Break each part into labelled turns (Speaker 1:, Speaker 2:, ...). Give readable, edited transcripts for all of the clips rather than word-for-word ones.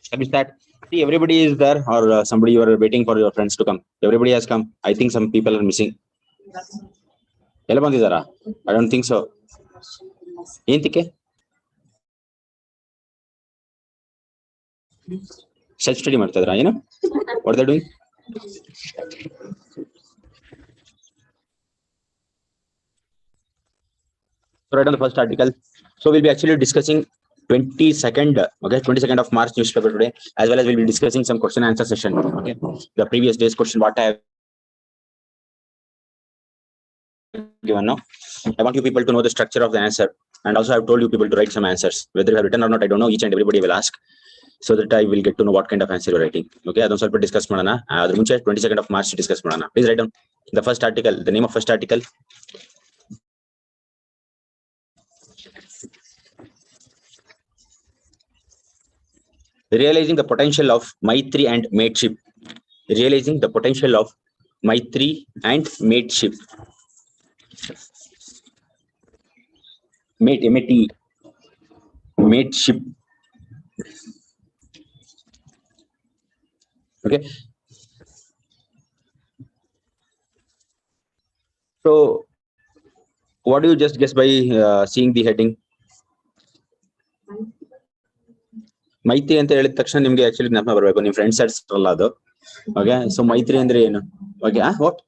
Speaker 1: Shall we start? See, everybody is there, or somebody you are waiting for your friends to come. Everybody has come. I think some people are missing. ಎಲ್ಲ ಬಂದಿದ್ದಾರಾ? I don't think so. ಏಂತಕ್ಕೆ? Self study ಮಾಡ್ತಾ ಇದ್ರಾ ಏನು? What are they doing? So right on the first article. So we'll be actually discussing 22nd, okay, 22nd of March newspaper today, as well as we'll be discussing some question and answer session. Okay, the previous day's question what I have given now. I want you people to know the structure of the answer, and also I've told you people to write some answers. Whether you have written or not, I don't know. Each and everybody will ask, so that I will get to know what kind of answer you're writing. Okay, adon ಸ್ವಲ್ಪ discuss ಮಾಡೋಣ. ಅದರ ಮುಂಚೆ 22nd of March discuss ಮಾಡೋಣ. Please write down the first article. The name of first article. Realizing the potential of Maitri and mateship. Realizing the potential of Maitri and mateship. Mateship. Okay. So, what do you just guess by seeing the heading? ಮೈತ್ರಿ ಅಂತ ಹೇಳಿದ ತಕ್ಷಣ ನಿಮ್ಗೆ actually ಜ್ಞಾಪಕ ಬರಬೇಕು ನಿಮ್ friends ಅಲ್ಲ ಅದು. ಓಕೆ, ಸೊ ಮೈತ್ರಿ ಅಂದ್ರೆ ಏನು? Okay, what?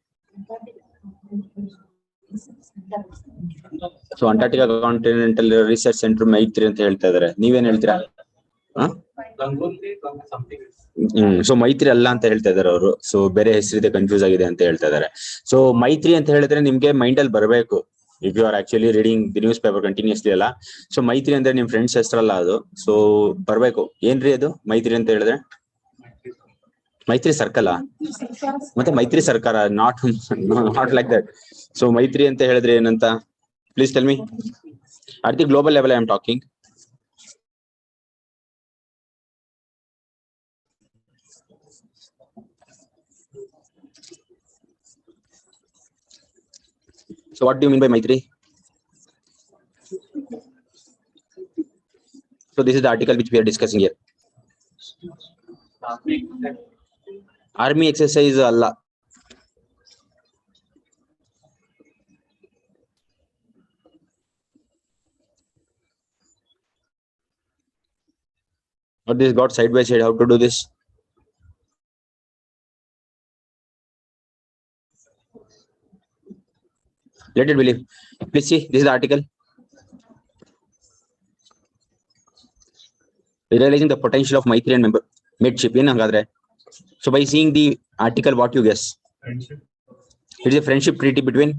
Speaker 1: So Antarctica continental research centre ಮೈತ್ರಿ ಅಂತ ಹೇಳ್ತಾ ಇದಾರೆ. ನೀವೇನ್ ಹೇಳ್ತೀರಾ? ಸೊ ಮೈತ್ರಿ ಅಲ್ಲ ಅಂತ ಹೇಳ್ತಾ ಇದಾರೆ ಅವರು. ಸೊ ಬೇರೆ ಹೆಸರಿದೆ, ಕನ್ಫ್ಯೂಸ್ ಆಗಿದೆ ಅಂತ ಹೇಳ್ತಾ ಇದಾರೆ. ಸೊ ಮೈತ್ರಿ ಅಂತ ಹೇಳಿದ್ರೆ ನಿಮ್ಗೆ ಮೈಂಡ್ ಅಲ್ಲಿ ಬರಬೇಕು. If you are actually reading the newspaper continuously ಅಲ್ಲ, ಸೊ ಮೈತ್ರಿ ಅಂದ್ರೆ ನಿಮ್ ಫ್ರೆಂಡ್ಸ್ ಹೆಸರಲ್ಲ ಅದು. ಸೊ ಬರ್ಬೇಕು. ಏನ್ರಿ ಅದು ಮೈತ್ರಿ ಅಂತ ಹೇಳಿದ್ರೆ? ಮೈತ್ರಿ ಸರ್ಕಲ್ ಮತ್ತೆ ಮೈತ್ರಿ ಸರ್ಕಾರ, ನಾಟ್ ಲೈಕ್ ದಟ್. ಸೊ ಮೈತ್ರಿ ಅಂತ ಹೇಳಿದ್ರೆ ಏನಂತ please tell me. At the global level I am talking. So what do you mean by Maitri? So this is the article which we are discussing here. Army exercise Allah. Or this got side by side. How to do this? Let it believe. Please see, this is the article. Realizing the potential of Maitri and mateship. So by seeing the article, what you guess? Friendship. It is a friendship treaty between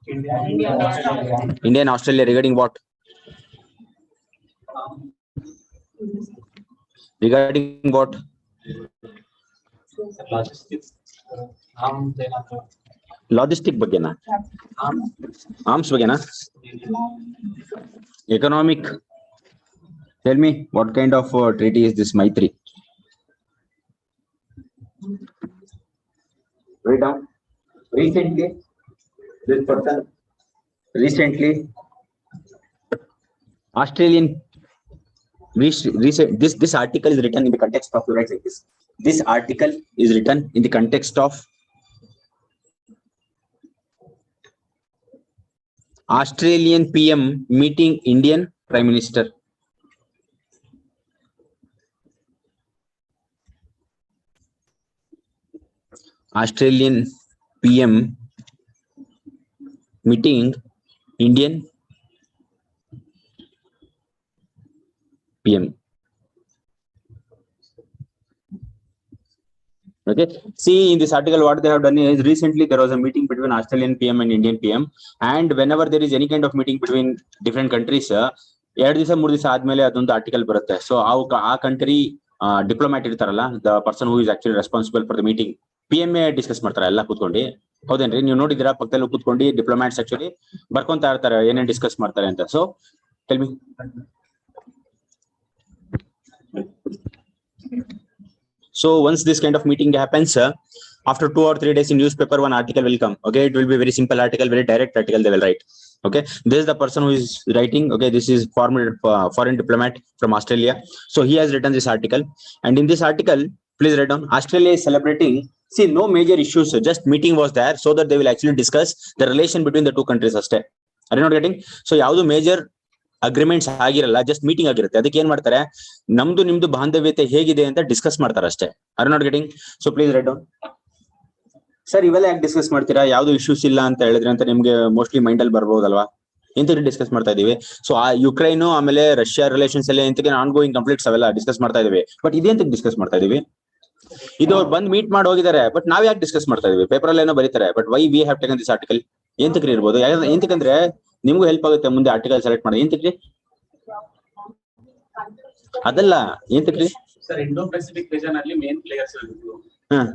Speaker 1: India and Australia regarding what? Regarding what? Logistic bagena. Arms bagena. Economic. Tell me, what kind of treaty is this Maitri? Write down. Recently, Australian. This article is written in the context of, right, like this. This article is written in the context of Australian PM meeting Indian Prime Minister. Australian PM meeting Indian PM. Okay, see in this article what they have done is recently there was a meeting between Australian PM and Indian PM, and whenever there is any kind of meeting between different countries, 2 ದಿವಸ 3 ದಿವಸ ಆದ್ಮೇಲೆ ಅದೊಂದು article ಬರುತ್ತೆ. So ಆ country Diplomat ಇರ್ತಾರಲ್ಲ, the person who is actually responsible for the meeting, PM discuss ಮಾಡ್ತಾರೆ ಎಲ್ಲ ಕೂತ್ಕೊಂಡು. ಹೌದೇನ್ರಿ? ನೀವು ನೋಡಿದಿರಾ? ಪಕ್ಕದಲ್ಲಿ ಕೂತ್ಕೊಂಡು ಡಿಪ್ಲೊಮ್ಯಾಟ್ಸ್ ಆಕ್ಚುಲಿ ಬರ್ಕೊಂತಾ ಇರ್ತಾರೆ ಏನೇನ್ ಡಿಸ್ಕಸ್ ಮಾಡ್ತಾರೆ ಅಂತ. So tell me. So once this kind of meeting happens, after 2 or 3 days in newspaper, one article will come. Okay, it will be very simple article, very direct article they will write. Okay, this is the person who is writing. Okay, this is former foreign diplomat from Australia. So he has written this article, and in this article, please write down, Australia is celebrating. See, no major issues, just meeting was there so that they will actually discuss the relation between the two countries ಅಷ್ಟೇ. Are you not getting? So ಯಾವುದು major agreements ಆಗಿರಲ್ಲ, just meeting ಆಗಿರುತ್ತೆ. ಅದಕ್ಕೆ ಏನ್ ಮಾಡ್ತಾರೆ, ನಮ್ದು ನಿಮ್ದು ಬಾಂಧವ್ಯತೆ ಹೇಗಿದೆ ಅಂತ ಡಿಸ್ಕಸ್ ಮಾಡ್ತಾರೆ ಅಷ್ಟೇ. Are you not getting? So please write down. Sir ಇವೆಲ್ಲ ಯಾಕೆ ಡಿಸ್ಕಸ್ ಮಾಡ್ತೀರಾ, ಯಾವ್ದು ಇಶ್ಯೂಸ್ ಇಲ್ಲ ಅಂತ ಹೇಳಿದ್ರೆ ಅಂತ ನಿಮ್ಗೆ ಮೋಸ್ಟ್ಲಿ ಮೈಂಡ್ ಅಲ್ಲಿ ಬರ್ಬೋದಲ್ವಾ, ಎಂತಕ್ಕೆ ಡಿಸ್ಕಸ್ ಮಾಡ್ತಾ ಇದೀವಿ. ಸೊ ಆ ಯುಕ್ರೈನ್ ಆಮೇಲೆ ರಷ್ಯಾ ರಿಲೇಷನ್ಸ್ ಎಲ್ಲ ಎಂತಕ್ಕೆ ಆನ್ ಗೋಯಿಂಗ್ ಕಾನ್ಫ್ಲಿಕ್ಟ್ಸ್ ಅವೆಲ್ಲ ಡಿಸ್ಕಸ್ ಮಾಡ್ತಾ ಇದೀವಿ. ಬಟ್ ಇದೆಂತಕ್ಕೆ ಡಿಸ್ಕಸ್ ಮಾಡ್ತಾ ಇದೀವಿ, ಇದು ಅವ್ರು ಬಂದ್ ಮೀಟ್ ಮಾಡಿ ಹೋಗಿದ್ದಾರೆ, ಬಟ್ ನಾವ್ ಯಾಕೆ ಡಿಸ್ಕಸ್ ಮಾಡ್ತಾ ಇದೀವಿ, ಪೇಪರ್ ಅಲ್ಲಿ ಏನೋ ಬರೀತಾರೆ, but why we have taken this article, ಎಂತಕ್ರಿ ಇರ್ಬೋದು, ಎಂತಕ್ಕಂದ್ರೆ ನಿಮ್ಗೂ ಹೆಲ್ಪ್ ಆಗುತ್ತೆ ಮುಂದೆ ಆರ್ಟಿಕಲ್ ಸೆಲೆಕ್ಟ್ ಮಾಡಿ. ಎಂತಕ್ರಿ ಅದಲ್ಲ, ಎಂತಕ್ರಿ
Speaker 2: ಸರ್ ಇಂಡೋ ಪೆಸಿಫಿಕ್ ರೀಜನ್ ಅಲ್ಲಿ ಮೇನ್ ಪ್ಲೇಯರ್ಸ್ ಇದ್ರು.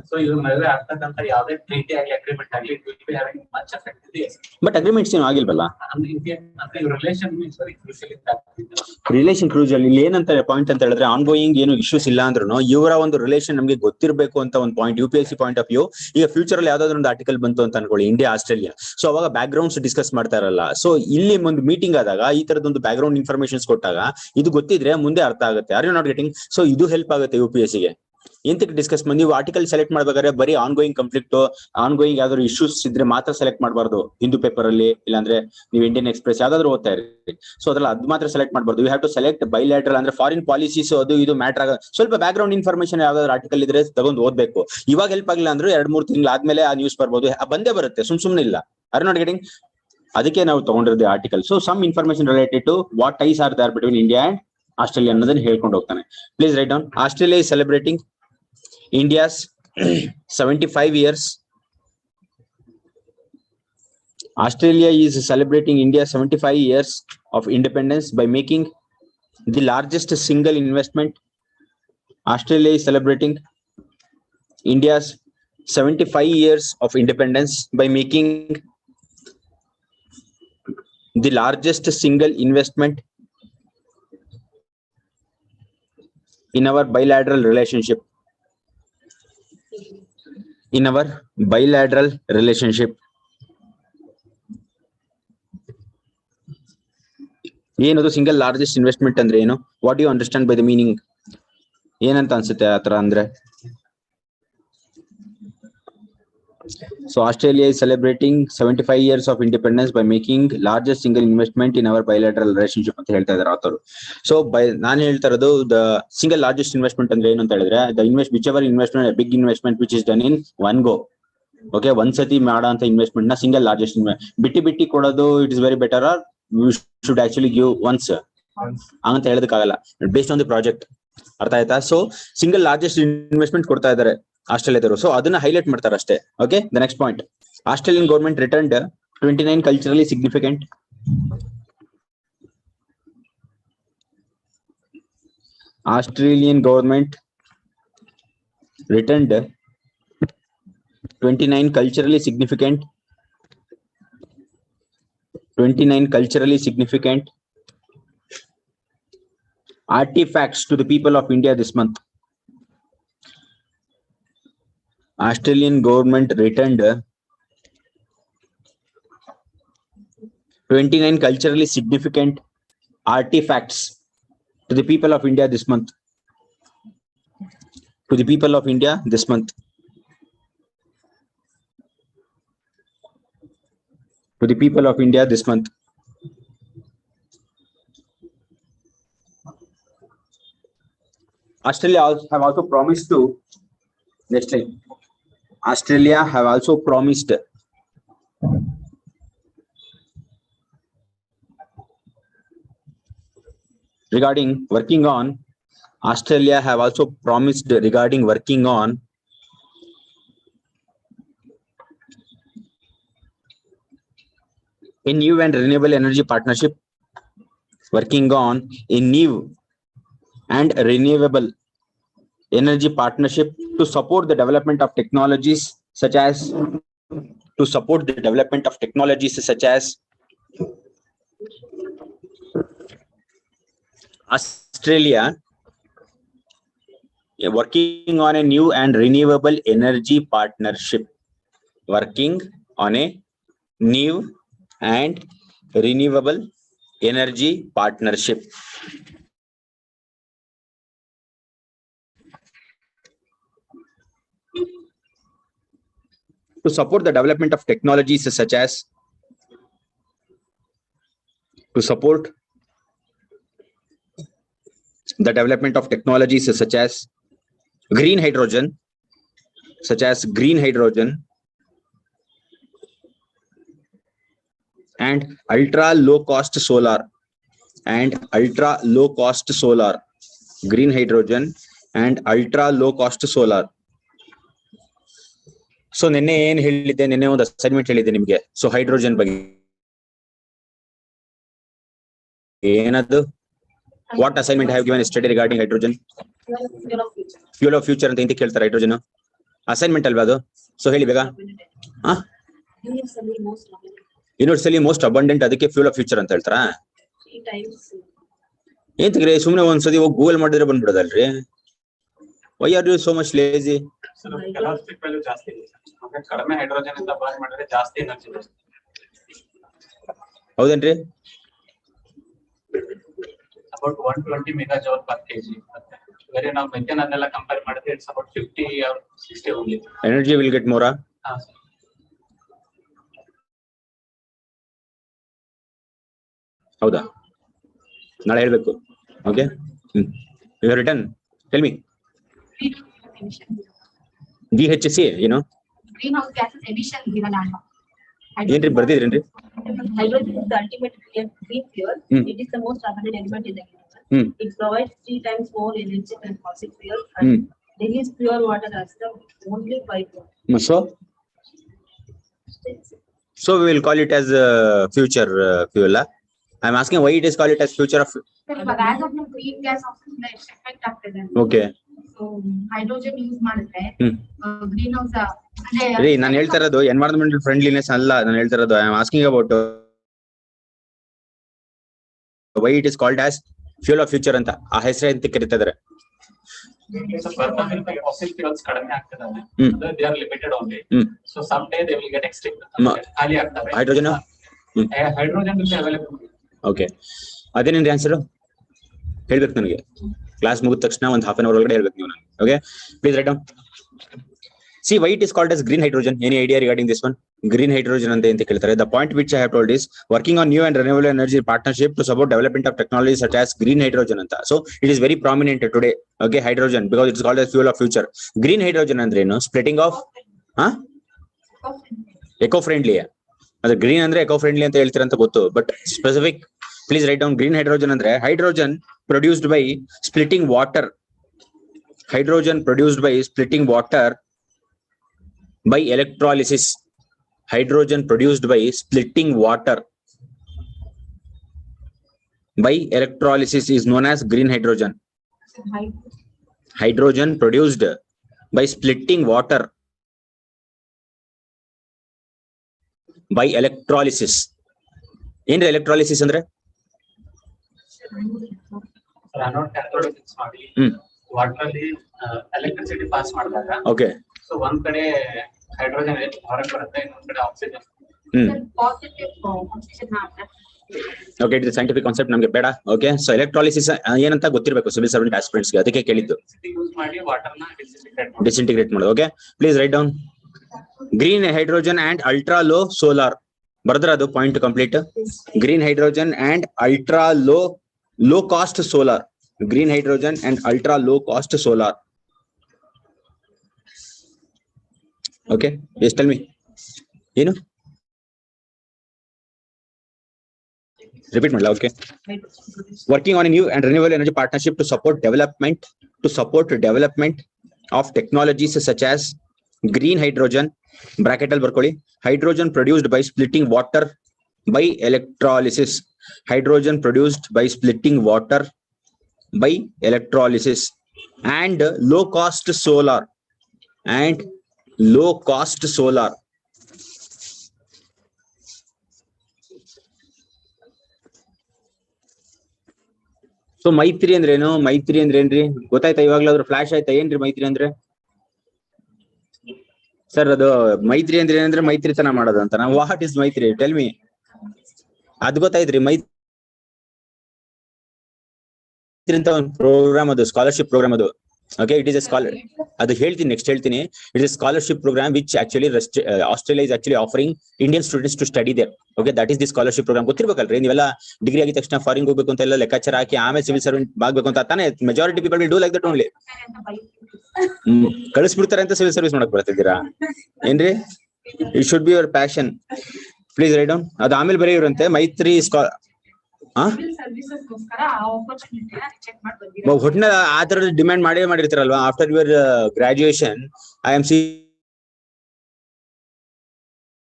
Speaker 2: ಸೊ ಇದು ನಡುವೆ ಆಗ್ತಕ್ಕಂತ ಯಾವುದೇ ಟ್ರೀಟಿ ಆಗಲಿ ಅಗ್ರಿಮೆಂಟ್ ಆಗಲಿ it will be having much effect ಇದೆ. ಬಟ್
Speaker 1: ಅಗ್ರಿಮೆಂಟ್ಸ್ ಏನು ಆಗಿಲ್ವಲ್ಲ,
Speaker 2: ರಿಲೇಷನ್
Speaker 1: ಕ್ರೂಷಿಯಲ್. ಇಲ್ಲಿ ಏನಂತ ಪಾಯಿಂಟ್ ಅಂತ ಹೇಳಿದ್ರೆ, ಆನ್ ಗೋಯಿಂಗ್ ಏನು ಇಶ್ಯೂಸ್ ಇಲ್ಲ ಅಂದ್ರೂ ಇವರ ಒಂದು ರಿಲೇಷನ್ ನಮಗೆ ಗೊತ್ತಿರಬೇಕು ಅಂತ ಒಂದು point, UPSC point of view. ಈಗ ಫ್ಯೂಚರ್ ಅಲ್ಲಿ ಯಾವ್ದಾದ್ರು ಒಂದು ಆರ್ಟಿಕಲ್ ಬಂತು ಅಂತ ಅನ್ಕೊಳ್ಳಿ, ಇಂಡಿಯಾ ಆಸ್ಟ್ರೇಲಿಯಾ, ಸೊ ಅವಾಗ ಬ್ಯಾಕ್ ಗ್ರೌಂಡ್ಸ್ ಡಿಸ್ಕಸ್ ಮಾಡ್ತಾ ಇರಲ್ಲ. ಸೊ ಇಲ್ಲಿ ಒಂದು ಮೀಟಿಂಗ್ ಆದಾಗ ಈ ತರದೊಂದು ಬ್ಯಾಕ್ ಗ್ರೌಂಡ್ ಇನ್ಫಾರ್ಮೇಶನ್ಸ್ ಕೊಟ್ಟಾಗ ಇದು ಗೊತ್ತಿದ್ರೆ ಮುಂದೆ ಅರ್ಥ ಆಗುತ್ತೆ. Are you not getting? So ಇದು ಹೆಲ್ಪ್ ಆಗುತ್ತೆ UPSC ಗೆ. ಎಂತಕ್ಕೆ ಡಿಸ್ಕಸ್ ಮಾಡಿ, ನೀವು ಆರ್ಟಿಕಲ್ ಸೆಲೆಕ್ಟ್ ಮಾಡ್ಬೇಕಾದ್ರೆ ಬರೀ on going conflict, on going ಯಾವ್ದಾದ್ರು ಇಶ್ಯೂಸ್ ಇದ್ರೆ ಮಾತ್ರ ಸೆಲೆಕ್ಟ್ ಮಾಡಬಾರ್ದು. ಹಿಂದೂ ಪೇಪರ್ ಅಲ್ಲಿ ಇಲ್ಲಾಂದ್ರೆ ನೀವು ಇಂಡಿಯನ್ ಎಕ್ಸ್ಪ್ರೆಸ್ ಯಾವ್ದಾದ್ರು ಓದ್ತಾ ಇರಿ, ಸೊ ಅದ್ರಲ್ಲಿ ಅದ್ ಮಾತ್ರ ಸೆಲೆಕ್ಟ್ ಮಾಡಬಾರ್ದು. You have to select bilateral, ಅಂದ್ರೆ ಫಾರಿನ್ ಪಾಲಿಸೀಸ್, ಅದು ಇದು ಮ್ಯಾಟರ್ ಆಗ ಸ್ವಲ್ಪ ಬ್ಯಾಕ್ ಗ್ರೌಂಡ್ ಇನ್ಫಾರ್ಮೇಶನ್ ಯಾವ್ದಾದ್ರು ಆರ್ಟಿಕಲ್ ಇದ್ರೆ ತಗೊಂಡು ಓದ್ಬೇಕು. ಇವಾಗ ಹೆಲ್ಪ್ ಆಗಿಲ್ಲ ಅಂದ್ರೆ 2-3 ತಿಂಗಳು ಆದ್ಮೇಲೆ ಆ ನ್ಯೂಸ್ ಬರ್ಬೋದು, ಬಂದೇ ಬರುತ್ತೆ, ಸುಮ್ನೆ ಇಲ್ಲ. Are not getting? ಅದಕ್ಕೆ ನಾವು ತಗೊಂಡಿರೋದು article. So some information related to what ties are there between India and Australia ಅನ್ನೋದನ್ನ ಹೇಳ್ಕೊಂಡು ಹೋಗ್ತಾನೆ. Please write down. Australia is celebrating India's 75 years. Australia is celebrating India's 75 years of independence by making the largest single investment. Australia is celebrating India's 75 years of independence by making the largest single investment in our bilateral relationship. In our bilateral relationship. ಏನದು single largest investment ಅಂದ್ರೆ ಏನು? What you understand by the meaning? ಏನಂತ ಅನ್ಸುತ್ತೆ ಆತರ ಅಂದ್ರೆ? So Australia is celebrating 75 years of independence by making largest single investment in our bilateral relationship ಅಂತ ಹೇಳ್ತಾ ಇದ್ದಾರೆ ಆತರು. ಸೊ ನಾನು ಹೇಳ್ತಾ ಇರೋದು ದ ಸಿಂಗಲ್ ಲಾರ್ಜೆಸ್ಟ್ ಇನ್ವೆಸ್ಟ್ಮೆಂಟ್ ಅಂದ್ರೆ ಏನು ಅಂತ ಹೇಳಿದ್ರೆ, the whichever investment, big investment which is done in one go. Okay, ಒಂದ್ಸತಿ ಮಾಡೋ ಅಂತ ಇನ್ವೆಸ್ಟ್ಮೆಂಟ್ ನ ಸಿಂಗಲ್ ಲಾರ್ಜೆಸ್ಟ್ ಇನ್ವೆಸ್ಟ್. ಬಿಟ್ಟಿ ಕೊಡೋದು it is very better, or you should actually give once ಅಂತ ಹೇಳೋದಕ್ಕಾಗಲ್ಲ, ಬೇಸ್ಡ್ ಆನ್ ದಿ ಪ್ರಾಜೆಕ್ಟ್. ಅರ್ಥ ಆಯ್ತಾ? ಸೊ ಸಿಂಗಲ್ ಲಾರ್ಜೆಸ್ಟ್ ಇನ್ವೆಸ್ಟ್ಮೆಂಟ್ ಕೊಡ್ತಾ ಇದ್ದಾರೆ ಆಸ್ಟ್ರೇಲಿಯಾದವರು. ಸೊ ಅದನ್ನ ಹೈಲೈಟ್ ಮಾಡ್ತಾರೆ ಅಷ್ಟೇ. Okay, the next point, Australian government returned 29 culturally significant Australian government returned 29 culturally significant artifacts to the people of India this month. Australian government returned 29 culturally significant artifacts to the people of India this month. To the people of India this month. To the people of India this month. Australia have also promised to, next time, Australia have also promised regarding working on, Australia have also promised regarding working on a new and renewable energy partnership, working on a new and renewable energy partnership to support the development of technologies such as Australia working on a new and renewable energy partnership, working on a new and renewable energy partnership. To support the development of technologies such as green hydrogen, and ultra low cost solar, green hydrogen and ultra low cost solar. So ನಿನ್ನೆ ಏನ್ ಹೇಳಿದ್ದೆ, ನಿನ್ನೆ ಒಂದು assignment ಹೇಳಿದ್ದೆ ನಿಮ್ಗೆ. So hydrogen ಬಗ್ಗೆ ಏನದು, what assignment have given study regarding hydrogen? Fuel of future ಅಂತ ಕೇಳ್ತಾರೆ ಹೈಡ್ರೋಜನ್ ಅಸೈನ್ಮೆಂಟ್ ಅಲ್ವಾ ಅದು? ಸೊ ಹೇಳಿ ಬೇಗ. ಯೂನಿವರ್ಸಲಿ ಮೋಸ್ಟ್ ಅಬಂಡೆಂಟ್, ಅದಕ್ಕೆ ಫ್ಯೂಲ್ ಆಫ್ ಫ್ಯೂಚರ್ ಅಂತ ಹೇಳ್ತಾರಾ? ಏನ್ ತೆಗ್ರಿ, ಸುಮ್ನೆ ಒಂದ್ಸತಿ ಹೋಗಿ ಗೂಗಲ್ ಮಾಡಿದ್ರೆ ಬಂದ್ಬಿಡೋದಲ್ರಿ. Why are you so much lazy?
Speaker 2: ಕಡಿಮೆ ಹೈಡ್ರೋಜನ್ ಇಂದ ಬರ್ನ್ ಮಾಡಿದ್ರೆ ಜಾಸ್ತಿ ಎನರ್ಜಿ ಬರುತ್ತೆ.
Speaker 1: ಹೌದೇನ್ರಿ?
Speaker 2: about 120 megajoule per kg. Where now methane and compare ಮಾಡಿದ್ರೆ it's about 50 or 60 only.
Speaker 1: Energy will get more. ಹೌದಾ? ನಾಳೆ ಹೇಳ್ಬೇಕು. Okay. You have written. Tell me. DHC, you know.
Speaker 3: Greenhouse gases emission given and
Speaker 1: ಏನ್ರಿ ಬರ್ದಿದ್ರೇನ್ರಿ?
Speaker 3: Hydrogen is the ultimate green fuel. It is the most abundant element in the universe. It provides 3 times more energy than fossil fuel. There is pure water as the only byproduct.
Speaker 1: So we will call it as future fuel. I am asking why it is called it as future of.
Speaker 3: But as of now, green gas also the effect after that.
Speaker 1: Okay.
Speaker 3: So hydrogen use ಮಾಡಿದ್ರೆ greenhouse
Speaker 1: ರೀ ನಾನು ಹೇಳ್ತಾ ಇರೋದು environmental friendliness ಅಲ್ಲ, ನಾನು ಹೇಳ್ತಾ ಇರೋದು I am asking about why it is called as fuel of future ಅಂತ. ಆ ಹೆಸರು ಅಂತ ಕರೀತಾ ಇದಾರೆ.
Speaker 2: Fossil fuels ಕಡಿಮೆ ಆಗ್ತದೆ, they are limited only. So someday they will get extinct. ಖಾಲಿ ಆಗ್ತವೆ.
Speaker 1: Hydrogen
Speaker 2: will be available.
Speaker 1: Okay, ಅದೇನೇನ್ರಿ ಆನ್ಸರ್ ಹೇಳ್ಬೇಕು ನನಗೆ. ಕ್ಲಾಸ್ ಮುಗಿದ ತಕ್ಷಣ ಒಂದು ಹಾಫ್ ಅನ್ ಅವರ್ ಒಳಗಡೆ ಹೇಳ್ಬೇಕು ನೀವು ನನಗೆ. Okay, please write down. See why it is called as green hydrogen. Any idea regarding this one? Green hydrogen ante keltare. The point which I have told is working on new and renewable energy partnership to support development of technologies such as green hydrogen anta. So it is very prominent today. Okay, hydrogen, because it is called as fuel of future. Green hydrogen andre no splitting of eco friendly. Adu green andre eco friendly anta heltira anta gottu, but specific please write down. Green hydrogen andre hydrogen produced by splitting water. Hydrogen produced by splitting water by electrolysis. Hydrogen produced by splitting water by electrolysis is known as green hydrogen. Hydrogen produced by splitting water by electrolysis. In electrolysis andre
Speaker 2: anode cathode mix ಮಾಡಿ water ಅಲ್ಲಿ electricity pass ಮಾಡಿದಾಗ
Speaker 1: okay,
Speaker 2: so ಒಂದ್ ಕಡೆ hydrogen ಹೊರಗೆ ಬರುತ್ತೆ, ಇನ್ನೊಂದ್ ಕಡೆ oxygen.
Speaker 3: positive oxygen ಮಾತ್ರ.
Speaker 1: Okay, it is a scientific concept ನಮಗೆ ಬೇಡ. Okay, so electrolysis ಏನಂತ ಗೊತ್ತಿರಬೇಕು ಸಿವಿಲ್ ಸರ್ವೆಂಟ್ ಆಸ್ಪಿರೆಂಟ್ಸ್ ಗೆ, ಅದಕ್ಕೆ ಕೇಳಿದ್ದು.
Speaker 2: ಯೂಸ್ ಮಾಡಿ ವಾಟರ್ ನ
Speaker 1: ಡಿಸಿಂಟಿಗ್ರೇಟ್ ಮಾಡೋದು. Okay, please write down green hydrogen and ultra low solar. ಬರ್ದ್ರ ಅದು point complete. Green hydrogen and ultra low cost solar. Green hydrogen and ultra low cost solar. Okay, yes, tell me. ಏನು repeat ಮಾಡಲ್ಲ. Okay, working on a new and renewable energy partnership to support development of technologies such as green hydrogen, bracket ಅಲ್ಲಿ ಬರ್ಕೊಳ್ಳಿ, hydrogen produced by splitting water by electrolysis. Hydrogen produced by splitting water by electrolysis and low cost solar so ಮೈತ್ರಿ ಅಂದ್ರೇನು? ಮೈತ್ರಿ ಅಂದ್ರೆ ಏನ್ರಿ ಗೊತ್ತಾಯ್ತಾ? ಇವಾಗ್ಲಾದ್ರು flash ಆಯ್ತಾ ಏನ್ರಿ ಮೈತ್ರಿ ಅಂದ್ರೆ? ಸರ್ ಅದು ಮೈತ್ರಿ ಅಂದ್ರೆ ಏನಂದ್ರೆ ಮೈತ್ರಿತನ ಮಾಡೋದು ಅಂತ. ವಾಟ್ ಇಸ್ ಮೈತ್ರಿ? Tell me. ಅದ್ ಗೊತ್ತಾಯ್ತ್ರಿ. ಮೈತ್ರಿ ಅಂತ ಒಂದು ಪ್ರೋಗ್ರಾಮ್, ಅದು ಸ್ಕಾಲರ್ಶಿಪ್ ಪ್ರೋಗ್ರಾಮ್ ಅದು. Okay, it is a scholar. ಅದು ಹೇಳ್ತೀನಿ, ನೆಕ್ಸ್ಟ್ ಹೇಳ್ತೀನಿ. It is a scholarship program which actually Australia is actually offering Indian students to study there. Okay, that is the scholarship program. ಗೊತ್ತಿರ್ಬೇಕಲ್ರಿ, ನೀವೆಲ್ಲ degree ಆಗಿದ ತಕ್ಷಣ foreign ಹೋಗ್ಬೇಕು ಅಂತ ಎಲ್ಲ ಲೆಕ್ಕಾಚಾರ ಹಾಕಿ ಆಮೇಲೆ ಸಿವಿಲ್ ಸರ್ವೆಂಟ್ ಆಗ್ಬೇಕು ಅಂತ ತಾನೇ majority people will do like that only. ಕಳಿಸ್ಬಿಡ್ತಾರೆ ಅಂತ ಸಿವಿಲ್ ಸರ್ವಿಸ್ ಮಾಡಕ್ ಬರ್ತಿದ್ದೀರಾ ಏನ್ರಿ? It should be your passion. Please write down. ಅದು ಆಮೇಲೆ ಬರೆಯುವಂತೆ ಮೈತ್ರಿ ಒಟ್ಟಿನ ಆ ತರ ಡಿಮ್ಯಾಂಡ್ ಮಾಡಿರ್ತಾರಲ್ವಾ. After your graduation I am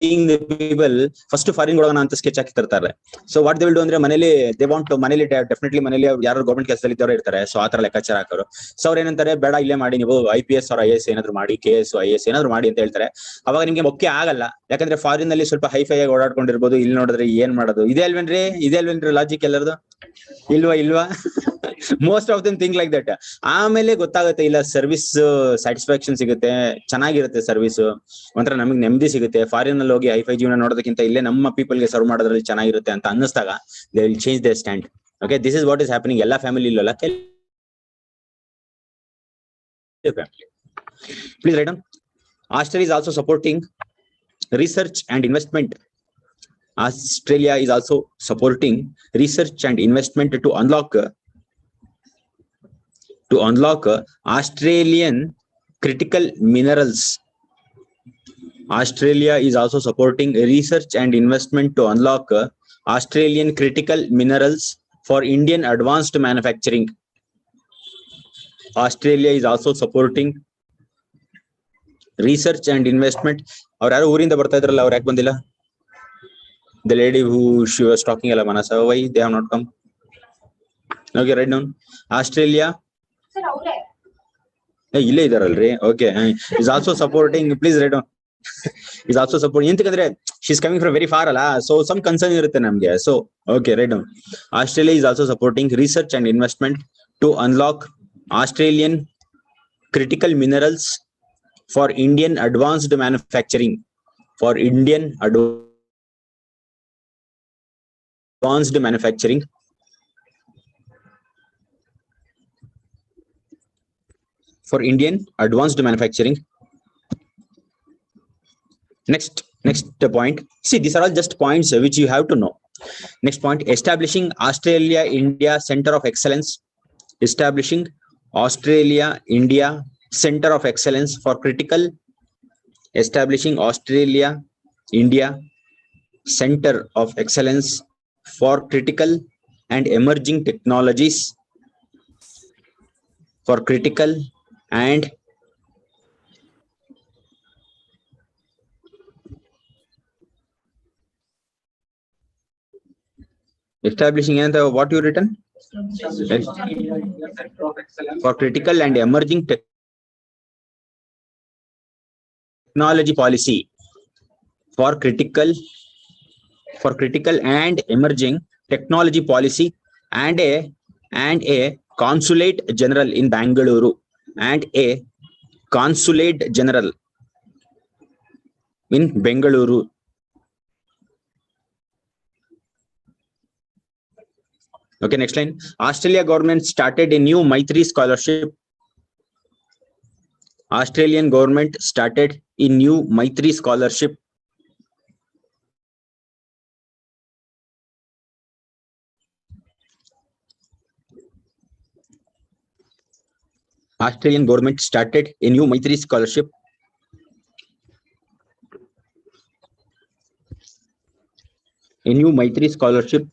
Speaker 1: seeing the people first foreign ಹೋಗೋಣ ಅಂತ ಸ್ಕೆಚ್ ಹಾಕಿ ತರ್ತಾರೆ. So what they will do ಅಂದ್ರೆ ಮನೇಲಿ ದೇ ವಾಂಟ್ ಮನೇಲಿ ಡೆಫಿನೆಟ್ಲಿ ಮನೇಲಿ ಯಾರು ಗೌರ್ಮೆಂಟ್ ಕೆಲಸದಲ್ಲಿ ಇದ್ದವರು ಇರ್ತಾರೆ. ಸೊ ಆತರ ಲೆಕ್ಕಾಚಾರ ಹಾಕೋರು. ಸೊ ಅವ್ರು ಏನಂತಾರೆ, ಬೇಡ ಇಲ್ಲೇ ಮಾಡಿ, ನೀವು IPS or IAS ಏನಾದ್ರು ಮಾಡಿ, KS IAS ಏನಾದ್ರು ಮಾಡಿ ಅಂತ ಹೇಳ್ತಾರೆ. ಅವಾಗ ನಿಮ್ಗೆ ಒಪ್ಪಿಗೆ ಆಗಲ್ಲ, ಯಾಕಂದ್ರೆ ಫಾರಿನ್ ನಲ್ಲಿ ಸ್ವಲ್ಪ ಹೈಫೈ ಆಗಿ ಓಡಾಡ್ಕೊಂಡಿರ್ಬೋದು. ಇಲ್ಲಿ ನೋಡಿದ್ರೆ ಏನ್ ಮಾಡೋದು, ಇದೇ ಅಲ್ವೇನ್ರಿ ಲಾಜಿಕ್ ಎಲ್ಲರದು? ಇಲ್ವಾ most of them think like that. ಆಮೇಲೆ ಗೊತ್ತಾಗುತ್ತೆ, ಇಲ್ಲ ಸರ್ವಿಸ್ ಸ್ಯಾಟಿಸ್ಫ್ಯಾಕ್ಷನ್ ಸಿಗುತ್ತೆ, ಚೆನ್ನಾಗಿರುತ್ತೆ ಸರ್ವಿಸ್, ಒಂಥರ ನಮಗೆ ನೆಮ್ಮದಿ ಸಿಗುತ್ತೆ. ಫಾರಿನ್ ಅಲ್ಲಿ ಹೋಗಿ ಹೈಫೈ ಜೀವನ ನೋಡೋದಕ್ಕಿಂತ ಇಲ್ಲೇ ನಮ್ಮ ಪೀಪಲ್ ಗೆ ಸರ್ವ್ ಮಾಡೋದ್ರಲ್ಲಿ ಚೆನ್ನಾಗಿರುತ್ತೆ ಅಂತ ಅನ್ನಿಸ್ದಾಗ they will change their stand. Okay, this is what is happening. ಎಲ್ಲಾ ಫ್ಯಾಮಿಲಿ ಇಲ್ಲಲ್ಲ, please write down. Australia is also supporting research and investment. Australia is also supporting research and investment to unlock Australian critical minerals. Australia is also supporting research and investment to unlock Australian critical minerals for Indian advanced manufacturing. Australia is also supporting research and investment. ಅವ್ರು ಯಾರು ಊರಿಂದ ಬರ್ತಾ ಇದ್ರಲ್ಲ, ಅವ್ರು ಯಾಕೆ ಬಂದಿಲ್ಲ? The lady who she was talking about Manasa, why they have not come? Okay, write down. Australia.
Speaker 3: Sir, avre.
Speaker 1: Hey, ille idaralri. Okay, is also supporting. Please write down. Is also supporting. Entikandre she's coming from very far alla, so some concern irutte namge. So okay, write down. Australia is also supporting research and investment to unlock Australian critical minerals for Indian advanced manufacturing. For Indian advanced manufacturing. For Indian advanced manufacturing. Next point. See, these are all just points which you have to know. Next point, establishing Australia India Center of Excellence. Establishing Australia India Center of Excellence for critical. Establishing Australia India Center of Excellence for critical and emerging technologies. For critical and establishing and what you written? For critical and emerging technology policy. For critical and emerging technology policy and a consulate general in Bengaluru. And a consulate general in Bengaluru. Okay, next line. Australia government started a new Maitri scholarship. Australian government started a new Maitri scholarship. Australian government started a new Maitri scholarship. A new Maitri scholarship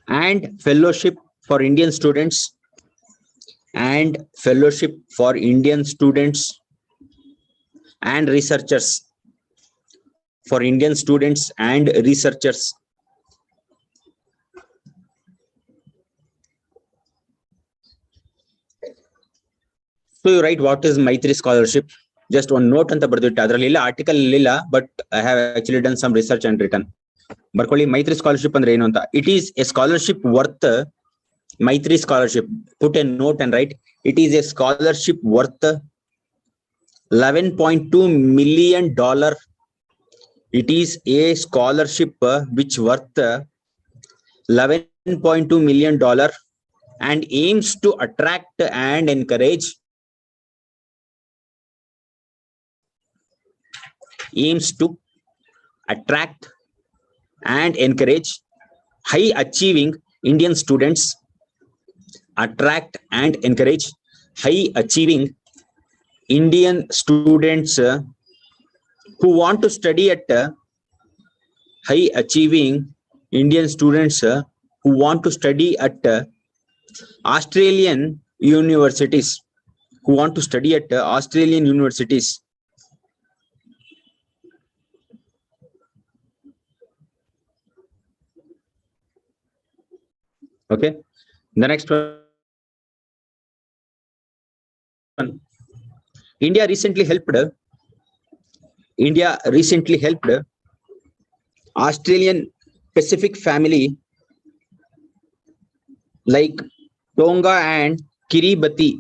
Speaker 1: and fellowship for Indian students. And fellowship for Indian students and researchers. For Indian students and researchers. So you write what is Maitri scholarship. Just one note anta barditte, adralli illa article illa, but I have actually done some research and written. Barkoli Maitri scholarship andre enu anta. It is a scholarship worth, Maitri scholarship, put a note and write, it is a scholarship worth $11.2 million. It is a scholarship which worth $11.2 million and aims to attract and encourage high achieving Indian students, attract and encourage high achieving Indian students who want to study at Australian universities. Okay, the next one. India recently helped Australian Pacific family like Tonga and Kiribati.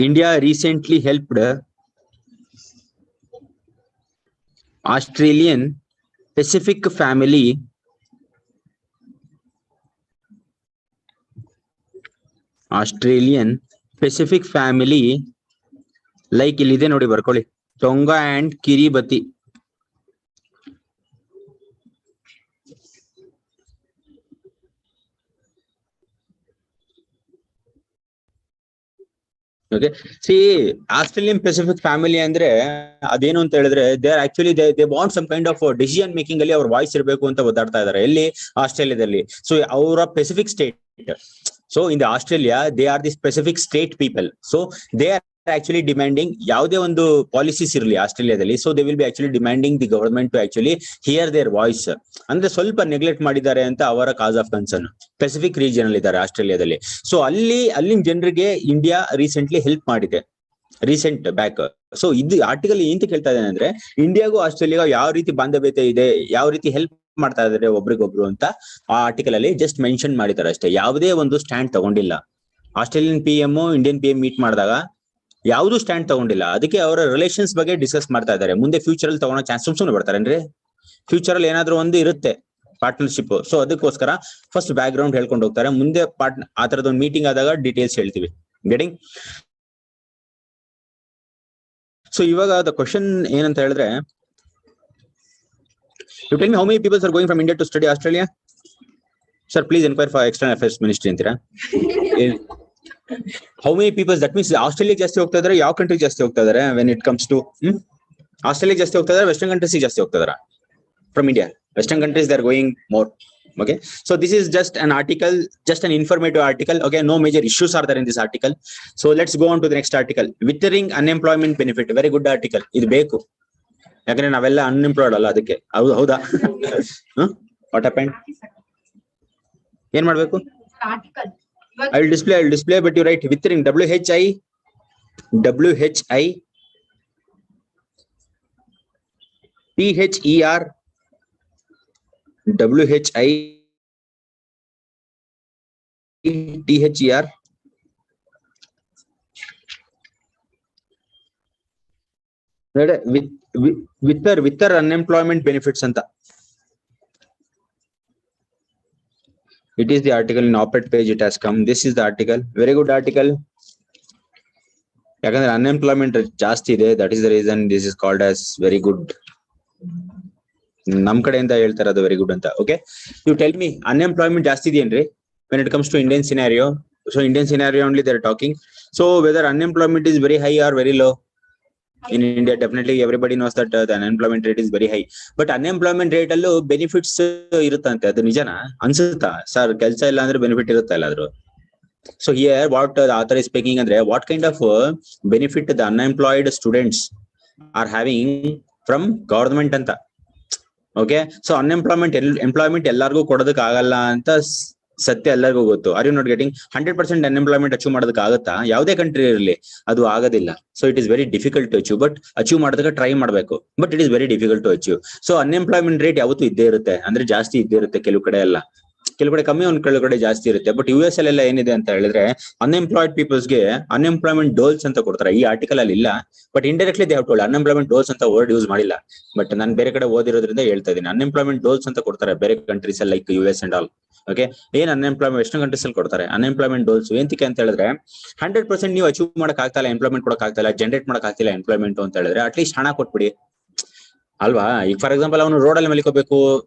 Speaker 1: India recently helped Australian Pacific family like ಇಲ್ಲಿದೆ ನೋಡಿ ಬರ್ಕೊಳ್ಳಿ, ಟೊಂಗಾ and ಕಿರಿಬತಿ. Okay, see, Australian Pacific family ಅಂದ್ರೆ ಅದೇನು ಅಂತ ಹೇಳಿದ್ರೆ they want some kind of decision making ಅಲ್ಲಿ ಅವ್ರ voice ಇರಬೇಕು ಅಂತ ಒದ್ದಾಡ್ತಾ ಇದಾರೆ. ಎಲ್ಲಿ? ಆಸ್ಟ್ರೇಲಿಯಾದಲ್ಲಿ. ಸೊ ಅವರ Pacific state. So in the Australia, they are the specific state people. So they are actually demanding ಯಾವುದೇ ಒಂದು ಪಾಲಿಸೀಸ್ ಇರಲಿ ಆಸ್ಟ್ರೇಲಿಯಾದಲ್ಲಿ. So they will be actually demanding the government to actually hear their voice. ಅಂದ್ರೆ ಸ್ವಲ್ಪ neglect ಮಾಡಿದ್ದಾರೆ ಅಂತ ಅವರ ಕಾಸ್ of concern. Pacific region ಅಲ್ಲಿ ಇದ್ದಾರೆ ಆಸ್ಟ್ರೇಲಿಯಾದಲ್ಲಿ. ಸೊ ಅಲ್ಲಿನ ಜನರಿಗೆ ಇಂಡಿಯಾ ರೀಸೆಂಟ್ಲಿ ಹೆಲ್ಪ್ ಮಾಡಿದೆ, ರೀಸೆಂಟ್ ಬ್ಯಾಕ್. ಸೊ ಇದು ಆರ್ಟಿಕಲ್ ಏಂತ ಕೇಳ್ತಾ ಇದ್ದೇನೆ ಅಂದ್ರೆ, ಇಂಡಿಯಾಗೂ ಆಸ್ಟ್ರೇಲಿಯಾಗೂ ಯಾವ ರೀತಿ ಬಾಂಧವ್ಯತೆ ಇದೆ, ಯಾವ ರೀತಿ ಹೆಲ್ಪ್ ಮಾಡ್ತಾ ಇದಾರೆ ಒಬ್ರಿಗೊಬ್ರು ಅಂತ ಆ ಆರ್ಟಿಕಲ್ ಅಲ್ಲಿ ಜಸ್ಟ್ ಮೆನ್ಷನ್ ಮಾಡಿದ್ದಾರೆ ಅಷ್ಟೇ. ಯಾವುದೇ ಒಂದು ಸ್ಟ್ಯಾಂಡ್ ತಗೊಂಡಿಲ್ಲ. Australian PM Indian PM meet ಮಾಡಿದಾಗ ಯಾವ್ದು ಸ್ಟ್ಯಾಂಡ್ ತಗೊಂಡಿಲ್ಲ. ಅದಕ್ಕೆ ಅವರ ರಿಲೇಷನ್ಸ್ ಬಗ್ಗೆ ಡಿಸ್ಕಸ್ ಮಾಡ್ತಾ ಇದ್ದಾರೆ. ಮುಂದೆ ಫ್ಯೂಚರ್ ಅಲ್ಲಿ ತಗೊಳ್ಳೋ ಚಾನ್ಸ್ ಸುಮ್ನೆ ಬರ್ತಾರೆ ಅಂದ್ರೆ, ಫ್ಯೂಚರ್ ಅಲ್ಲಿ ಏನಾದ್ರು ಒಂದು ಇರುತ್ತೆ ಪಾರ್ಟ್ನರ್ಶಿಪ್. ಸೊ ಅದಕ್ಕೋಸ್ಕರ ಫಸ್ಟ್ ಬ್ಯಾಕ್ ಗ್ರೌಂಡ್ ಹೇಳ್ಕೊಂಡು ಹೋಗ್ತಾರೆ. ಮುಂದೆ ಆ ತರದ ಒಂದು ಮೀಟಿಂಗ್ ಆದಾಗ ಡೀಟೇಲ್ಸ್ ಹೇಳ್ತೀವಿ. ಗೆಟಿಂಗ್? ಸೊ ಇವಾಗ ದ ಕ್ವಶನ್ ಏನಂತ ಹೇಳಿದ್ರೆ, you tell me how many people are going from India to study Australia? Sir, please inquire for External Affairs Ministry ಅಂತೀರಾ? How many people? That means Australia ಜಾಸ್ತಿ ಹೋಗ್ತಾ ಇದಾರೆ, ಯಾವ country ಜಾಸ್ತಿ ಹೋಗ್ತಾ ಇದಾರೆ? when it comes to Australia ಜಾಸ್ತಿ ಹೋಗ್ತಾ ಇದಾರೆ, ವೆಸ್ಟರ್ನ್ ಕಂಟ್ರೀಸ್ ಜಾಸ್ತಿ ಹೋಗ್ತಾ ಇದಾರೆ from India. Western countries they are going more. Okay, so this is just an article, just an informative article. Okay, no major issues are there in this article. So let's go on to the next article. Withering unemployment benefit. Very good article. ಇದು ಬೇಕು, ಯಾಕಂದ್ರೆ ನಾವೆಲ್ಲ unemployed ಅಲ್ಲ. ಅದಕ್ಕೆ ಹೌದಾ? What happened? ಏನ್ ಮಾಡ್ಬೇಕು? I will display, but you write withering, WHI THER with unemployment benefits anta. It is the article in op-ed page. It has come. This is the article. Very good article. ಯಾಕಂದ್ರೆ unemployment ಜಾಸ್ತಿ ಇದೆ. That is the reason this is called as very good. ನಮ್ ಕಡೆಯಿಂದ ಹೇಳ್ತಾರೆ ಅದು very good ಅಂತ. Okay, you tell me, unemployment ಜಾಸ್ತಿ ಇದೆಯೇನ್ರಿ when it comes to Indian scenario? So Indian scenario only they are talking. So whether unemployment is very high or very low in India, definitely everybody knows that the unemployment rate is very high. But unemployment rate allo benefits iruttante, adu nijana ansutta sir? ಕೆಲಸ ಇಲ್ಲ ಅಂದ್ರೆ benefit ಇರುತ್ತಾ ಎಲ್ಲಾದ್ರೂ? So here what the author is speaking andre, what kind of benefit the unemployed students are having from government anta. Okay, so unemployment employment ಎಲ್ಲರಿಗೂ ಕೊಡೋದಕ್ಕೆ ಆಗಲ್ಲ ಅಂತ ಸತ್ಯ ಎಲ್ಲರಿಗೂ ಗೊತ್ತು. Are you not getting? 100% unemployment achieve ಮಾಡೋದಕ್ಕೆ ಆಗುತ್ತಾ? ಯಾವುದೇ ಕಂಟ್ರಿ ಇರಲಿ ಅದು ಆಗೋದಿಲ್ಲ. So it is very difficult to achieve, but achieve ಮಾಡೋದಕ್ಕೆ ಟ್ರೈ ಮಾಡಬೇಕು. But it is very difficult to achieve. So unemployment rate ಯಾವತ್ತೂ ಇದ್ದೇ ಇರುತ್ತೆ, ಅಂದ್ರೆ ಜಾಸ್ತಿ ಇದ್ದೇ ಇರುತ್ತೆ ಕೆಲವು ಕಡೆ ಎಲ್ಲ. ಕೆಲವು ಕಡೆ ಕಮ್ಮಿ, ಒಂದ್ ಕೆಲವು ಕಡೆ ಜಾಸ್ತಿ ಇರುತ್ತೆ. ಬಟ್ US ಅಲ್ಲೆಲ್ಲ ಏನಿದೆ ಅಂತ ಹೇಳಿದ್ರೆ ಅನ್ಎಂಪ್ಲಾಯ್ಡ್ ಪೀಪಲ್ಸ್ಗೆ ಅನ್ಎಂಪ್ಲಾಯ್ಮೆಂಟ್ ಡೋಲ್ಸ್ ಅಂತ ಕೊಡ್ತಾರೆ. ಈ ಆರ್ಟಿಕಲ್ ಅಲ್ಲಿ ಇಲ್ಲ, but indirectly they have told. Unemployment doles ಅಂತ ವರ್ಡ್ ಯೂಸ್ ಮಾಡಿಲ್ಲ, ಬಟ್ ನಾನು ಬೇರೆ ಕಡೆ ಓದಿರೋದ್ರಿಂದ ಹೇಳ್ತಾ ಇದೀನಿ. ಅನ್ಎಂಪ್ಲಾಯ್ಮೆಂಟ್ ಡೋಲ್ಸ್ ಅಂತ ಕೊಡ್ತಾರೆ ಬೇರೆ countries like US and all. Okay, ಏನ್ ಅನ್ಎಂಪ್ಲಾಯ್ಮೆಂಟ್ ವೆಸ್ಟರ್ನ್ ಕಂಟ್ರೀಸ್ ಅಲ್ಲಿ ಕೊಡ್ತಾರೆ ಅನ್ಎಂಪ್ಲಾಯ್ಮೆಂಟ್ ಡೋಲ್ಸ್. ಏನಕ್ಕೆ ಅಂತ ಹೇಳಿದ್ರೆ 100% ನೀವು ಅಚೀವ್ ಮಾಡಕ್ ಆಗ್ತಾ ಇಲ್ಲ, ಎಂಪ್ಲಾಯ್ಮೆಂಟ್ ಕೊಡಕ್ ಆಗ್ತಾ ಇಲ್ಲ, ಜನರೇಟ್ ಮಾಡಕ್ ಆಗ್ತಿಲ್ಲ ಎಂಪ್ಲಾಯ್ಮೆಂಟ್ ಅಂತ ಹೇಳಿದ್ರೆ ಅಟ್ಲೀಸ್ಟ್ ಹಣ ಕೊಟ್ಬಿಡಿ ಅಲ್ವಾ. ಈಗ ಫಾರ್ ಎಕ್ಸಾಂಪಲ್ ಅವನು ರೋಡ್ ಅಲ್ಲಿ ಮಲಿಕೋಬೇಕು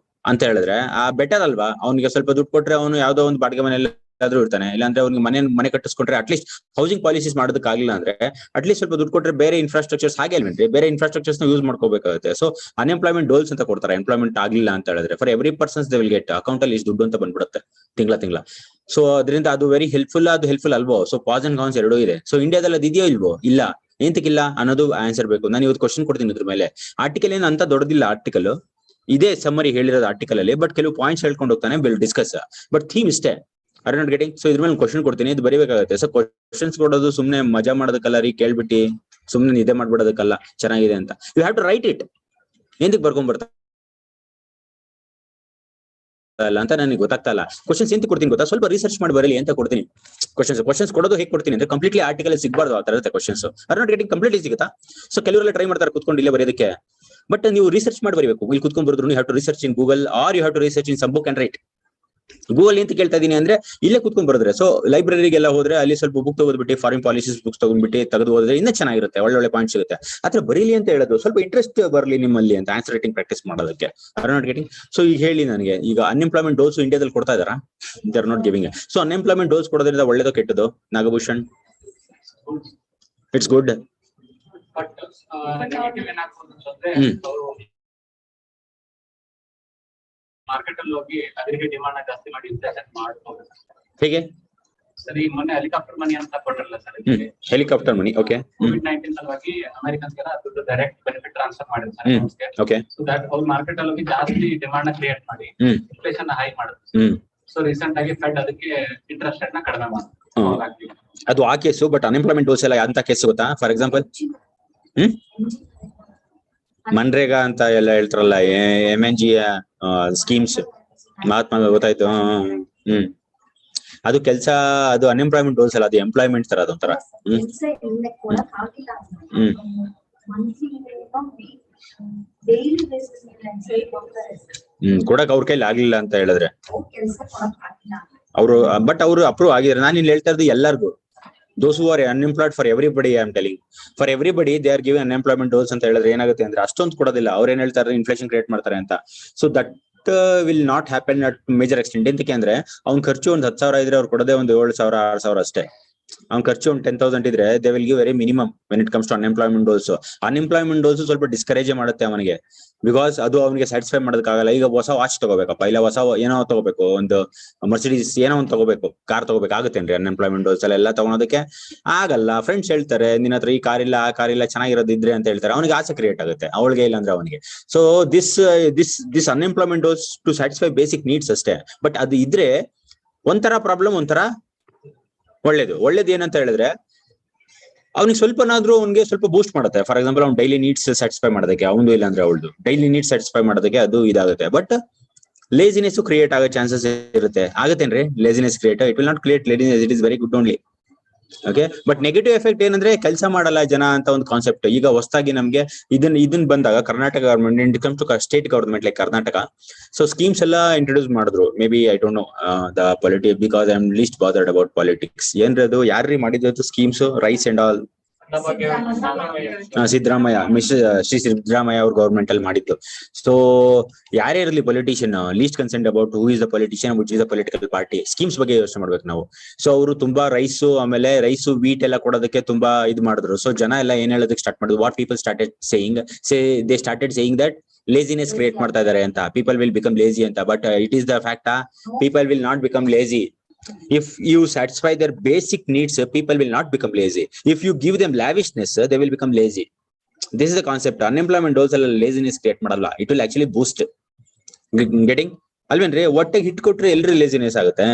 Speaker 1: ಅಂತ ಹೇಳಿದ್ರೆ ಬೆಟರ್ ಅಲ್ವಾ, ಅವ್ನಿಗೆ ಸ್ವಲ್ಪ ದುಡ್ಡು ಕೊಟ್ರೆ ಅವನು ಯಾವ್ದೋ ಒಂದು ಬಾಡಿಗೆ ಮನೆಯಲ್ಲಾದ್ರೂ ಇರ್ತಾನೆ. ಇಲ್ಲಾಂದ್ರೆ ಅವ್ನಿಗೆ ಮನೆ ಕಟ್ಟಿಸ್ಕೊಂಡ್ರೆ ಅಟ್ಲೀಸ್ಟ್ ಹೌಸಿಂಗ್ ಪಾಲಿಸೀಸ್ ಮಾಡೋದಕ್ಕಾಗಿಲ್ಲ ಅಂದ್ರೆ ಅಟ್ಲೀಸ್ಟ್ ಸ್ವಲ್ಪ ದುಡ್ಡು ಕೊಟ್ರೆ ಬೇರೆ ಇನ್ಫ್ರಾಸ್ಟ್ರಕ್ಚರ್ಸ್ ಹಾಗೆ ಅಲ್ವೇನ್ರಿ, ಬೇರೆ ಇನ್ಫ್ರಾಸ್ಟ್ರಕ್ಚರ್ಸ್ ಯೂಸ್ ಮಾಡ್ಕೋಬೇಕಾಗುತ್ತೆ. ಸೊ ಅನ್ಎಂಪ್ಲಾಯ್ಮೆಂಟ್ ಡೋಲ್ಸ್ ಅಂತ ಕೊಡ್ತಾರೆ. ಎಂಪ್ಲಾಯ್ಮೆಂಟ್ ಆಗಿಲ್ಲ ಅಂತ ಹೇಳಿದ್ರೆ for every persons they will get account ಅಲ್ಲಿ ಇಷ್ಟು ದುಡ್ಡು ಅಂತ ಬಂದ್ಬಿಡುತ್ತೆ ತಿಂಗಳ. ಸೊ ಅದರಿಂದ ಅದು ವೆರಿ ಹೆಲ್ಪ್ಫುಲ್, ಅದು ಹೆಲ್ಪ್ಫುಲ್ ಅಲ್ವೋ. ಸೊ ಪಾಸ್ ಅಂಡ್ ಕಾನ್ಸ್ ಎರಡೂ ಇದೆ. ಸೊ ಇಂಡಿಯಾದಲ್ಲಿ ಅದು ಇದೆಯೋ ಇಲ್ವೋ? ಇಲ್ಲ. ಎಂತಕ್ಕಿಲ್ಲ ಅನ್ನೋದು ಆನ್ಸರ್ ಬೇಕು. ನಾನು ಇವತ್ತು ಕ್ವಶನ್ ಕೊಡ್ತೀನಿ ಇದ್ರ ಮೇಲೆ. ಆರ್ಟಿಕಲ್ ಏನು ಅಂತ ದೊಡ್ಡದಿಲ್ಲ, ಆರ್ಟಿಕಲ್ ಇದೇ ಸಮ್ಮರಿ ಹೇಳಿರೋದು ಆರ್ಟಿಕಲ್ ಅಲ್ಲಿ, ಬಟ್ ಕೆಲವು ಪಾಯಿಂಟ್ಸ್ ಹೇಳ್ಕೊಂಡು ಹೋಗ್ತಾನೆ, ವಿಲ್ ಡಿಸ್ಕಸ್. ಬಟ್ ಥೀಮ್ ಇಷ್ಟೇ, ಆರ್ ನಾಟ್ ಗೆಟಿಂಗ್. ಸೊ ಇದ್ರ ಮೇಲೆ ಕ್ವಶನ್ ಕೊಡ್ತೀನಿ, ಇದು ಬರೀಬೇಕಾಗುತ್ತೆ. ಸೊ ಕ್ವಶನ್ಸ್ ಕೊಡೋದು ಸುಮ್ನೆ ಮಜಾ ಮಾಡೋದಕ್ಕಲ್ಲ ರೀ, ಕೇಳ್ಬಿಟ್ಟು ಸುಮ್ನೆ ನಿದ್ದೆ ಮಾಡ್ಬಿಡೋದಕ್ಕಲ್ಲ ಚೆನ್ನಾಗಿದೆ ಅಂತ. You have to write it. ಎಂತಕ್ ಬರ್ಕೊಂಡ್ ಬರ್ತಾ ಇಲ್ಲ ಅಂತ ನನಗೆ ಗೊತ್ತಾಗ್ತಾ ಇಲ್ಲ. ಕ್ವಶನ್ಸ್ ಎಂತ ಕೊಡ್ತೀನಿ ಗೊತ್ತಾ, ಸ್ವಲ್ಪ ರಿಸರ್ಚ್ ಮಾಡಿ ಬರಲಿ ಅಂತ ಕೊಡ್ತೀನಿ ಕ್ವಶನ್ಸ್ ಕೊಡೋದು ಹೇಗೆ ಕೊಡ್ತೀನಿ ಅಂದ್ರೆ ಕಂಪ್ಲೀಟ್ಲಿ ಆರ್ಟಿಕಲ್ ಸಿಗಬಾರ್ದು ಆ ತರ ಇರುತ್ತೆ questions. Are not getting completely ಸಿಗುತ್ತಾ. ಸೊ ಕೆಲವರೆಲ್ಲ ಟ್ರೈ ಮಾಡ್ತಾರೆ ಕುತ್ಕೊಂಡು ಇಲ್ಲೇ ಬರೆಯೋದಕ್ಕೆ, ಬಟ್ ನೀವು ರಿಸರ್ಚ್ ಮಾಡಿ ಬರಬೇಕು. ಇಲ್ಲಿ ಕುತ್ಕೊಂಡ್ ಬರೆದ್ರು you have to research in Google or you have to research in some book and write. Google ಅಂತ ಕೇಳ್ತಾ ಇದೀನಿ ಅಂದ್ರೆ ಇಲ್ಲೇ ಕುತ್ಕೊಂಡ್ ಬರೆದ್ರೆ. ಸೊ ಲೈಬ್ರರಿಗೆಲ್ಲ ಹೋದ್ರೆ ಅಲ್ಲಿ ಸ್ವಲ್ಪ ಬುಕ್ ತಗೋದ್ಬಿಟ್ಟು ಫಾರಿನ್ ಪಾಲಿಸೀಸ್ ಬುಕ್ಸ್ ತಗೊಂಡ್ಬಿಟ್ಟು ತೆಗೆದು ಹೋದ್ರೆ ಇನ್ನೂ ಚೆನ್ನಾಗಿರುತ್ತೆ, ಒಳ್ಳೆ ಪಾಯಿಂಟ್ ಸಿಗುತ್ತೆ. ಆತರ ಬರೀಲಿ ಅಂತ ಹೇಳೋದು, ಸ್ವಲ್ಪ ಇಂಟ್ರೆಸ್ಟ್ ಬರಲಿ ನಿಮ್ಮಲ್ಲಿ ಅಂತ ಆನ್ಸರ್ ರೈಟಿಂಗ್ ಪ್ರಾಕ್ಟೀಸ್ ಮಾಡೋದಕ್ಕೆ. Are not getting. ಸೊ ಈಗ ಹೇಳಿ ನನಗೆ, ಈಗ ಅನ್ಎಂಪ್ಲಾಯ್ಮೆಂಟ್ ಡೋಲ್ಸ್ ಇಂಡಿಯಾದಲ್ಲಿ ಕೊಡ್ತಾ ಇದಾರಾ? They are not giving. So unemployment doles ಕೊಡೋದ್ರಿಂದ ಒಳ್ಳೇದೋ ಕೆಟ್ಟದೋ ನಾಗಭೂಷಣ್? It's good.
Speaker 2: ಮಾರ್ಕೆಟ್ ಅಲ್ಲಿ ಹೋಗಿ ಅದರಿಗೆ ಡಿಮಾಂಡ್ ಜಾಸ್ತಿ ಮಾಡಿ ಇನ್ಫ್ಲೇಷನ್ ಮಾಡಬಹುದು.
Speaker 1: ಹೇಗೆ
Speaker 2: ಸರಿ, ಮೊನ್ನೆ ಹೆಲಿಕಾಪ್ಟರ್ ಮನಿ ಅಂತ ಕೊಟ್ರಲ್ಲ ಸರ್,
Speaker 1: ಹೆಲಿಕಾಪ್ಟರ್ ಮನಿ. ಓಕೆ,
Speaker 2: COVID-19 ಸಲುವಾಗಿ ಅಮೆರಿಕನ್ಸ್ಗೆಲ್ಲ ದುಡ್ಡು ಡೈರೆಕ್ಟ್ ಬೆನಿಫಿಟ್ ಟ್ರಾನ್ಸ್ಫರ್ ಮಾಡಿರ್ತಾರೆ.
Speaker 1: ಓಕೆ,
Speaker 2: ಸೊ ದಟ್ ಅವ್ರು ಮಾರ್ಕೆಟ್ ಅಲ್ಲಿ ಹೋಗಿ ಜಾಸ್ತಿ ಡಿಮಾಂಡ್ ನ ಕ್ರಿಯೇಟ್ ಮಾಡಿ ಇನ್ಫ್ಲೇಷನ್ ಹೈ ಮಾಡುದು. ಸೊ ರೀಸೆಂಟ್ ಆಗಿ ಫೆಡ್ ಅದಕ್ಕೆ ಇಂಟ್ರೆಸ್ಟ್ ರೇಟ್ ನ ಕಡಿಮೆ ಮಾಡಿ
Speaker 1: ಅದು ಆ ಕೇಸು. ಬಟ್ ಅನ್ಎಂಪ್ಲಾಯ್ಮೆಂಟ್ ಡೋಲ್ಸ್ ಎಲ್ಲ ಅಂತ ಕೇಸ್ ಗೊತ್ತಾ? ಫಾರ್ ಎಕ್ಸಾಂಪಲ್ ಮನ್ರೇಗಾ ಅಂತ ಎಲ್ಲ ಹೇಳ್ತಾರಲ್ಲ, MNG ಸ್ಕೀಮ್ಸ್, ಮಹಾತ್ಮ ಗೊತ್ತಾಯ್ತು. ಅದು ಕೆಲಸ, ಅದು ಅನ್ಎಂಪ್ಲಾಯ್ಮೆಂಟ್ ಡೋಲ್ಸ್ ಅಲ್ಲ, ಅದು ಎಂಪ್ಲಾಯ್ಮೆಂಟ್ ತರ ಅದೊಂಥರ. ಕೊಡಕ್ ಅವ್ರ ಕೈಲಿ ಆಗ್ಲಿಲ್ಲ ಅಂತ ಹೇಳಿದ್ರೆ ಅವರು, ಬಟ್ ಅವರು ಅಪ್ರೂವ್ ಆಗಿದ್ದಾರೆ. ನಾನು ಇಲ್ಲಿ ಹೇಳ್ತಾ ಇರೋದು ಎಲ್ಲರಿಗೂ. Those who are unemployed, for everybody I am telling, for everybody they are giving unemployment dole ಅಂತ ಹೇಳಿದ್ರೆ ಏನಾಗುತ್ತೆ ಅಂದ್ರೆ ಅಷ್ಟೊಂದು ಕೊಡೋದಿಲ್ಲ. ಅವ್ರು ಏನ್ ಹೇಳ್ತಾರೆ, ಇನ್ಫ್ಲೇಷನ್ ಕ್ರಿಯೇಟ್ ಮಾಡ್ತಾರೆ ಅಂತ. So that will not happen at major extent. ಎಂತಕ್ಕೆ ಅಂದ್ರೆ ಅವ್ನ ಖರ್ಚು ಒಂದು 10,000 ಇದ್ರೆ ಅವ್ರು ಕೊಡೋದೇ ಒಂದು 7,000 6,000 ಅಷ್ಟೇ. ಅವ್ನ ಖರ್ಚು ಒಂದು 10,000 ಇದ್ರೆ they will give very minimum when it comes to unemployment doles. Unemployment doles ಸ್ವಲ್ಪ ಡಿಸ್ಕರೇಜ್ ಮಾಡುತ್ತೆ ಅವನಿಗೆ, ಬಿಕಾಸ್ ಅದು ಅವನಿಗೆ ಸ್ಯಾಟಿಸ್ಫೈ ಮಾಡೋದಕ್ಕಾಗಲ್ಲ. ಈಗ ಹೊಸ ವಾಚ್ ತಗೋಬೇಕಪ್ಪ, ಇಲ್ಲ ಹೊಸ ಏನೋ ತಗೋಬೇಕು, ಒಂದು ಮರ್ಸಿಡೀಸ್ ಏನೋ ಒಂದು ತಗೋಬೇಕು, ಕಾರ್ ತಗೋಬೇಕಾಗುತ್ತೇನ್ರಿ ಅನ್ಎಂಪ್ಲಾಯ್ಮೆಂಟ್ ಡೋಲ್ಸ್ ಎಲ್ಲ ತಗೊಳೋದಕ್ಕೆ ಆಗಲ್ಲ. ಫ್ರೆಂಡ್ಸ್ ಹೇಳ್ತಾರೆ ನಿನ್ನ ಹತ್ರ ಈ ಕಾರ್ ಇಲ್ಲ ಆ ಕಾರ್ ಇಲ್ಲ ಚೆನ್ನಾಗಿರೋದಿದ್ರೆ ಅಂತ ಹೇಳ್ತಾರೆ, ಅವನಿಗೆ ಆಸೆ ಕ್ರಿಯೇಟ್ ಆಗುತ್ತೆ, ಅವಳಿಗೆ ಇಲ್ಲ ಅಂದ್ರೆ ಅವನಿಗೆ. So this unemployment doles to satisfy basic needs ಅಷ್ಟೇ. ಬಟ್ ಅದು ಇದ್ರೆ ಒಂಥರ ಪ್ರಾಬ್ಲಮ್, ಒಂಥರ ಒಳ್ಳೇದು ಏನಂತ ಹೇಳಿದ್ರೆ ಅವ್ನಿಗೆ ಸ್ವಲ್ಪನಾದ್ರೂ ಅವ್ನಿಗೆ ಸ್ವಲ್ಪ ಬೂಸ್ಟ್ ಮಾಡುತ್ತೆ. ಫಾರ್ ಎಕ್ಸಾಂಪಲ್ ಅವ್ನು ಡೈಲಿ ನೀಡ್ಸ್ ಸ್ಯಾಟಿಸ್ಫೈ ಮಾಡೋದಕ್ಕೆ, ಅವನು ಇಲ್ಲ ಅಂದ್ರೆ ಅವಳದು ಡೈಲಿ ನೀಡ್ಸ್ ಸ್ಯಾಟಿಸ್ಫೈ ಮಾಡೋದಕ್ಕೆ ಅದು ಇದಾಗುತ್ತೆ. ಬಟ್ ಲೇಜಿನೆಸ್ ಕ್ರಿಯೇಟ್ ಆಗೋ ಚಾನ್ಸಸ್ ಇರುತ್ತೆ. ಆಗುತ್ತೇನ್ರಿ laziness create? It will not create laziness, it is very good only. Okay, but negative effect ಏನಂದ್ರೆ ಕೆಲಸ ಮಾಡಲ್ಲ ಜನ ಅಂತ ಒಂದು ಕಾನ್ಸೆಪ್ಟ್. ಈಗ ಹೊಸದಾಗಿ ನಮ್ಗೆ ಇದನ್ನ ಬಂದಾಗ Karnataka government comes to state government like Karnataka, so schemes ಎಲ್ಲ ಇಂಟ್ರೊಡ್ಯೂಸ್ ಮಾಡಿದ್ರು. Maybe I don't know the politics, because I am least bothered about politics. ಏನ್ರದು ಯಾರ್ರಿ ಮಾಡಿದ್ದು schemes? Rice and all Siddaramaiah, Shri Siddaramaiah ಅವ್ರ ಗವರ್ಮೆಂಟ್ ಅಲ್ಲಿ ಮಾಡಿದ್ದು. ಸೊ ಯಾರೇ ಇರಲಿ politician, least concerned about who is the politician, which is the political party, schemes ಬಗ್ಗೆ ಯೋಚನೆ ಮಾಡ್ಬೇಕು ನಾವು. ಸೊ ಅವರು ತುಂಬಾ ಆಮೇಲೆ ರೈಸು ವೀಟ್ ಎಲ್ಲ ಕೊಡೋದಕ್ಕೆ ತುಂಬಾ ಇದು ಮಾಡಿದ್ರು. ಸೊ ಜನ ಎಲ್ಲ ಏನ್ ಹೇಳೋದಕ್ಕೆ ಸ್ಟಾರ್ಟ್ ಮಾಡಿದ್ರು, what people started saying, they started saying that laziness create ಮಾಡ್ತಾ ಇದಾರೆ ಅಂತ, ಪೀಪಲ್ ವಿಲ್ ಬಿಕಮ್ ಲೇಜಿ ಅಂತ. But it is the fact, people will not become lazy. If you satisfy their basic needs, people will not become lazy. If you give them lavishness, they will become lazy. This is the concept. Unemployment also laziness create ಮಾಡಲ್ಲ, it will actually boost. Getting ಅಲ್ವೇನ್ರಿ? ಒಟ್ಟಿಗೆ hit ಕೊಟ್ರೆ ಎಲ್ರಿ laziness ಆಗುತ್ತೆ,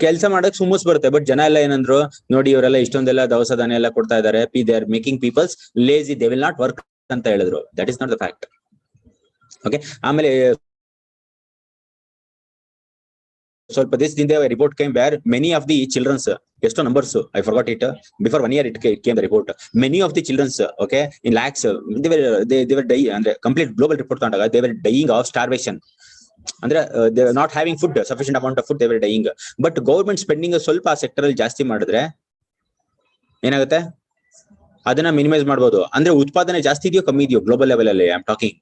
Speaker 1: ಕೆಲಸ ಮಾಡಕ್ ಸುಮ್ಮಸ್ ಬರುತ್ತೆ. But ಜನ ಎಲ್ಲ ಏನಂದ್ರು, ನೋಡಿ ಇವರೆಲ್ಲ ಇಷ್ಟೊಂದೆಲ್ಲ ದವಸ ಧಾನ್ಯ ಎಲ್ಲ ಕೊಡ್ತಾ ಇದಾರೆ, they are making peoples lazy, they will not work ಅಂತ ಹೇಳಿದ್ರು. That is not the fact. Okay, ಆಮೇಲೆ ಸ್ವಲ್ಪ ದಿವಸದಿಂದ report came where many of the children's ಎಷ್ಟೋ numbers I forgot it before 1 year it came the report. Many of the children's okay in lakhs they were dying ಅಂದ್ರೆ complete global report ತಗೊಂಡಾಗ they were dying of starvation. ಅಂದ್ರೆ they were not having food, sufficient amount of food, they were dying. But government spending ಸ್ವಲ್ಪ ಆ sector ಅಲ್ಲಿ ಜಾಸ್ತಿ ಮಾಡಿದ್ರೆ ಏನಾಗುತ್ತೆ, ಅದನ್ನ ಮಿನಿಮೈಸ್ ಮಾಡ್ಬೋದು. ಅಂದ್ರೆ ಉತ್ಪಾದನೆ ಜಾಸ್ತಿ ಇದೆಯೋ ಕಮ್ಮಿ ಇದೆಯೋ ಗ್ಲೋಬಲ್ ಲೆವೆಲ್ ಅಲ್ಲಿ ಐ ಆಮ್ ಟಾಕಿಂಗ್?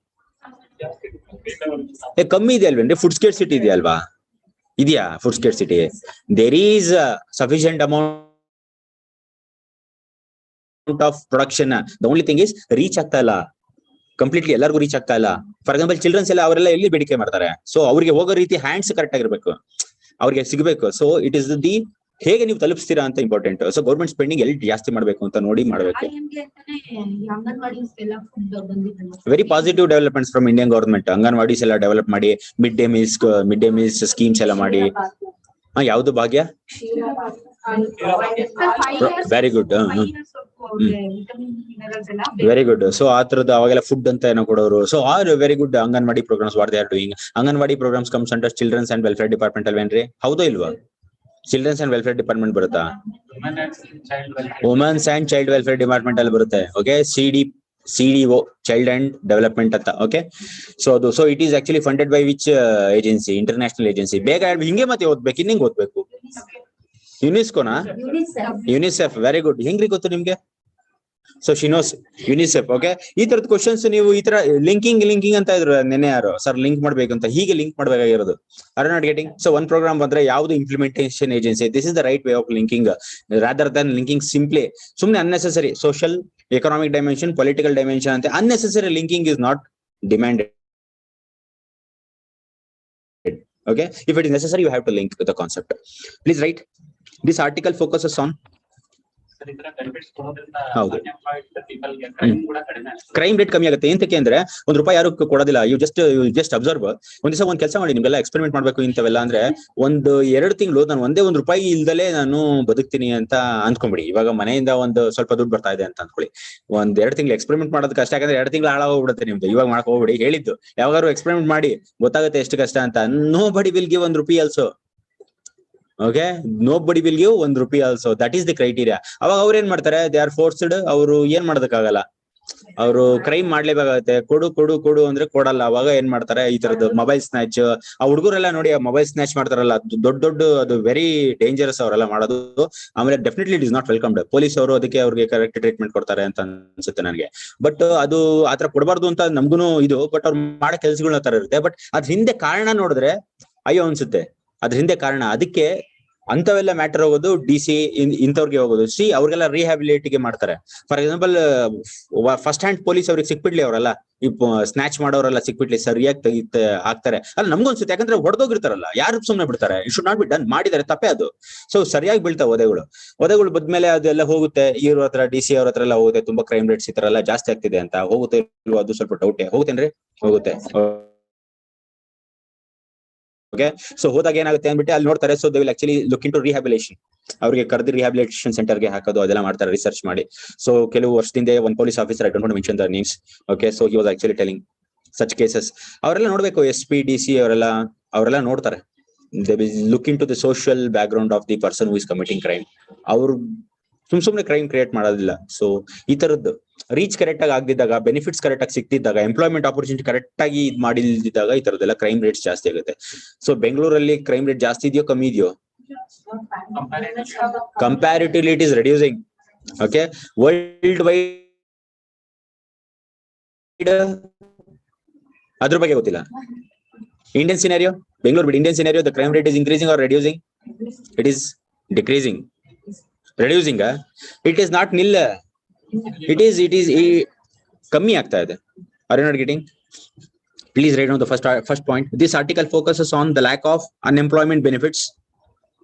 Speaker 1: ಕಮ್ಮಿ ಇದೆ ಅಲ್ವೇನ್ರಿ? ಫುಡ್ ಸ್ಕೇರ್ಸಿಟಿ ಇದೆ ಅಲ್ವಾ? ಇದೆಯಾ food scarcity? There is sufficient amount of production. The only thing is reach ಆಗ್ತಾ ಇಲ್ಲ ಕಂಪ್ಲೀಟ್ಲಿ, ಎಲ್ಲರಿಗೂ ರೀಚ್ ಆಗ್ತಾ ಇಲ್ಲ. ಫಾರ್ ಎಕ್ಸಾಂಪಲ್ ಚಿಲ್ಡ್ರನ್ಸ್ ಎಲ್ಲ ಅವರೆಲ್ಲ ಎಲ್ಲಿ ಬೇಡಿಕೆ ಮಾಡ್ತಾರೆ? ಸೊ ಅವ್ರಿಗೆ ಹೋಗೋ ರೀತಿ ಹ್ಯಾಂಡ್ಸ್ ಕರೆಕ್ಟ್ ಆಗಿರ್ಬೇಕು, ಅವ್ರಿಗೆ ಸಿಗಬೇಕು. ಸೊ ಇಟ್ ಇಸ್ ದಿ ಹೇಗೆ ನೀವು ತಲುಪಿಸ್ತೀರಾ ಅಂತ ಇಂಪಾರ್ಟೆಂಟ್. ಸೊ ಗೌರ್ಮೆಂಟ್ ಸ್ಪೆಂಡಿಂಗ್ ಎಲ್ಲಿ ಜಾಸ್ತಿ ಮಾಡ್ಬೇಕು ಅಂತ ನೋಡಿ ಮಾಡ್ಬೇಕು. Very positive developments from Indian government. Anganwadis ಎಲ್ಲ ಡೆವಲಪ್ ಮಾಡಿ, ಮಿಡ್ ಡೇ ಮೀಲ್ಸ್ ಸ್ಕೀಮ್ಸ್ ಎಲ್ಲ ಮಾಡಿ. ಯಾವ್ದು ಭಾಗ್ಯ? Very good, very good. So ಆ ತರದ ಅವಾಗೆಲ್ಲ ಫುಡ್ ಅಂತ ಏನೋ ಕೊಡೋರು. So are very good anganwadi programmes what they are doing. Anganwadi programmes comes under childrens and welfare department ಅಲ್ವೇನ್ರಿ? ಹೌದೋ ಇಲ್ವಾ? ಚಿಲ್ಡ್ರನ್ಸ್ ಅಂಡ್ ವೆಲ್ಫೇರ್ ಡಿಪಾರ್ಟ್ಮೆಂಟ್ ಬರುತ್ತಾ? Womens and child welfare department ಅಲ್ಲಿ ಬರುತ್ತೆ. Okay, CDO child and development ಅಂತ. ಓಕೆ, ಸೊ ಅದು so it is actually funded by which agency? International agency. ಬೇಗ ಹಿಂಗೆ ಮತ್ತೆ ಓದ್ಬೇಕು, ಇನ್ನಿಂಗ್ ಓದ್ಬೇಕು. ಯುನೆಸ್ಕೋನಾ? ಯುನಿಸೆಫ್. Very good. ಹೆಂಗ್ರಿ ಗೊತ್ತು ನಿಮ್ಗೆ? So ಶಿನೋಸ್ UNICEF. ಓಕೆ, ಈ ತರದ ಕ್ವಶನ್ಸ್ ನೀವು ಈ ತರ ಲಿಂಕಿಂಗ್ ಅಂತ ಇದ್ರು ನೆನೆ ಯಾರು ಸರ್ ಲಿಂಕ್ ಮಾಡ್ಬೇಕಂತ, ಹೀಗೆ ಲಿಂಕ್ ಮಾಡ್ಬೇಕಾಗಿರೋದು. Are not getting? ಸೊ ಒಂದ್ ಪ್ರೋಗ್ರಾಮ್ ಬಂದ್ರೆ ಯಾವ್ದು implementation agency, this is the right way of linking rather than linking simply. ಸುಮ್ನೆ unnecessary social economic dimension, political dimension ಅಂತ unnecessary linking is not demanded. Okay, if it is necessary you have to link the concept. Please write. This article focuses on crime rate ಕಮ್ಮಿ ಆಗುತ್ತೆ. ಎಂತಕ್ಕೆ ಅಂದ್ರೆ ₹1 ಯಾರು ಕೊಡೋದಿಲ್ಲ. You just observe. ಒಂದ್ ದಿವಸ ಒಂದ್ ಕೆಲಸ ಮಾಡಿ, ನಿಮ್ಗೆಲ್ಲ ಎಕ್ಸ್ಪೆರಿಮೆಂಟ್ ಮಾಡ್ಬೇಕು ಇಂಥವೆಲ್ಲ ಅಂದ್ರೆ 1-2 ತಿಂಗಳು ನಾನು ಒಂದೇ ₹1 ಇಲ್ದಲೇ ನಾನು ಬದುಕ್ತೀನಿ ಅಂತ ಅಂದ್ಕೊಂಬಿಡಿ. ಇವಾಗ ಮನೆಯಿಂದ ಒಂದು ಸ್ವಲ್ಪ ದುಡ್ಡು ಬರ್ತಾ ಇದೆ ಅಂತ ಅಂದ್ಕೊಳ್ಳಿ. 1-2 ತಿಂಗಳು ಎಕ್ಸ್ಪೆರಿಮೆಂಟ್ ಮಾಡೋದು ಕಷ್ಟ, ಯಾಕಂದ್ರೆ 2 ತಿಂಗಳು ಹಾಳಾಗೋಗ್ಬಿಡುತ್ತೆ ನಿಮ್ದು. ಇವಾಗ ಮಾಡಕ್ ಹೋಗ್ಬಿಡಿ, ಹೇಳಿದ್ದು ಯಾವಾಗಾದ್ರು ಎಕ್ಸ್ಪೆರಿಮೆಂಟ್ ಮಾಡಿ ಗೊತ್ತಾಗುತ್ತೆ ಎಷ್ಟು ಕಷ್ಟ ಅಂತ. ನೋ ಬಡಿ will give ₹1 also. Okay, nobody will give ₹1 also. That is the criteria. ಅವಾಗ ಅವ್ರು ಏನ್ ಮಾಡ್ತಾರೆ? They are forced. ಅವರು ಏನ್ ಮಾಡೋದಕ್ಕಾಗಲ್ಲ, ಅವರು ಕ್ರೈಮ್ ಮಾಡ್ಲೇಬೇಕಾಗತ್ತೆ. ಕೊಡು ಅಂದ್ರೆ ಕೊಡಲ್ಲ. ಅವಾಗ ಏನ್ ಮಾಡ್ತಾರೆ? ಈ ತರದ್ದು ಮೊಬೈಲ್ ಸ್ನ್ಯಾಚ್. ಆ ಹುಡುಗರೆಲ್ಲ ನೋಡಿ, ಆ ಮೊಬೈಲ್ ಸ್ನ್ಯಾಚ್ ಮಾಡ್ತಾರಲ್ಲ, ದೊಡ್ಡ ಅದು ವೆರಿ ಡೇಂಜರಸ್ ಅವರೆಲ್ಲ ಮಾಡೋದು. ಆಮೇಲೆ definitely it is not welcomed. Police ಅವರು ಅದಕ್ಕೆ ಅವ್ರಿಗೆ ಕರೆಕ್ಟ್ ಟ್ರೀಟ್ಮೆಂಟ್ ಕೊಡ್ತಾರೆ ಅಂತ ಅನ್ಸುತ್ತೆ ನನಗೆ. ಬಟ್ ಅದು ಆತರ ಕೊಡಬಾರ್ದು ಅಂತ ನಮ್ಗುನು ಇದು. ಬಟ್ ಅವ್ರು ಮಾಡೋ ಕೆಲ್ಸಗಳನ್ನ ತರ ಇರುತ್ತೆ. ಬಟ್ ಅದ್ರ ಹಿಂದೆ ಕಾರಣ ನೋಡಿದ್ರೆ ಅಯ್ಯೋ ಅನ್ಸುತ್ತೆ. ಅದ್ರ ಹಿಂದೆ ಕಾರಣ, ಅದಕ್ಕೆ ಅಂತವೆಲ್ಲ ಮ್ಯಾಟರ್ ಹೋಗೋದು DC ಇಂಥವ್ರಿಗೆ ಹೋಗೋದು. ಅವ್ರಿಗೆಲ್ಲ ರಿಹ್ಯಾಬಿಲಿಟಿಗೆ ಮಾಡ್ತಾರೆ. For example first hand police ಅವ್ರಿಗೆ ಸಿಕ್ಬಿಡ್ಲಿ, ಅವರೆಲ್ಲ ಈ ಸ್ನ್ಯಾಚ್ ಮಾಡೋರೆಲ್ಲ ಸಿಕ್ಬಿಡ್ಲಿ, ಸರಿಯಾಗಿ ಹಾಕ್ತಾರೆ. ಅಲ್ಲ ನಮ್ಗೂ ಅನ್ಸುತ್ತೆ, ಯಾಕಂದ್ರೆ ಹೊಡೆದೋಗಿರ್ತಾರಲ್ಲ, ಯಾರು ಸುಮ್ನೆ ಬಿಡ್ತಾರೆ? It should not be done. ಮಾಡಿದ್ದಾರೆ, ತಪ್ಪೇ ಅದು. ಸೊ ಸರಿಯಾಗಿ ಬೀಳ್ತಾವೆ ಒದೆಗಳು ಬದ್ಮೇಲೆ ಅದೆಲ್ಲ ಹೋಗುತ್ತೆ. ಇವ್ರ ಹತ್ರ DC ಅವ್ರ ಹತ್ರ ಎಲ್ಲ ಹೋಗುತ್ತೆ. ತುಂಬಾ ಕ್ರೈಮ್ ರೇಟ್ಸ್ ಈ ತರ ಎಲ್ಲ ಜಾಸ್ತಿ ಆಗ್ತಿದೆ ಅಂತ ಹೋಗುತ್ತೆ ಇಲ್ವಾ? ಅದು ಸ್ವಲ್ಪ ಡೌಟೇ. ಹೋಗುತ್ತೇನ್ರಿ? ಹೋಗುತ್ತೆ. ಓಕೆ, ಸೊ ಹೋದಾಗ ಏನಾಗುತ್ತೆ ಅಂದ್ಬಿಟ್ಟು ಅಲ್ಲಿ ನೋಡ್ತಾರೆ. So they will actually look into rehabilitation. ಅವ್ರಿಗೆ ಕರೆದು ರಿಹ್ಯಾಬಿಲೇಷನ್ ಸೆಂಟರ್ಗೆ ಹಾಕೋದು, ಅದೆಲ್ಲ ಮಾಡ್ತಾರೆ, ರಿಸರ್ಚ್ ಮಾಡಿ. ಸೊ ಕೆಲವು ವರ್ಷದಿಂದ ಒಂದು police officer, I don't want to mention the names. Okay, so he was actually telling such cases. ಅವರೆಲ್ಲ ನೋಡ್ಬೇಕು, SP DC ಅವರೆಲ್ಲ ನೋಡ್ತಾರೆ. They will look into the social background of the person who is committing crime. ಅವ್ರು ಸುಮ್ನೆ crime create ಮಾಡೋದಿಲ್ಲ. So ಈ ತರದ್ದು reach correct ಆಗಿ ಆಗದಿದ್ದಾಗ, ಬೆನಿಫಿಟ್ಸ್ ಕರೆಕ್ಟ್ ಆಗಿ ಸಿಕ್ತಿದ್ದಾಗ, ಎಂಪ್ಲಾಯ್ಮೆಂಟ್ ಆಪರ್ಚುನಿಟಿ ಕರೆಕ್ಟ್ ಆಗಿ ಇದು ಮಾಡಿಲ್ದಿದ್ದಾಗ ಈ ತರದೆಲ್ಲ ಕ್ರೈಮ್ ರೇಟ್ಸ್ ಜಾಸ್ತಿ ಆಗುತ್ತೆ. ಸೊ ಬೆಂಗಳೂರಲ್ಲಿ ಕ್ರೈಮ್ ರೇಟ್ ಜಾಸ್ತಿ ಇದೆಯೋ ಕಮ್ಮಿ ಇದೆಯೋ? Comparatively it is reducing. Okay, worldwide ಅದ್ರ ಬಗ್ಗೆ ಗೊತ್ತಿಲ್ಲ. ಇಂಡಿಯನ್ ಸಿನಾರಿಯೋ, ಬೆಂಗಳೂರು ಬಿಡಿ, Indian scenario, the crime rate is increasing or reducing? It is decreasing. Reducing. It is not nil. It is ಕಮ್ಮಿ ಆಗ್ತಾ ಇದೆ. Are you not getting? Please write down the first point. This article focuses on the lack of unemployment benefits.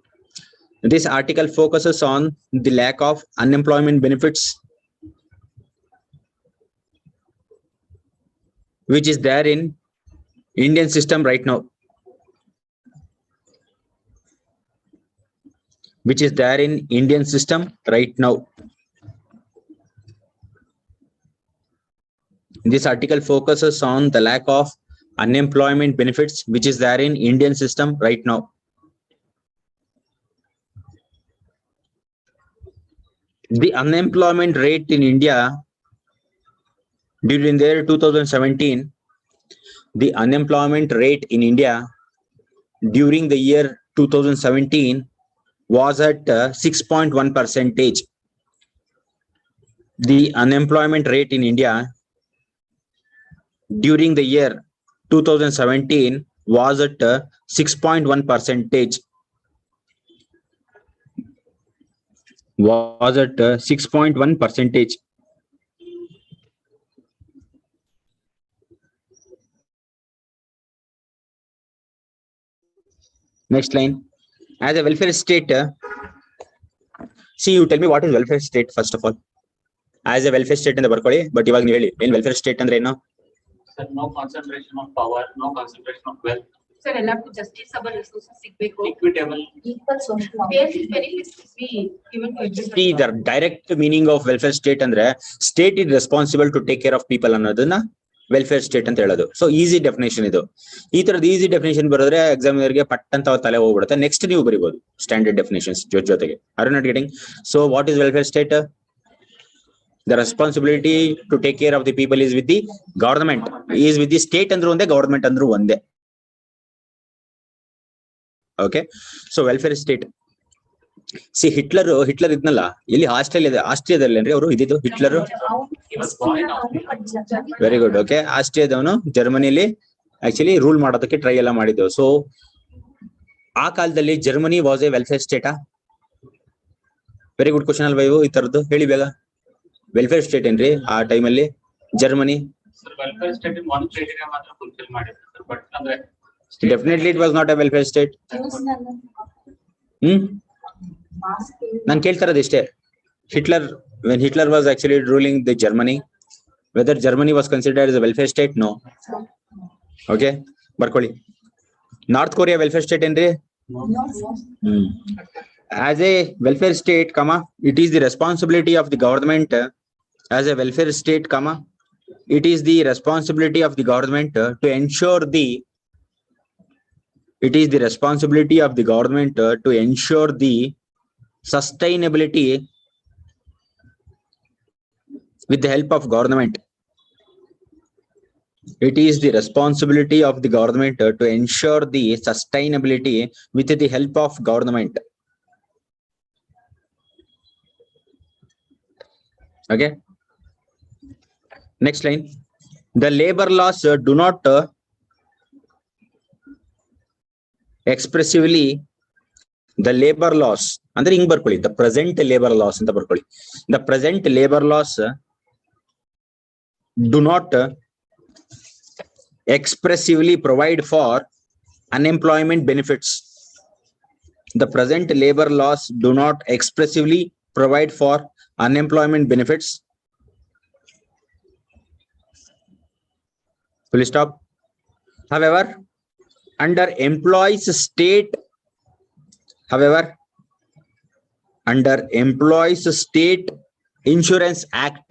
Speaker 1: This article focuses on the lack of unemployment benefits which is there in Indian system right now. Which is there in Indian system right now. This article focuses on the lack of unemployment benefits which is there in Indian system right now. The unemployment rate in India during the year 2017, the unemployment rate in India during the year 2017 was at 6.1 percentage. The unemployment rate in India during the year 2017 was at 6.1 percentage. Was at 6.1 percentage. Next line. As a welfare state, see, you tell me what is welfare state first of all. As a welfare state in the ಬರ್ಕೊಳ್ಳಿ, but ಇವಾಗ ನೀವು ಹೇಳಿ ಏನು welfare state ಅಂದ್ರೆ ಏನು?
Speaker 2: Sir, no concentration of power, no concentration of wealth.
Speaker 3: Sir, ಎಲ್ಲಕ್ಕೂ justiceable resources ಸಿಗ್ಬೇಕು.
Speaker 2: Equitable.
Speaker 3: Equal social basic benefits be given to everyone.
Speaker 1: See, the direct meaning of welfare state ಅಂದ್ರೆ state is responsible to take care of people ಅನ್ನೋದನ್ನ welfare state ಅಂತ ಹೇಳೋದು. So easy definition ಇದು. ಈ ತರದ easy definition ಬರೋದ್ರೆ ಎಕ್ಸಾಮಿನರ್ಗೆ ಪಟ್ ಅಂತ ತಲೆ ಹೋಗ್ಬಿಡುತ್ತೆ. ನೆಕ್ಸ್ಟ್ ನೀವು ಬರೀಬಹುದು ಸ್ಟ್ಯಾಂಡರ್ಡ್ ಡೆಫಿನೇಷನ್ಸ್ ಜೊತೆಗೆ. Are you not getting? So what is welfare state? The responsibility to take care of the people is with the government, is with the state andru onde, government andru onde. Okay, so welfare state. See, Hitler idnಲ್ಲ, ಇಲ್ಲಿ ಆಸ್ಟ್ರಿಯಾದಲ್ಲಿ ಏನ್ರಿ ಅವರು ಇದ್ದಿದ್ದು Hitler? Very good. Okay, ಆಸ್ಟ್ರಿಯಾದವನು ಜರ್ಮನಿಲಿ actually rule ಮಾಡೋದಕ್ಕೆ try ಎಲ್ಲ ಮಾಡಿದ್ದು. ಸೊ ಆ ಕಾಲದಲ್ಲಿ ಜರ್ಮನಿ ವಾಸ್ ಎ ವೆಲ್ಫೇರ್ ಸ್ಟೇಟಾ? ವೆರಿ ಗುಡ್ ಕ್ವಶನ್ ಅಲ್ವಾ ಇವು? ಈ ತರದ್ದು ಹೇಳಿ ಬೇಗ. ವೆಲ್ಫೇರ್ ಸ್ಟೇಟ್ ಏನ್ರಿ ಆ ಟೈಮಲ್ಲಿ ಜರ್ಮನಿ?
Speaker 2: ವೆಲ್ಫೇರ್ ಸ್ಟೇಟ್ ಒಂದು ಕ್ರೈಟೀರಿಯಾ ಮಾತ್ರ ಫುಲ್ಫಿಲ್ ಮಾಡಿದೆ ಸರ್, ಬಟ್ ಅಂದ್ರೆ
Speaker 1: definitely it was not A welfare state. ನಾನು ಕೇಳ್ತಾ ಇರೋದು ಇಷ್ಟೇ. Hitler, when Hitler was actually ruling the Germany, whether Germany was considered as a welfare state? No. Okay, ಬರ್ಕೊಳ್ಳಿ. North Korea welfare state ಏನ್ರಿ? As a welfare state, comma, it is the responsibility of the government. As a welfare state, comma, it is the responsibility of the government to ensure the. It is the responsibility of the government to ensure the sustainability with the help of government. It is the responsibility of the government to ensure the sustainability with the help of government. Okay. Next line. The labor laws do not expressively. The labor laws ಅಂದ್ರೆ ಹಿಂಗ್ ಬರ್ಕೊಳ್ಳಿ. The present labor laws ಅಂತ ಬರ್ಕೊಳ್ಳಿ. The present labor laws do not expressively provide for unemployment benefits. The present labor laws do not expressively provide for unemployment benefits. Full stop. However, under Employees State Insurance Act,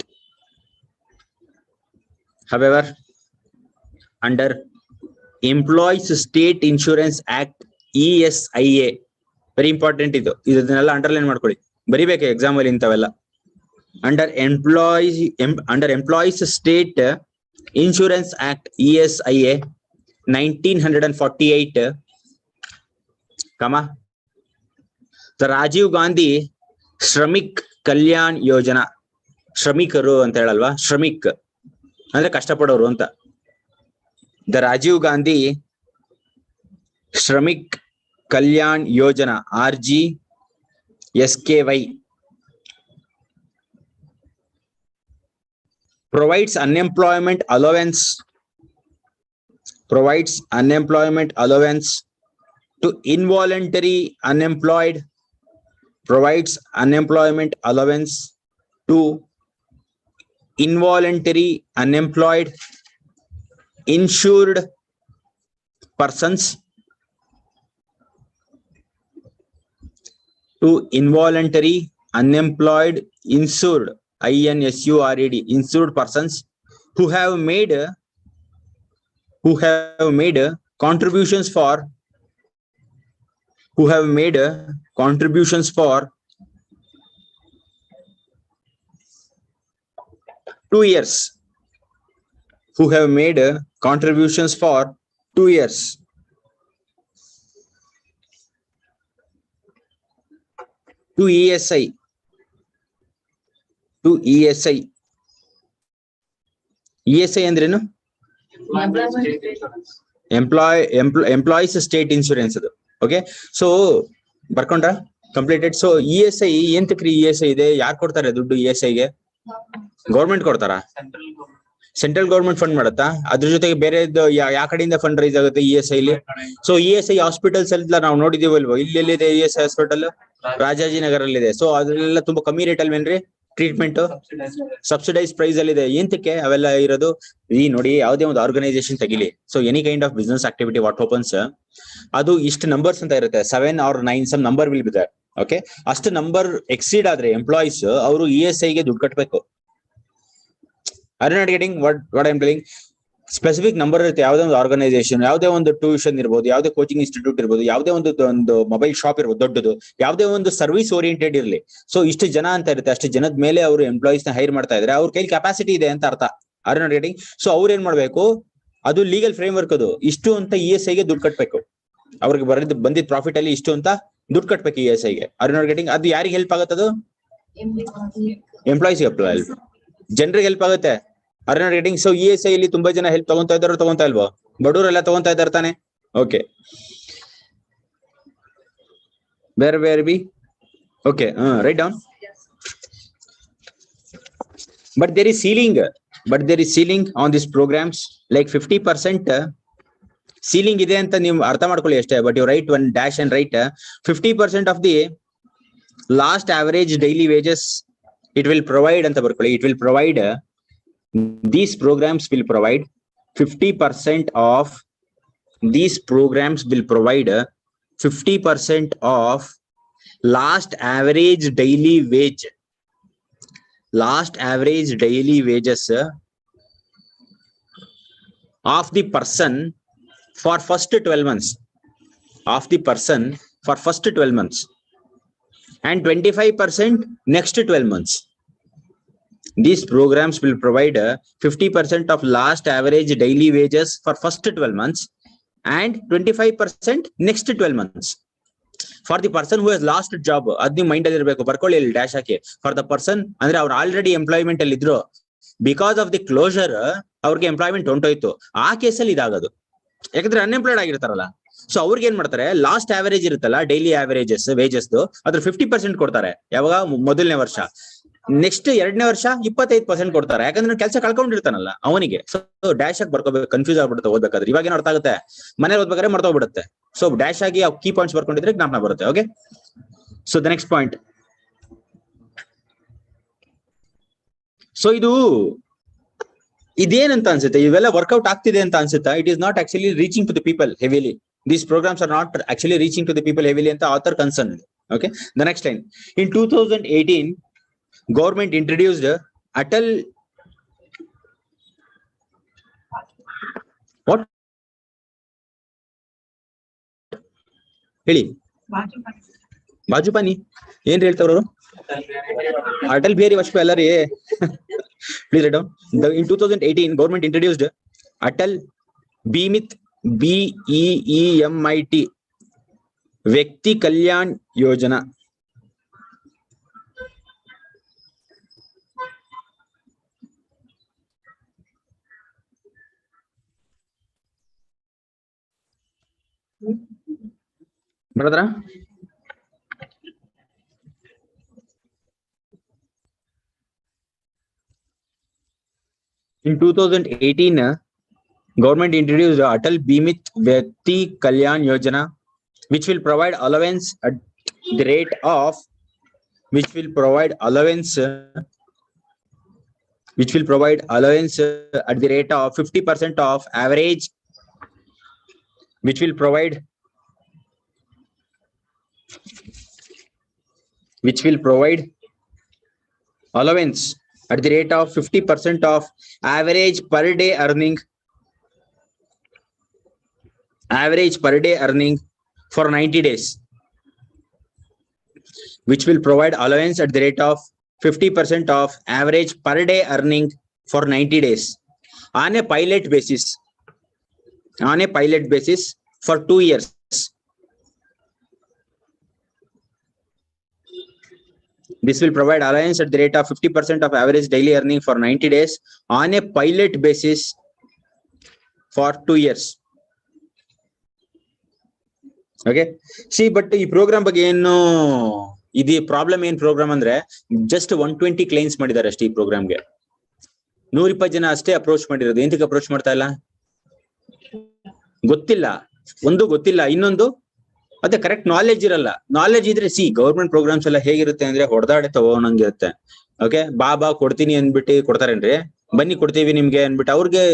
Speaker 1: however, under Employees State Insurance Act, ESIA, very important ಇದು. ಇದನ್ನೆಲ್ಲ underline ಮಾಡ್ಕೊಳ್ಳಿ, ಬರಿಬೇಕು exam ಅಲ್ಲಿ ಇಂಥವೆಲ್ಲ. Under Employees State Insurance Act, ESIA, 1948, comma, the Rajiv Gandhi Shramik Kalyan Yojana. ಶ್ರಮಿಕರು ಅಂತ ಹೇಳಲ್ವಾ? ಶ್ರಮಿಕ್ ಅಂದ್ರೆ ಕಷ್ಟಪಡೋರು ಅಂತ. The Rajiv Gandhi Shramik Kalyan Yojana, RGSKY, provides unemployment allowance to involuntary unemployed, provides unemployment allowance to involuntary unemployed insured persons, to involuntary unemployed insured, INSURED, insured persons who have made contributions for 2 years, who have made contributions for 2 years. To ESI. To ESI. ESI ಅಂದ್ರೇನು? Employees state insurance ಅದು. Okay, so ಬರ್ಕೊಂಡ್ರ completed. So ESI ಎಂತಕ್ರಿ ESI ಇದೆ? ಯಾರು ಕೊಡ್ತಾರೆ ದುಡ್ಡು ESI ಗೆ? Government ಕೊಡ್ತಾರ? ಸೆಂಟ್ರಲ್ ಗೌರ್ಮೆಂಟ್ ಫಂಡ್ ಮಾಡುತ್ತಾ? ಅದ್ರ ಜೊತೆಗೆ ಬೇರೆ ಯಾವ ಕಡೆಯಿಂದ ಫಂಡ್ ರೈಸ್ ಆಗುತ್ತೆ ESI ಇಲ್ಲಿ? ಸೊ ESI ಹಾಸ್ಪಿಟಲ್ಸ್ ಎಲ್ಲ ನಾವು ನೋಡಿದೀವಲ್ವೋ, ಇಲ್ಲಿ ಎಲ್ಲಿದೆ ESI ಹಾಸ್ಪಿಟಲ್? ರಾಜಾಜಿನಗರ್ ಅಲ್ಲಿ ಇದೆ. ಸೊ ಅದ್ರಲ್ಲೆಲ್ಲ ತುಂಬಾ ಕಮ್ಮಿ ರೇಟ್ ಅಲ್ವೇನ್ರಿ ಟ್ರೀಟ್ಮೆಂಟ್? ಸಬ್ಸಿಡೈಸ್ ಪ್ರೈಸ್ ಅಲ್ಲಿ ಇದೆ. ಎಂತಕ್ಕೆ ಅವೆಲ್ಲ ಇರೋದು? ಈ ನೋಡಿ, ಯಾವುದೇ ಒಂದು ಆರ್ಗನೈಸೇಷನ್ ತೆಗಿಲಿ, so any kind of business activity what opens, ಅದು ಇಷ್ಟು ನಂಬರ್ಸ್ ಅಂತ ಇರುತ್ತೆ, 7 or 9 some number will be there. Okay, ಅಷ್ಟು ನಂಬರ್ ಎಕ್ಸೀಡ್ ಆದ್ರೆ ಎಂಪ್ಲಾಯೀಸ್ ಅವರು ESI ಗೆ ದುಡ್ಡು ಕಟ್ಟಬೇಕು. Are not getting what I am telling? Specific number ಇರುತ್ತೆ. ಯಾವುದೇ ಒಂದು ಆರ್ಗನೈಸೇಷನ್, ಯಾವುದೇ ಒಂದು ಟ್ಯೂಷನ್ ಇರ್ಬೋದು, ಯಾವುದೇ ಕೋಚಿಂಗ್ ಇನ್ಸ್ಟಿಟ್ಯೂಟ್ ಇರ್ಬೋದು, ಯಾವುದೇ ಒಂದು ಮೊಬೈಲ್ ಶಾಪ್ ಇರ್ಬೋದು, ದೊಡ್ಡದು ಯಾವುದೇ ಒಂದು ಸರ್ವಿಸ್ ಓರಿಯೆಂಟೆಡ್ ಇರಲಿ, ಸೊ ಇಷ್ಟು ಜನ ಅಂತ ಇರುತ್ತೆ. ಅಷ್ಟು ಜನದ ಮೇಲೆ ಅವರು ಎಂಪ್ಲಾಯೀಸ್ ನ ಹೈರ್ ಮಾಡ್ತಾ ಇದ್ರೆ ಅವ್ರ ಕೈಲಿ ಕೆಪಾಸಿಟಿ ಇದೆ ಅಂತ ಅರ್ಥ. R not getting? ಸೊ ಅವ್ರು ಏನ್ ಮಾಡ್ಬೇಕು, ಅದು ಲೀಗಲ್ ಫ್ರೇಮ್ ವರ್ಕ್, ಅದು ಇಷ್ಟು ಅಂತ ESI ಗೆ ದುಡ್ಡು ಕಟ್ಬೇಕು. ಅವ್ರಿಗೆ ಬಂದಿದ್ ಪ್ರಾಫಿಟ್ ಅಲ್ಲಿ ಇಷ್ಟು ಅಂತ ದುಡ್ಡು ಕಟ್ಬೇಕು ESI ಗೆ. Are not getting? ಅದು ಯಾರಿಗೆ ಹೆಲ್ಪ್ ಆಗುತ್ತದು? ಎಂಪ್ಲಾಯೀಸ್ ಹೆಲ್ಪ್, ಜನರಿಗೆ ಹೆಲ್ಪ್ ಆಗುತ್ತೆ. ಆರ್ ನಾಟ್ ಗೆಟಿಂಗ್? ಸೊ ESI ಇಲ್ಲಿ ತುಂಬಾ ಜನ ಹೆಲ್ಪ್ ತಗೊಂತಾ ಇದಾರೋ ತಗೊಂತಾ ಇಲ್ವೋ? ಬಡವರೆಲ್ಲ ತಗೊಂತಾ ಇದ್ದಾರೆ ತಾನೆ? ಓಕೆ, ಬೇರೆ B okay, right down. But there is ceiling on this programs, like 50% ceiling ಇದೆ ಅಂತ ನೀವು ಅರ್ಥ ಮಾಡ್ಕೊಳ್ಳಿ ಅಷ್ಟೇ. But you write one dash and write 50% of the last average daily wages it will provide ಅಂತ ಬರ್ಕೊಳ್ಳಿ. It will provide, these programs will provide 50% of these programs will provide 50% of last average daily wage, last average daily wages of the person for first 12 months, of the person for first 12 months, and 25% next 12 months. These programs will provide 50% of last average daily wages for first 12 months and 25% next 12 months. For the person who has lost job, ಅದ್ ನೀವು mind ಅಲ್ಲಿ ಇರಬೇಕು, ಬರ್ಕೊಳ್ಳಿ ಇಲ್ಲಿ dash hockey. For the person ಅಂದ್ರೆ ಅವ್ರು already employment ಅಲ್ಲಿ ಇದ್ರು, ಬಿಕಾಸ್ ಆಫ್ ದಿ ಕ್ಲೋಸರ್ ಅವ್ರಿಗೆ ಎಂಪ್ಲಾಯ್ಮೆಂಟ್ ಹೊಂಟೋಯ್ತು, ಆ ಕೇಸಲ್ಲಿ ಇದಾಗೋದು. ಯಾಕಂದ್ರೆ ಅನ್ಎಂಪ್ಲಾಯ್ಡ್ ಆಗಿರ್ತಾರಲ್ಲ, ಸೊ ಅವ್ರಿಗೆ ಏನ್ ಮಾಡ್ತಾರೆ, ಲಾಸ್ಟ್ ಆವರೇಜ್ ಇರುತ್ತಲ್ಲ ಡೈಲಿ ಆವರೇಜಸ್ ವೇಜಸ್, ಅದ್ರ 50% ಕೊಡ್ತಾರೆ. ಯಾವಾಗ? ಮೊದಲನೇ ವರ್ಷ. ನೆಕ್ಸ್ಟ್ 2ನೇ ವರ್ಷ 25% ಕೊಡ್ತಾರೆ. ಯಾಕಂದ್ರೆ ಕೆಲಸ ಕಳ್ಕೊಂಡಿರ್ತಾನಲ್ಲ ಅವನಿಗೆ. ಸೊ ಡ್ಯಾಶ್ ಆಗಿ ಬರ್ಕೋಬೇಕು, ಕನ್ಫ್ಯೂಸ್ ಆಗ್ಬಿಡುತ್ತೆ ಓದ್ಬೇಕಾದ್ರೆ. ಇವಾಗ ಏನು ಅರ್ಥ ಆಗುತ್ತೆ, ಮನೇಲಿ ಓದ್ಬೇಕಾದ್ರೆ ಮರ್ತೋಗ್ಬಿಡುತ್ತೆ. ಸೊ ಡ್ಯಾಶ್ ಆಗಿ ಕೀ ಪಾಯಿಂಟ್ಸ್ ಬರ್ಕೊಂಡಿದ್ರೆ ಜ್ಞಾಪನ ಬರುತ್ತೆ. Okay, so the next point. So ಇದೇನಂತ ಅನ್ಸುತ್ತೆ, ಇವೆಲ್ಲ ವರ್ಕೌಟ್ ಆಗ್ತಿದೆ ಅಂತ ಅನ್ಸುತ್ತಾ? It is not actually reaching to the people heavily. These programs are not actually reaching to the people heavily ಅಂತ author concerned. Okay, the next line. In 2018, government introduced Atal. What? ಹೇಳಿ. ಬಾಜುಪಾನಿ ಏನ್ ಹೇಳ್ತಾವ್ರು? ಅಟಲ್ ಬಿಹಾರಿ ವಾಜಪೇಯಿ ಅಲ್ಲ ರೀ. Please write down. In 2018, government introduced Atal Beemit BEEMIT ವ್ಯಕ್ತಿ ಕಲ್ಯಾಣ್ ಯೋಜನಾ. ಬರದ್ರ? In 2018, government introduced Atal Beemit Vyakti Kalyan Yojana, which will provide allowance at the rate of 50% of average, which will provide allowance at the rate of 50% of average per day earning for 90 days, which will provide allowance at the rate of 50% of average per day earning for 90 days on a pilot basis. On a pilot basis for 2 years. This will provide allowance at the rate of 50% of average daily earning for 90 days on a pilot basis for 2 years. Okay. See, but the program again, no. This problem in program andre just 120 claims ಮಾಡಿದ್ದಾರೆ ಅಷ್ಟೇ ಈ program ಗೆ. 120 ಜನ ಅಷ್ಟೇ approach ಮಾಡಿರೋದು. ಎಂತಕ್ಕೆ approach ಮಾಡ್ತಾ ಇಲ್ಲ? ಗೊತ್ತಿಲ್ಲ. ಒಂದು ಗೊತ್ತಿಲ್ಲ, ಇನ್ನೊಂದು ಅದೇ ಕರೆಕ್ಟ್ ನಾಲೆಜ್ ಇರಲ್ಲ. ನಾಲೆಜ್ ಇದ್ರೆ ಗವರ್ಮೆಂಟ್ ಪ್ರೋಗ್ರಾಮ್ಸ್ ಎಲ್ಲ ಹೇಗಿರುತ್ತೆ ಅಂದ್ರೆ ಹೊಡೆದಾಡೆ ತಗೋಣಂಗಿರುತ್ತೆ. ಓಕೆ, ಬಾ ಕೊಡ್ತೀನಿ ಅನ್ಬಿಟ್ಟು ಕೊಡ್ತಾರೇನ್ರಿ, ಬನ್ನಿ ಕೊಡ್ತೀವಿ ನಿಮ್ಗೆ ಅನ್ಬಿಟ್ಟು ಅವ್ರಿಗೆ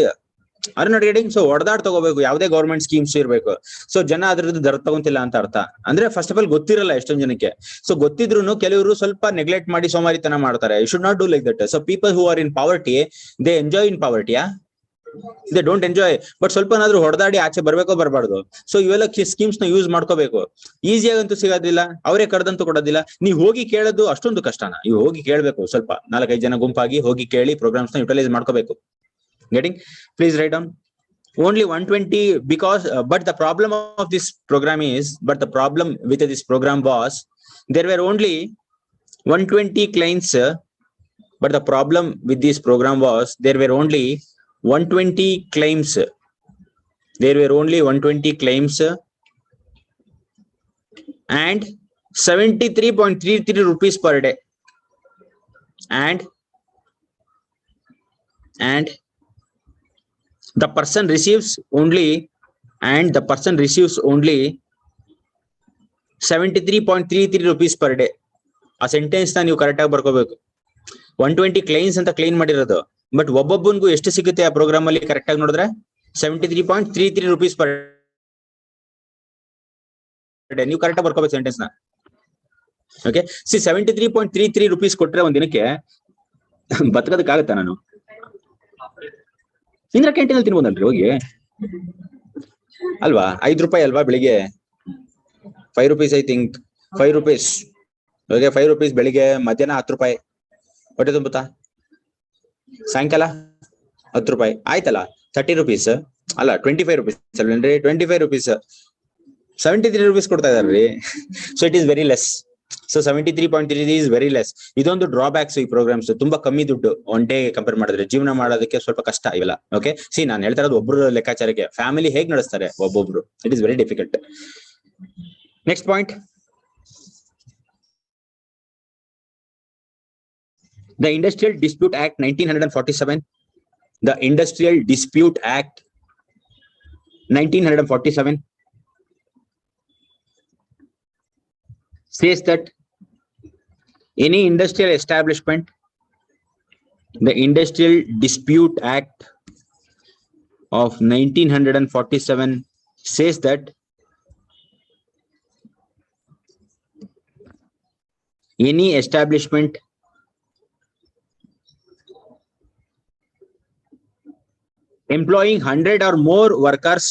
Speaker 1: ಆರ್ ನಾಟ್ ಗೆಟಿಂಗ್. ಸೊ ಹೊಡೆದಾಡ್ ತಗೋಬೇಕು, ಯಾವ್ದೇ ಗವರ್ಮೆಂಟ್ ಸ್ಕೀಮ್ಸ್ ಇರ್ಬೇಕು. ಸೊ ಜನ ಅದ್ರದ್ದು ದರ ತಗೊಂತಿಲ್ಲ ಅಂತ ಅರ್ಥ. ಅಂದ್ರೆ ಫಸ್ಟ್ ಆಫ್ ಆಲ್ ಗೊತ್ತಿರಲ್ಲ ಎಷ್ಟೊಂದ್ ಜನಕ್ಕೆ. ಸೊ ಗೊತ್ತಿದ್ರು ಕೆಲವರು ಸ್ವಲ್ಪ ನೆಗ್ಲೆಕ್ಟ್ ಮಾಡಿ ಸೋಮಾರಿತನ ಮಾಡ್ತಾರೆ. You should not do like that. So people who are in poverty, they enjoy in poverty. They don't enjoy. But ಸ್ವಲ್ಪನಾದ್ರೂ ಹೊಡೆದಾಡಿ ಆಚೆ ಬರ್ಬೇಕೋ ಬರಬಾರ್ದು. ಸೊ ಇವೆಲ್ಲ ಸ್ಕೀಮ್ಸ್ ನ ಯೂಸ್ ಮಾಡ್ಕೋಬೇಕು. ಈಸಿಯಾಗಂತೂ ಸಿಗೋದಿಲ್ಲ, ಅವರೇ ಕರೆದಂತೂ ಕೊಡೋದಿಲ್ಲ. ನೀವು ಹೋಗಿ ಕೇಳೋದು ಅಷ್ಟೊಂದು ಕಷ್ಟನ. ನೀವು ಹೋಗಿ ಕೇಳಬೇಕು, ಸ್ವಲ್ಪ 4-5 ಜನ ಗುಂಪಾಗಿ ಹೋಗಿ ಕೇಳಿ ಪ್ರೋಗ್ರಾಮ್ಸ್ ನ ಯುಟಿಲೈಸ್ ಮಾಡ್ಕೋಬೇಕು. Getting? Please write down. Only 120 because but the problem of this program is, but the problem with this program was there were only 120 clients. But the problem with this program was there were only 120 claims. There were only 120 claims and 73.33 rupees per day. And the person receives only 73.33 rupees per day. ಆ sentence ನ ನೀವು correct ಆಗಿ ಬರ್ಕೋಬೇಕು. 120 clients ಅಂತ ಕ್ಲೈನ್ ಮಾಡಿರೋದು, but ಒಬ್ಬೊಬ್ಬನಿಗೂ ಎಷ್ಟು ಸಿಗುತ್ತೆ ಆ program ಅಲ್ಲಿ ಕರೆಕ್ಟ್ ಆಗಿ ನೋಡಿದ್ರೆ 73.33 rupees per day. ನೀವು ಕರೆಕ್ಟ್ ಆಗಿ ಬರ್ಕೋಬೇಕು ಸೆಂಟೆನ್ಸ್ ನ. ಓಕೆ, 73.33 rupees ಕೊಟ್ರೆ ಒಂದ್ ದಿನಕ್ಕೆ ಬದುಕೋದಕ್ಕಾಗತ್ತಾ? ನಾನು ಇಂದ್ರ ಕ್ಯಾಂಟೀನ್ ಅಲ್ಲಿ ತಿನ್ಬೋದಲ್ರಿ ಹೋಗಿ, ಅಲ್ವಾ? 5 ರೂಪಾಯಿ ಅಲ್ವಾ ಬೆಳಿಗ್ಗೆ? 5 rupees I think, 5 rupees. Okay, 5 rupees ಬೆಳಿಗ್ಗೆ, ಮಧ್ಯಾಹ್ನ 10 ರೂಪಾಯಿ ಹೊಟ್ಟೆ ತುಂಬುತ್ತಾ? ಸಾಯಂಕಾಲ 10 ರೂಪಾಯಿ ಆಯ್ತಲ್ಲ, 30 rupees ಅಲ್ಲ 25 rupees ಅಲ್ವೇನ್ರಿ? 25 rupees, 73 rupees ಕೊಡ್ತಾ ಇದಾರ್ರಿ. So it is very less. So 73.3 is very less. ಇದೊಂದು ಡ್ರಾಬ್ಯಾಕ್ಸ್ ಈ ಪ್ರೋಗ್ರಾಮ್ಸ್. ತುಂಬಾ ಕಮ್ಮಿ ದುಡ್ಡು ಒನ್ ಡೇ ಕಂಪೇರ್ ಮಾಡಿದ್ರೆ. ಜೀವನ ಮಾಡೋದಕ್ಕೆ ಸ್ವಲ್ಪ ಕಷ್ಟ ಇವೆಲ್ಲ. ಓಕೆ, ನಾನು ಹೇಳ್ತಾ ಇರೋದು ಒಬ್ರು ಲೆಕ್ಕಾಚಾರಕ್ಕೆ. ಫ್ಯಾಮಿಲಿ ಹೇಗ್ ನಡೆಸ್ತಾರೆ ಒಬ್ಬೊಬ್ರು, it is very difficult. Next point, the Industrial Dispute Act 1947. The Industrial Dispute Act 1947 says that any industrial establishment, the Industrial Dispute Act of 1947 says that any establishment employing 100 or more workers,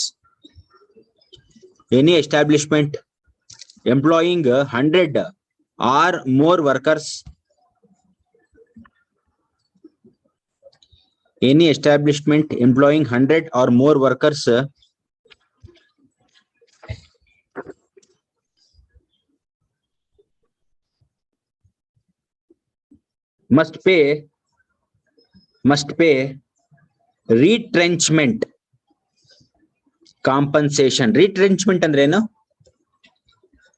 Speaker 1: any establishment employing 100 or more workers, any establishment employing 100 or more workers must pay retrenchment compensation. Retrenchment ಅಂದ್ರೆ ಏನು?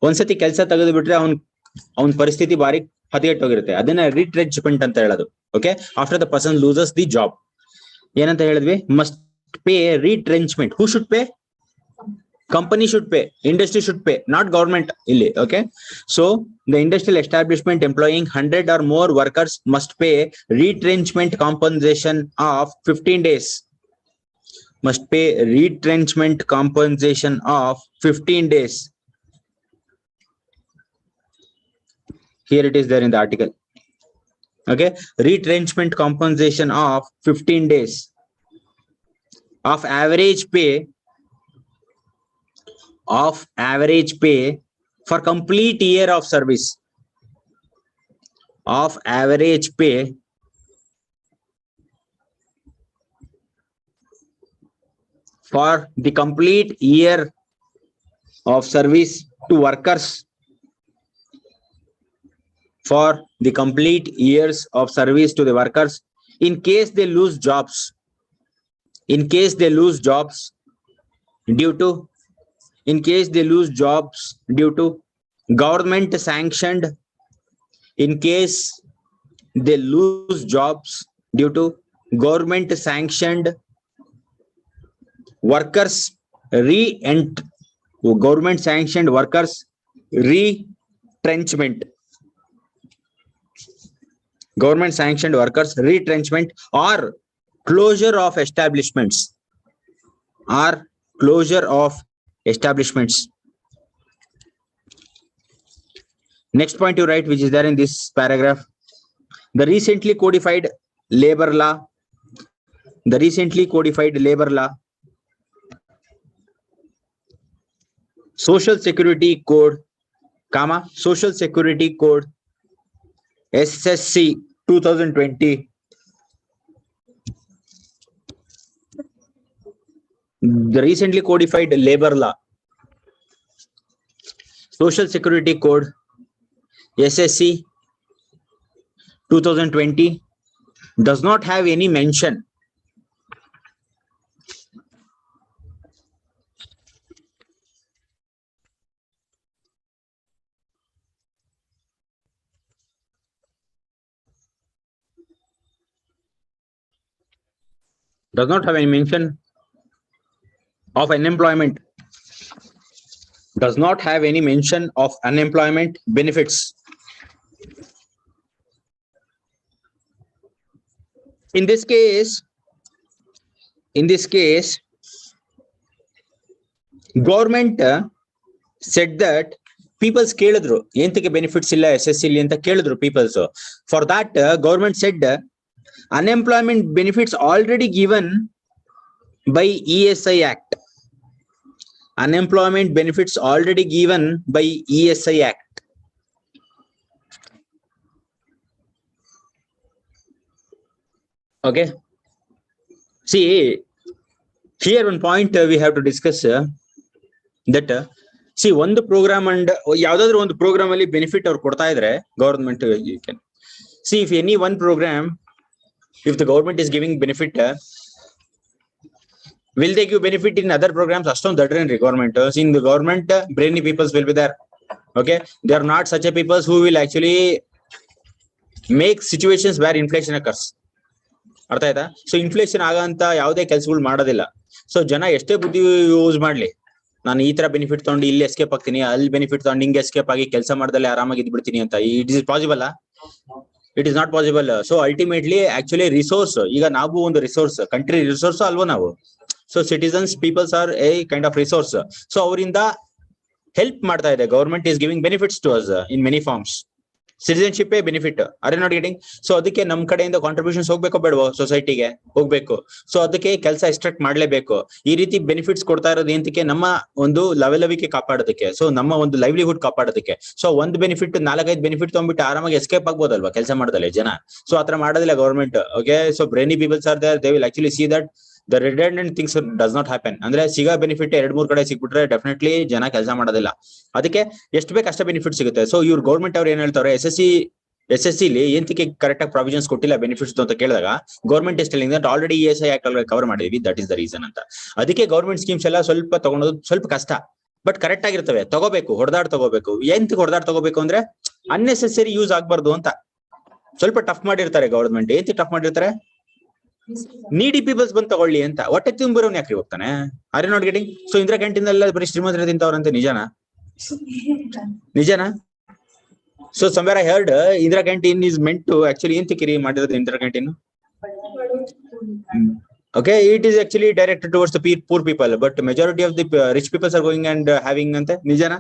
Speaker 1: ಒಂದ್ಸತಿ ಕೆಲಸ ತೆಗೆದು ಬಿಟ್ರೆ ಅವನ್ ಪರಿಸ್ಥಿತಿ ಬಾರಿ ಹದಗೆಟ್ಟೋಗಿರುತ್ತೆ. ಅದನ್ನ ರಿಟ್ರೆಂಚ್ಮೆಂಟ್ ಅಂತ ಹೇಳೋದು. Okay, after the person loses the job. ಏನಂತ ಹೇಳಿದ್ವಿ? Must pay retrenchment. Who should pay? Company should pay, industry should pay, not government ಇಲ್ಲಿ. Okay, so the industrial establishment employing 100 or more workers must pay retrenchment compensation of 15 days. Must pay retrenchment compensation of 15 days. Here it is there in the article. Okay, retrenchment compensation of 15 days of average pay for complete year of service. Of average pay for the complete year of service to workers, for the complete years of service to the workers in case they lose jobs, in case they lose jobs due to, in case they lose jobs due to government sanctioned, in case they lose jobs due to government sanctioned workers government sanctioned workers retrenchment, government sanctioned workers retrenchment or closure of establishments, or closure of establishments. Next point you write, which is there in this paragraph: the recently codified labor law, the recently codified labor law, social security code, comma, social security code SSC 2020, the recently codified labor law, social security code SSC 2020 does not have any mention of unemployment, does not have any mention of unemployment benefits. In this case, government said that people's ಕೇಳಿದ್ರು ಎಂತಕ್ಕೆ benefits ಇಲ್ಲ SSC ಇಲ್ಲಿ ಅಂತ ಕೇಳಿದ್ರು peoples. For that government said unemployment benefits already given by ESI Act. Unemployment benefits already given by ESI Act. Okay. See, here one point we have to discuss that see ಒಂದು program and ಯಾವ್ದಾದ್ರು ಒಂದು program ಅಲ್ಲಿ benefit ಅವ್ರು ಕೊಡ್ತಾ ಇದ್ರೆ government, you can see if any one program, if the government is giving benefit, will they give benefit in other programs? Aston that government, in the government brainy peoples will be there. Okay, they are not such a peoples who will actually make situations where inflation occurs. ಅರ್ಥ ಆಯ್ತಾ? So inflation ಆಗಂತ ಯಾವುದೇ ಕೆಲಸಗಳು ಮಾಡೋದಿಲ್ಲ. So ಜನ ಎಷ್ಟೇ ಬುದ್ಧಿ use ಮಾಡ್ಲಿ, ನಾನು ಈ ತರ ಬೆನಿಫಿಟ್ ತಗೊಂಡು ಇಲ್ಲಿ ಎಸ್ಕೇಪ್ ಆಗ್ತೀನಿ, ಅಲ್ಲಿ ಬೆನಿಫಿಟ್ ತಗೊಂಡು ಹಿಂಗೆ ಎಸ್ಕೇಪ್ ಆಗಿ ಕೆಲಸ ಮಾಡ್ದಲ್ಲೇ ಆರಾಮಾಗಿ ಇದ್ಬಿಡ್ತೀನಿ ಅಂತ, it is possible? It is not possible. So ultimately actually resource, ಈಗ ನಾವು ಒಂದು ರಿಸೋರ್ಸ್, ಕಂಟ್ರಿ ರಿಸೋರ್ಸ್ ಅಲ್ವಾ ನಾವು. So citizens peoples are a kind of resource. So ಅವರಿಂದ ಹೆಲ್ಪ್ ಮಾಡ್ತಾ ಇದೆ government, is giving benefits to us in many forms. Citizenship benefit, are not getting. So ಅದಕ್ಕೆ ನಮ್ ಕಡೆಯಿಂದ ಕಾಂಟ್ರಿಬ್ಯೂಷನ್ಸ್ ಹೋಗ್ಬೇಕೋ ಬೇಡವೋ? ಸೊಸೈಟಿಗೆ ಹೋಗ್ಬೇಕು. ಸೊ ಅದಕ್ಕೆ ಕೆಲಸ ಎಕ್ಸ್ಟ್ರಾಕ್ಟ್ ಮಾಡ್ಲೇಬೇಕು. ಈ ರೀತಿ ಬೆನಿಫಿಟ್ಸ್ ಕೊಡ್ತಾ ಇರೋದು ಎಂತಕ್ಕೆ? ನಮ್ಮ ಒಂದು ಲವಲವಿಕೆ ಕಾಪಾಡೋದಕ್ಕೆ, ಸೊ ನಮ್ಮ ಒಂದು ಲೈವ್ಲಿಹುಡ್ ಕಾಪಾಡೋದಕ್ಕೆ. ಸೊ ಒಂದು ಬೆನಿಫಿಟ್ 4-5 ಬೆನಿಫಿಟ್ ತಗೊಂಡ್ಬಿಟ್ಟು ಆರಾಮಾಗಿ ಎಸ್ಕೇಪ್ ಆಗ್ಬೋದಲ್ವಾ ಕೆಲಸ ಮಾಡೋದಲ್ಲ ಜನ. ಸೊ ಆತರ ಮಾಡೋದಿಲ್ಲ government. Okay, so brainy peoples are there, they will actually see that the redundant things does not happen. ಅಂದ್ರೆ ಸಿಗೋ ಬೆನಿಫಿಟ್ 2-3 ಕಡೆ ಸಿಕ್ಬಿಟ್ರೆ ಡೆಫಿನೆಟ್ಲಿ ಜನ ಕೆಲಸ ಮಾಡೋದಿಲ್ಲ. ಅದಕ್ಕೆ ಎಷ್ಟು ಬೇಕು ಅಷ್ಟೇ ಬೆನಿಫಿಟ್ ಸಿಗುತ್ತೆ. ಸೊ ಇವ್ರು ಗೌರ್ಮೆಂಟ್ ಅವ್ರು ಏನ್ ಹೇಳ್ತಾರೆ, ಎಸ್ ಎಸ್ ಸಿ ಎಂತಕ್ಕೆ ಕರೆಕ್ಟ್ ಆಗಿ ಪ್ರಾವಿಷನ್ಸ್ ಕೊಟ್ಟಿಲ್ಲ ಬೆನಿಫಿಟ್ಸ್ ಅಂತ ಕೇಳಿದಾಗ government is telling that already ESI act ಅಲ್ಲಿ ಕವರ್ ಮಾಡಿದ್ವಿ, ದಟ್ ಇಸ್ ದ ರೀಸನ್ ಅಂತ. ಅದಕ್ಕೆ ಗೌರ್ಮೆಂಟ್ ಸ್ಕೀಮ್ಸ್ ಎಲ್ಲ ಸ್ವಲ್ಪ ತಗೊಳೋದು ಸ್ವಲ್ಪ ಕಷ್ಟ, ಬಟ್ ಕರೆಕ್ಟ್ ಆಗಿರ್ತವೆ. ತಗೋಬೇಕು, ತಗೋಬೇಕು. ಎಂತಕ್ಕೆ ತಗೋಬೇಕು ಅಂದ್ರೆ ಅನ್ನೆಸೆಸರಿ ಯೂಸ್ ಆಗ್ಬಾರ್ದು ಅಂತ ಸ್ವಲ್ಪ ಟಫ್ ಮಾಡಿರ್ತಾರೆ ಗೌರ್ಮೆಂಟ್. ಎಂತ ಟಫ್ ಮಾಡಿರ್ತಾರೆ? ನೀಡಿ ಪೀಪಲ್ಸ್ ಬಂದು ತಗೊಳ್ಳಿ ಅಂತ. ಹೊಟ್ಟೆ ತುಂಬಿರೋನ್ ಯಾಕ್ರಿ ಹೋಗ್ತಾನೆ? Are you not getting? So Indira canteen ಎಲ್ಲ ಬರೀ ಶ್ರೀಮಂತರ ತಿಂತವ್ರಂತೆ, ನಿಜನಾ? So somewhere I heard Indira canteen is meant to actually ಎಂತಕ್ಕೆ ಮಾಡಿರೋದು Indira canteen? Okay, it is actually directed towards the poor people, but majority of the rich peoples are going and having ಅಂತೆ, ನಿಜನಾ?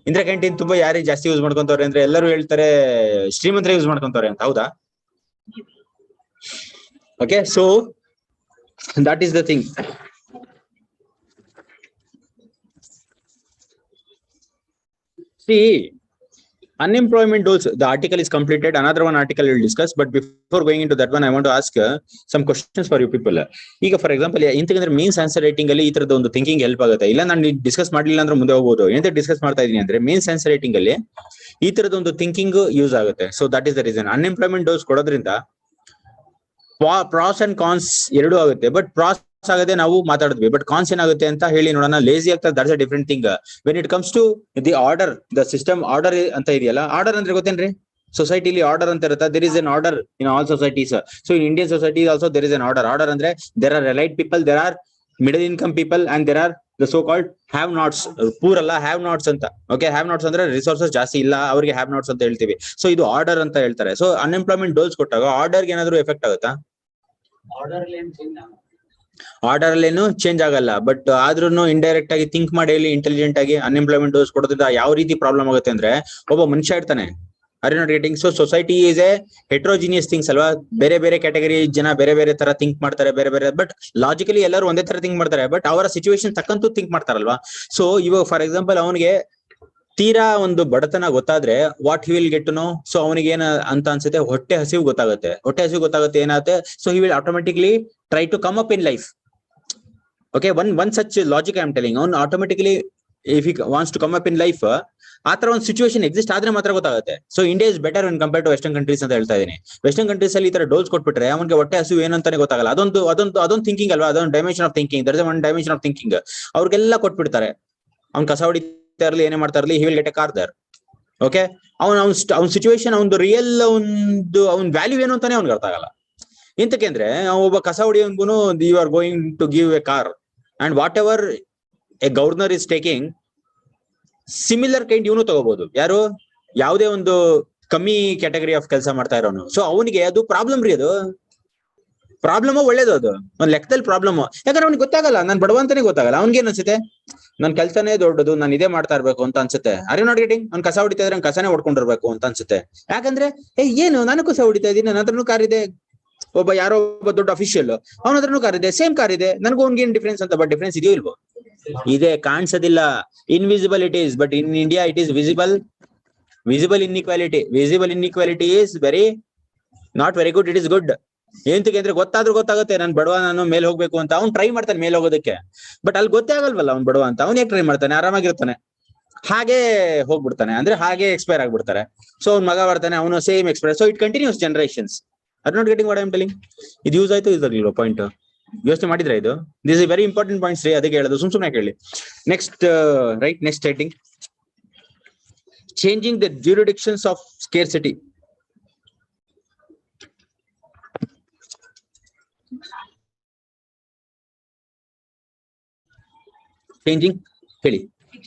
Speaker 1: Indira canteen ತುಂಬಾ ಯಾರಿಗೆ ಜಾಸ್ತಿ ಯೂಸ್ ಮಾಡ್ಕೊಂತವ್ರೆ ಅಂದ್ರೆ ಎಲ್ಲರೂ ಹೇಳ್ತಾರೆ ಶ್ರೀಮಂತರ ಯೂಸ್ ಮಾಡ್ಕೊಂತವ್ರೆ ಅಂತ. ಹೌದಾ? Okay, so that is the thing. See, Unemployment goals, the article is completed. Another one article we'll discuss, but before going into that one, I want to ask some questions for you people. ಈಗ for example ಇಂತಂದ್ರೆ means answer writing ಅಲ್ಲಿ ಈ ತರದ ಒಂದು thinking help ಆಗುತ್ತೆ. ಇಲ್ಲ ನಾನು discuss ಮಾಡ್ಲಿಲ್ಲ ಅಂದ್ರೆ ಮುಂದೆ ಹೋಗ್ಬೋದು. ಎಂತ ಡಿಸ್ಕಸ್ ಮಾಡ್ತಾ ಇದೀನಿ ಅಂದ್ರೆ ಮೀನ್ಸ್ ಆನ್ಸರ್ ರೈಟಿಂಗ್ ಅಲ್ಲಿ ಈ ತರದ ಒಂದು ಥಿಂಕಿಂಗ್ ಯೂಸ್ ಆಗುತ್ತೆ. So that is the reason. Unemployment dose ಕೊಡೋದ್ರಿಂದ ಪ್ರಾಸ್ ಅಂಡ್ ಕಾನ್ಸ್ ಎರಡೂ ಆಗುತ್ತೆ. ಬಟ್ ಪ್ರಾಸ್ ಆಗದೆ ನಾವು ಮಾತಾಡಿದ್ವಿ, ಬಟ್ ಕಾನ್ಸ್ ಏನಾಗುತ್ತೆ ಅಂತ ಹೇಳಿ ನೋಡೋಣ. ಲೇಸಿ ಆಗ್ತದೆ, that's a different thing. When it comes to the order, the system order ಅಂತ ಇದೆಯಲ್ಲ, ಆರ್ಡರ್ ಅಂದ್ರೆ ಗೊತ್ತೇನ್ರಿ? ಸೊಸೈಟಿಲಿ ಆರ್ಡರ್ ಅಂತ ಇರುತ್ತೆ. There is an order in all societies. So in Indian society also there is an order. Order ಅಂದ್ರೆ there are elite people, there are middle income people and there are the so called have nots. Poor ಅಲ್ಲ, have nots ಅಂತ. Okay, have nots ಅಂದ್ರೆ resources ಜಾಸ್ತಿ ಇಲ್ಲ ಅವರಿಗೆ have nots ಅಂತ ಹೇಳ್ತೀವಿ. So ಇದು ಆರ್ಡರ್ ಅಂತ ಹೇಳ್ತಾರೆ. ಸೊ ಅನ್ಎಂಪ್ಲಾಯ್ಮೆಂಟ್ ಡೋಸ್ ಕೊಟ್ಟಾಗ ಆರ್ಡರ್ಗೆ ಏನಾದ್ರು ಎಫೆಕ್ಟ್ ಆಗುತ್ತಾ? ಆರ್ಡರ್ ಅಲ್ಲಿ ಏನು ಚೇಂಜ್ ಆಗಲ್ಲ, ಬಟ್ ಆದ್ರೂ ಇಂಡೈರೆಕ್ಟ್ ಆಗಿ ಥಿಂಕ್ ಮಾಡಿ ಇಂಟೆಲಿಜೆಂಟ್ ಆಗಿ ಅನ್ಎಂಪ್ಲಾಯ್ಮೆಂಟ್ ಡೋಸ್ ಕೊಡೋದ್ರಿಂದ ಯಾವ ರೀತಿ ಪ್ರಾಬ್ಲಮ್ ಆಗುತ್ತೆ ಅಂದ್ರೆ, ಒಬ್ಬ ಮನುಷ್ಯ ಇರ್ತಾನೆ, are you not getting? So society is a heterogeneous things ಅಲ್ವಾ? ಬೇರೆ ಬೇರೆ ಕ್ಯಾಟಗರಿ ಜನ ಬೇರೆ ಬೇರೆ ತರ ಥಿಂಕ್ ಮಾಡ್ತಾರೆ, ಬೇರೆ ಬೇರೆ. ಬಟ್ ಲಾಜಿಕಲಿ ಎಲ್ಲರೂ ಒಂದೇ ತರ ಥಿಂಕ್ ಮಾಡ್ತಾರೆ, ಬಟ್ ಅವರ ಸಿಚುವೇಶನ್ ತಕ್ಕಂತೂ ಥಿಂಕ್ ಮಾಡ್ತಾರಲ್ವಾ? ಸೊ ಇವಾಗ ಫಾರ್ ಎಕ್ಸಾಂಪಲ್ ಅವನಿಗೆ ತೀರಾ ಒಂದು ಬಡತನ ಗೊತ್ತಾದ್ರೆ what he will get to know. So ಅವನಿಗೆ ಏನ ಅಂತ ಅನ್ಸುತ್ತೆ, ಹೊಟ್ಟೆ ಹಸಿವು ಗೊತ್ತಾಗುತ್ತೆ. ಹೊಟ್ಟೆ ಹಸಿವು ಗೊತ್ತಾಗುತ್ತೆ ಏನಾಗುತ್ತೆ? So he will automatically try to come up in life. Okay, one such logic I am telling. ಅವ್ನು automatically if he wants to come up in life, ಆತರ ಒಂದು ಸಿಚುವೇಶನ್ ಎಕ್ಸಿಸ್ಟ್ ಆದ್ರೆ ಮಾತ್ರ ಗೊತ್ತಾಗುತ್ತೆ. So India is better when compare to western countries ಅಂತ ಹೇಳ್ತಾ ಇದೀನಿ. Western countries ಅಲ್ಲಿ ಈ ತರ ಡೋಸ್ ಕೊಟ್ಬಿಟ್ರೆ ಅವನಿಗೆ ಹೊಟ್ಟೆ ಹಸಿವು ಏನು ಅಂತಾನೆ ಗೊತ್ತಾಗಲ್ಲ. ಅದೊಂದು ಥಿಂಕಿಂಗ್ ಅಲ್ವಾ? ಅದೊಂದು dimension of thinking. There is one dimension of thinking. ಅವ್ರಿಗೆಲ್ಲ ಕೊಟ್ಬಿಡ್ತಾರೆ. ಅವ್ನು ಕಸ ಹೊಡಿತಾ ಇರಲಿ, ಏನೇ ಮಾಡ್ತಾ ಇರಲಿ, he will get a car there. Okay, ಅವ್ನ ಸಿಚುವೇಶನ್, ಅವ್ನ ರಿಯಲ್ ಅವ್ನ ವ್ಯಾಲ್ಯೂ ಏನು ಅಂತಾನೆ ಅವ್ನಿಗೆ ಅರ್ಥ ಆಗಲ್ಲ. ಇಂತಕ್ಕೆ ಅಂದ್ರೆ ಒಬ್ಬ ಕಸ ಹೊಡಿಯೋನ್ಗೂ you are going to give a car, and whatever a governor is taking similar kind ಇವನು ತಗೋಬಹುದು. ಯಾರು? ಯಾವುದೇ ಒಂದು ಕಮ್ಮಿ ಕ್ಯಾಟಗರಿ ಆಫ್ ಕೆಲಸ ಮಾಡ್ತಾ ಇರೋನು. ಸೊ ಅವನಿಗೆ ಅದು ಪ್ರಾಬ್ಲಮ್ ರೀ. ಅದು ಪ್ರಾಬ್ಲಮ್ ಒಳ್ಳೇದು, ಅದು ಒಂದ್ ಲೆಕ್ಕದಲ್ಲಿ ಪ್ರಾಬ್ಲಮ್. ಯಾಕಂದ್ರೆ ಅವ್ನಿಗೆ ಗೊತ್ತಾಗಲ್ಲ, ನಾನ್ ಬಡವ ಅಂತಾನೆ ಗೊತ್ತಾಗಲ್ಲ. ಅವ್ನಿಗೆ ಏನ್ ಅನ್ಸುತ್ತೆ, ನನ್ ಕೆಲ್ಸನೇ ದೊಡ್ಡದು, ನಾನು ಇದೇ ಮಾಡ್ತಾ ಇರ್ಬೇಕು ಅಂತ ಅನ್ಸುತ್ತೆ. Are you not getting? ಅವ್ನ್ ಕಸ ಹೊಡಿತಾ ಇದ್ರೆ ಕಸನೇ ಹೊಡ್ಕೊಂಡಿರ್ಬೇಕು ಅಂತ ಅನ್ಸುತ್ತೆ. ಯಾಕಂದ್ರೆ ಏನು, ನಾನು ಕಸ ಹೊಡಿತಾ ಇದ್ದೀನಿ, ನನ್ನ ಹತ್ರನೂ ಕಾರ್ ಇದೆ. ಯಾರೋ ಒಬ್ಬ ದೊಡ್ಡ ಅಫಿಷಿಯಲ್, ಅವನ ಹತ್ರನೂ ಕಾರ್ ಇದೆ, ಸೇಮ್ ಕಾರ್ ಇದೆ, ನನಗೂ ಅವ್ನಿಗೇನ್ ಡಿಫ್ರೆನ್ಸ್ ಅಂತ. ಬಟ್ ಡಿಫ್ರೆನ್ಸ್ ಇದೆಯೋ ಇಲ್ವೋ? ಇದೆ, ಕಾಣಿಸೋದಿಲ್ಲ. Invisible it is, but in India it is visible. Visible inequality. Visible inequality is very not very good, it is good. ಏಂತಕ್ಕೆ ಅಂದ್ರೆ ಗೊತ್ತಾದ್ರೂ ಗೊತ್ತಾಗುತ್ತೆ ನಾನು ಬಡವ, ನಾನು ಮೇಲೆ ಹೋಗ್ಬೇಕು ಅಂತ. ಅವ್ನು ಟ್ರೈ ಮಾಡ್ತಾನೆ ಮೇಲೆ ಹೋಗೋದಕ್ಕೆ, ಬಟ್ ಅಲ್ಲಿ ಗೊತ್ತೇ ಆಗಲ್ವಲ್ಲ ಅವ್ನು ಬಡವ ಅಂತ. ಅವ್ನು ಯಾಕೆ ಟ್ರೈ ಮಾಡ್ತಾನೆ? ಆರಾಮಾಗಿರ್ತಾನೆ, ಹಾಗೆ ಹೋಗ್ಬಿಡ್ತಾನೆ, ಅಂದ್ರೆ ಹಾಗೆ ಎಕ್ಸ್ಪೈರ್ ಆಗ್ಬಿಡ್ತಾರೆ. ಸೊ ಅವ್ನ ಮಗ ಬರ್ತಾನೆ, ಅವನು same expire. So it continues generations. Are not getting what I am telling? ಇದು ಯೂಸ್ ಆಯ್ತು, ಇದಿಲ್ಲ ಪಾಯಿಂಟ್ ಯೋಚನೆ ಮಾಡಿದ್ರೆ ಇದು this is very important points ರೀ. ಅದಕ್ಕೆ ಹೇಳೋದು, ಸುಮ್ನೆ ಕೇಳಿ. Next right, next heading, changing the jurisdictions of scarcity. Changing ಹೇಳಿ.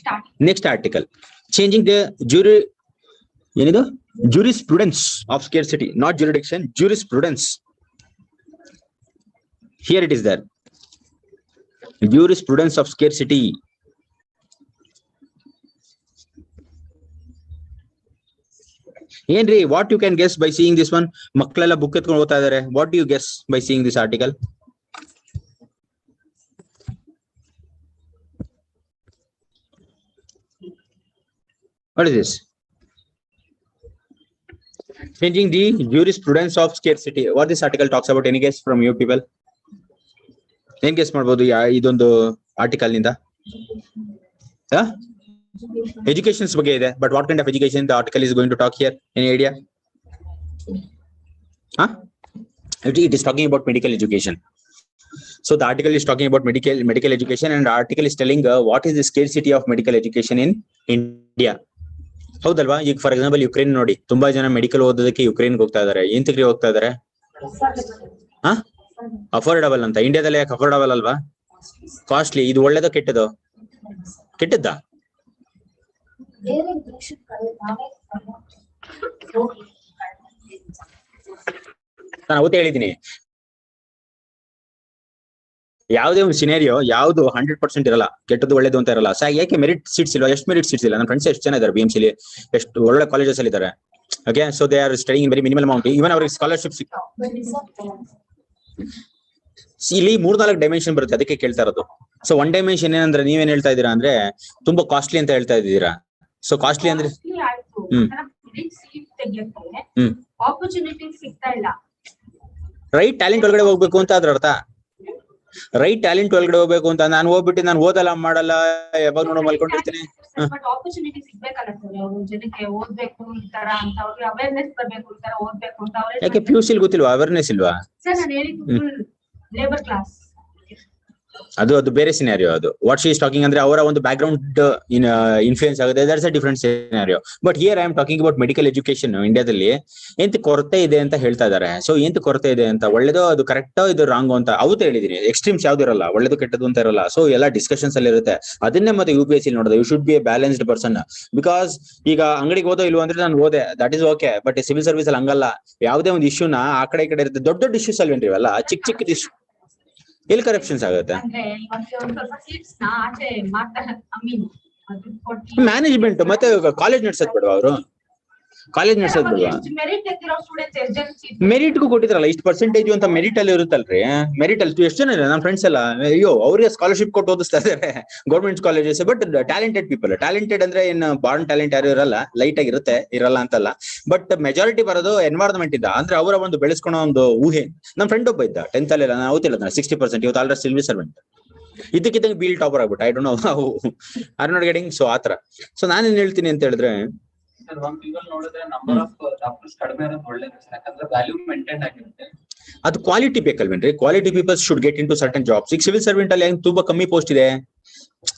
Speaker 1: ನೆಕ್ಸ್ಟ್ ಆರ್ಟಿಕಲ್, ಚೇಂಜಿಂಗ್ ದ ಏನಿದು jurisprudence of scarcity, not jurisdiction, jurisprudence. Here it is there, jurisprudence of scarcity. ಏನ್ರಿ, what you can guess by seeing this one? ಮಕ್ಕಳೆಲ್ಲ book ಎತ್ಕೊಂಡು ಓದ್ತಾ ಇದಾರೆ. What you guess by seeing this article? What is this? Changing the jurisprudence of scarcity. What this article talks about? Any guess from you people? ಏನ್ guess ಮಾಡ್ಬೋದು ಇದೊಂದು article ನಿಂದ? Educations ಬಗ್ಗೆ ಇದೆ, but what kind of education the article is going to talk here? Any idea? It is talking about medical education. So the article is talking about medical education, and the article is telling what is the scarcity of medical education in India. ಹೌದಲ್ವಾ? ಈಗ for example Ukraine ನೋಡಿ, ತುಂಬಾ ಜನ medical ಓದೋದಕ್ಕೆ ಯುಕ್ರೇನ್ಗೆ ಹೋಗ್ತಾ ಇದಾರೆ. ಎಂತಕ್ಕೆ ಹೋಗ್ತಾ ಇದಾರೆ? ಅಫೋರ್ಡಬಲ್ ಅಂತ. ಇಂಡಿಯಾದಲ್ಲಿ ಯಾಕೆ ಅಫೋರ್ಡಬಲ್ ಅಲ್ವಾ? ಕಾಸ್ಟ್ಲಿ. ಇದು ಒಳ್ಳೇದೋ ಕೆಟ್ಟದೋ? ಕೆಟ್ಟದ್ದಾ? ನಾನು ಅವತ್ತೇ ಹೇಳಿದ್ದೀನಿ, ಯಾವುದೇ ಒಂದು ಸಿನೇರಿಯೋ ಯಾವ್ದು 100% ಇರಲ್ಲ, ಕೆಟ್ಟದ್ದು ಒಳ್ಳೇದು ಅಂತ ಇರಲ್ಲ. ಯಾಕೆ ಮೆರಿಟ್ ಸೀಟ್ಸ್ ಇಲ್ವಾ? ಎಷ್ಟು ಮೆರಿಟ್ ಸೀಟ್ಸ್ ಇಲ್ಲ? ನನ್ನ ಫ್ರೆಂಡ್ಸ್ ಎಷ್ಟು ಜನ ಇದ್ದಾರೆ BMC ಲಿ, ಎಷ್ಟು ಒಳ್ಳೆ ಕಾಲೇಜಸ್ ಅಲ್ಲಿ ಇದ್ದಾರೆ. Okay, so they are studying in very minimal amount. Even ಅವ್ರಿಗೆ ಸ್ಕಾಲರ್ಶಿಪ್ ಇಲ್ಲಿ 3-4 ಡೈಮೆನ್ಷನ್ ಬರುತ್ತೆ, ಅದಕ್ಕೆ ಕೇಳ್ತಾ ಇರೋದು. ಸೊ ಒನ್ ಡೈಮೆನ್ಷನ್ ಏನಂದ್ರೆ, ನೀವೇನ್ ಹೇಳ್ತಾ ಇದ್ದೀರಾ ಅಂದ್ರೆ ತುಂಬಾ ಕಾಸ್ಟ್ಲಿ ಅಂತ ಹೇಳ್ತಾ ಇದ್ದೀರಾ. ಸೊ ಕಾಸ್ಟ್ಲಿ ಅಂದ್ರೆ
Speaker 3: ಸೀಟ್ ತೆಗಿಯಕ್ಕೆ ಆಪರ್ಚುನಿಟಿ ಸಿಗ್ತಾ ಇಲ್ಲ.
Speaker 1: ರೈಟ್ ಟ್ಯಾಲೆಂಟ್ ಒಳಗಡೆ ಹೋಗ್ಬೇಕು ಅಂತ ಅದ್ರ ಅರ್ಥ. ರೈಟ್ ಟ್ಯಾಲೆಂಟ್ ಒಳಗಡೆ ಹೋಗ್ಬೇಕು ಅಂತ ನಾನು ಹೋಗ್ಬಿಟ್ಟು ನಾನು ಓದಲ್ಲ ಮಾಡಲ್ಲ ಯಾವಾಗ ನೋಡೋ ಮಲ್ಕೊಂಡಿರ್ತೀನಿ.
Speaker 3: ಬಟ್ ಆಪರ್ಚುನಿಟಿ ಸಿಗ್ಬೇಕಲ್ಲ ಸರ್, ಅವರು ಜನಕ್ಕೆ ಓದ್ಬೇಕು ಈ ತರ ಅಂತ ಅವ್ರಿಗೆ ಅವೇರ್ನೆಸ್ ಬರ್ಬೇಕು, ಈ ತರ ಓದ್ಬೇಕು ಅಂತ. ಅವ್ರೆ
Speaker 1: ಯಾಕೆ PUC ಗೊತ್ತಿಲ್ವಾ, ಅವೇರ್ನೆಸ್ ಇಲ್ವಾ?
Speaker 3: ಸರ್ ನಾನು ಹೇಳಿದ್ದು ಲೇಬರ್ ಕ್ಲಾಸ್,
Speaker 1: ಅದು ಬೇರೆ ಸಿನಾರಿಯೋ. ಅದು ವಾಟ್ ಶಿ ಇಸ್ ಟಾಕಿಂಗ್ ಅಂದ್ರೆ ಅವರ ಒಂದು ಬ್ಯಾಕ್ ಗ್ರೌಂಡ್ ಇನ್ಫ್ಲೂಯೆನ್ಸ್ ಆಗುತ್ತೆ, that's a different scenario. But here I am talking about medical education. ಇಂಡಿಯಾದಲ್ಲಿ ಎಂತ ಕೊರತೆ ಇದೆ ಅಂತ ಹೇಳ್ತಾ ಇದಾರೆ. ಸೊ ಎಂತ ಕೊರತೆ ಇದೆ ಅಂತ, ಒಳ್ಳೇದು ಅದು ಕರೆಕ್ಟೋ ಇದು ರಾಂಗೋ ಅಂತ ಅವತ್ತು ಹೇಳಿದೀನಿ. ಎಕ್ಸ್ಟ್ರೀಮ್ಸ್ ಯಾವ್ದು ಇರಲ್ಲ, ಒಳ್ಳೇದು ಕೆಟ್ಟದ್ದು ಅಂತ ಇರಲ್ಲ. ಸೊ ಎಲ್ಲ ಡಿಸ್ಕಷನ್ಸ್ ಅಲ್ಲಿ ಇರುತ್ತೆ. ಅದನ್ನೇ ಮತ್ತೆ UPSC ನೋಡೋದು, you should be a balanced person. Because ಈಗ ಅಂಗಡಿಗೆ ಓದೋ ಇಲ್ವೋ ಅಂದ್ರೆ ನಾನು ಓದೆ, that is okay. But civil service ಅಲ್ಲಿ ಹಂಗಲ್ಲ. ಯಾವುದೇ ಒಂದು ಇಶ್ಯೂನ ಆ ಕಡೆ ಈ ಕಡೆ ಇರುತ್ತೆ. ದೊಡ್ಡ ದೊಡ್ಡ ಇಶ್ಯೂಸ್ ಅಲ್ವೇನ್ರಿ ಇವೆಲ್ಲ, ಚಿಕ್ಕ ಚಿಕ್ಕ ಇಶ್ಯೂ ಎಲ್ಲಿ ಕರಪ್ಷನ್ಸ್ ಆಗುತ್ತೆ? ಮ್ಯಾನೇಜ್ಮೆಂಟ್ ಮತ್ತೆ ಕಾಲೇಜ್ ನಡ್ಸೋದ್ ಬಿಡುವ, ಅವರು ಕಾಲೇಜ್ ನಡ್ಸೋದ್ ಬಿಡುವ. ಮೆರಿಟ್ಗೂ ಕೊಟ್ಟಿದ್ರಲ್ಲ ಇಷ್ಟು ಪರ್ಸೆಂಟೇಜ್ ಅಂತ, ಮೆರಿಟ್ ಅಲ್ಲಿ ಇರುತ್ತಲ್ರಿ. ಮೆರಿಟ್ ಅಲ್ಲಿ ಎಷ್ಟು ಜನ ಇದೆ ನನ್ನ ಫ್ರೆಂಡ್ಸ್ ಎಲ್ಲ, ಅಯ್ಯೋ ಅವ್ರಿಗೆ ಸ್ಕಾಲರ್ಶಿಪ್ ಕೊಟ್ಟು ಓದಿಸ್ತಾ ಇದಾರೆ government colleges. But talented people, talented ಅಂದ್ರೆ ಏನು ಬಾರ್ನ್ ಟ್ಯಾಲೆಂಟ್ ಯಾರು ಇರಲ್ಲ, ಲೈಟ್ ಆಗಿರುತ್ತೆ, ಇರಲ್ಲ ಅಂತಲ್ಲ. ಬಟ್ ಮೆಜಾರಿಟಿ ಬರೋದು ಎನ್ವೈರನ್ಮೆಂಟ್ ಇಂದ, ಅಂದ್ರೆ ಅವರ ಒಂದು ಬೆಳೆಸ್ಕೊಳೋ ಒಂದು ಊಹೆ. ನಮ್ಮ ಫ್ರೆಂಡ್ ಒಬ್ಬ ಇದ್ದ 10th ಅಲ್ಲಿ, ನಾನು ಓದ್ತಿಲ್ಲ 60%, ಇವತ್ತು ಆಲ್ರೆಡಿ ಸಿವಿಲ್ ಸರ್ವೆಂಟ್. ಇದಕ್ಕಿದ್ದಂಗೆ ಬೀಲ್ ಟಾಪರ್ ಆಗ್ಬಿಟ್ಟು, I don't know how I am not getting. So ಆತರ. ಸೊ ನಾನೇನ್ ಹೇಳ್ತೀನಿ ಅಂತ ಹೇಳಿದ್ರೆ, ಅದು ಕ್ವಾಲಿಟಿ ಬೇಕಲ್ವೇನ್ರಿ? Quality peoples should get into certain jobs. ಈಗ ಸಿವಿಲ್ ಸರ್ವೆಂಟ್ ಅಲ್ಲಿ ತುಂಬಾ ಕಮ್ಮಿ ಪೋಸ್ಟ್ ಇದೆ,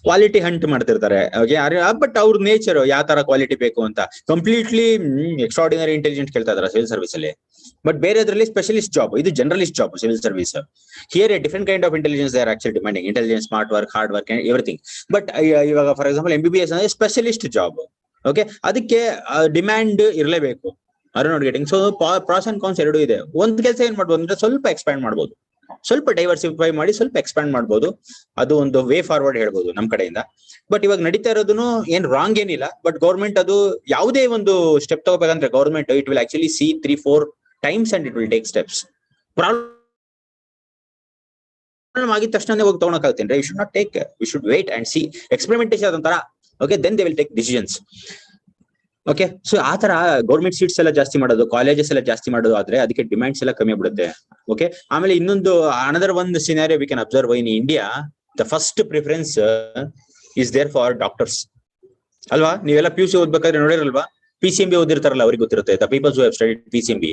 Speaker 1: ಕ್ವಾಲಿಟಿ ಹಂಟ್ ಮಾಡ್ತಿರ್ತಾರೆ. ಬಟ್ ಅವ್ರ ನೇಚರ್ ಯಾವ ತರ ಕ್ವಾಲಿಟಿ ಬೇಕು ಅಂತ, ಕಂಪ್ಲೀಟ್ಲಿ ಎಕ್ಸ್ಟ್ರಾರ್ಡಿನರಿ ಇಂಟೆಲಿಜೆಂಟ್ ಕೇಳ್ತಾ ಇದಾರೆ ಸಿವಿಲ್ ಸರ್ವಿಸ್ ಅಲ್ಲಿ. ಬಟ್ ಬೇರೆದ್ರಲ್ಲಿ ಸ್ಪೆಷಲಿಸ್ಟ್ ಜಾಬ್, ಇದು generalist job civil service. Here a different kind of intelligence they are actually demanding. Intelligence, smart work, hard work, everything. But ಇವಾಗ ಫಾರ್ ಎಕ್ಸಾಂಪಲ್ MBBS ಅಂದ್ರೆ specialist job. Okay, ಅದಕ್ಕೆ demand ಇರಲೇಬೇಕು. Are not getting. So pros and cons ಎರಡೂ ಇದೆ. ಒಂದ್ ಕೆಲಸ ಏನ್ ಮಾಡ್ಬೋದು ಅಂದ್ರೆ ಸ್ವಲ್ಪ ಎಕ್ಸ್ಪ್ಯಾಂಡ್ ಮಾಡ್ಬೋದು, ಸ್ವಲ್ಪ ಡೈವರ್ಸಿಫೈ ಮಾಡಿ ಸ್ವಲ್ಪ ಎಕ್ಸ್ಪ್ಯಾಂಡ್ ಮಾಡ್ಬೋದು. ಅದು ಒಂದು ವೇ ಫಾರ್ವರ್ಡ್ ಹೇಳ್ಬೋದು ನಮ್ ಕಡೆಯಿಂದ. ಬಟ್ ಇವಾಗ ನಡೀತಾ ಇರೋದನ್ನು ಏನ್ ರಾಂಗ್ ಏನಿಲ್ಲ. ಬಟ್ ಗೌರ್ಮೆಂಟ್ ಅದು ಯಾವುದೇ ಒಂದು ಸ್ಟೆಪ್ ತಗೋಬೇಕಂದ್ರೆ government it will actually see 3-4 times and it will take steps. Problem ಆಗಿದ ತಕ್ಷಣ ಹೋಗಿ ತಗೊಳಕಾಗ್ತೇನೆ. You should not take, you should wait and see. Experimentation ಅದೊಂಥರ. Okay, then they will take decisions. Okay, so ಆ ತರ government seats ಎಲ್ಲ ಜಾಸ್ತಿ ಮಾಡೋದು, ಕಾಲೇಜಸ್ ಎಲ್ಲ ಜಾಸ್ತಿ ಮಾಡೋದು ಆದ್ರೆ ಅದಕ್ಕೆ ಡಿಮ್ಯಾಂಡ್ಸ್ ಎಲ್ಲ ಕಮ್ಮಿ ಬಿಡುತ್ತೆ. ಓಕೆ, ಆಮೇಲೆ ಇನ್ನೊಂದು ಅನದರ್ ಒಂದು scenario we can observe in India. The first preference is there for doctors ಅಲ್ವಾ? ನೀವೆಲ್ಲ PUC ಓದ್ಬೇಕಾದ್ರೆ ನೋಡಿರಲ್ವಾ? PCMB ಓದಿರ್ತಾರಲ್ಲ, ಅವ್ರಿಗೆ ಗೊತ್ತಿರುತ್ತೆ. The peoples who have studied PCMB.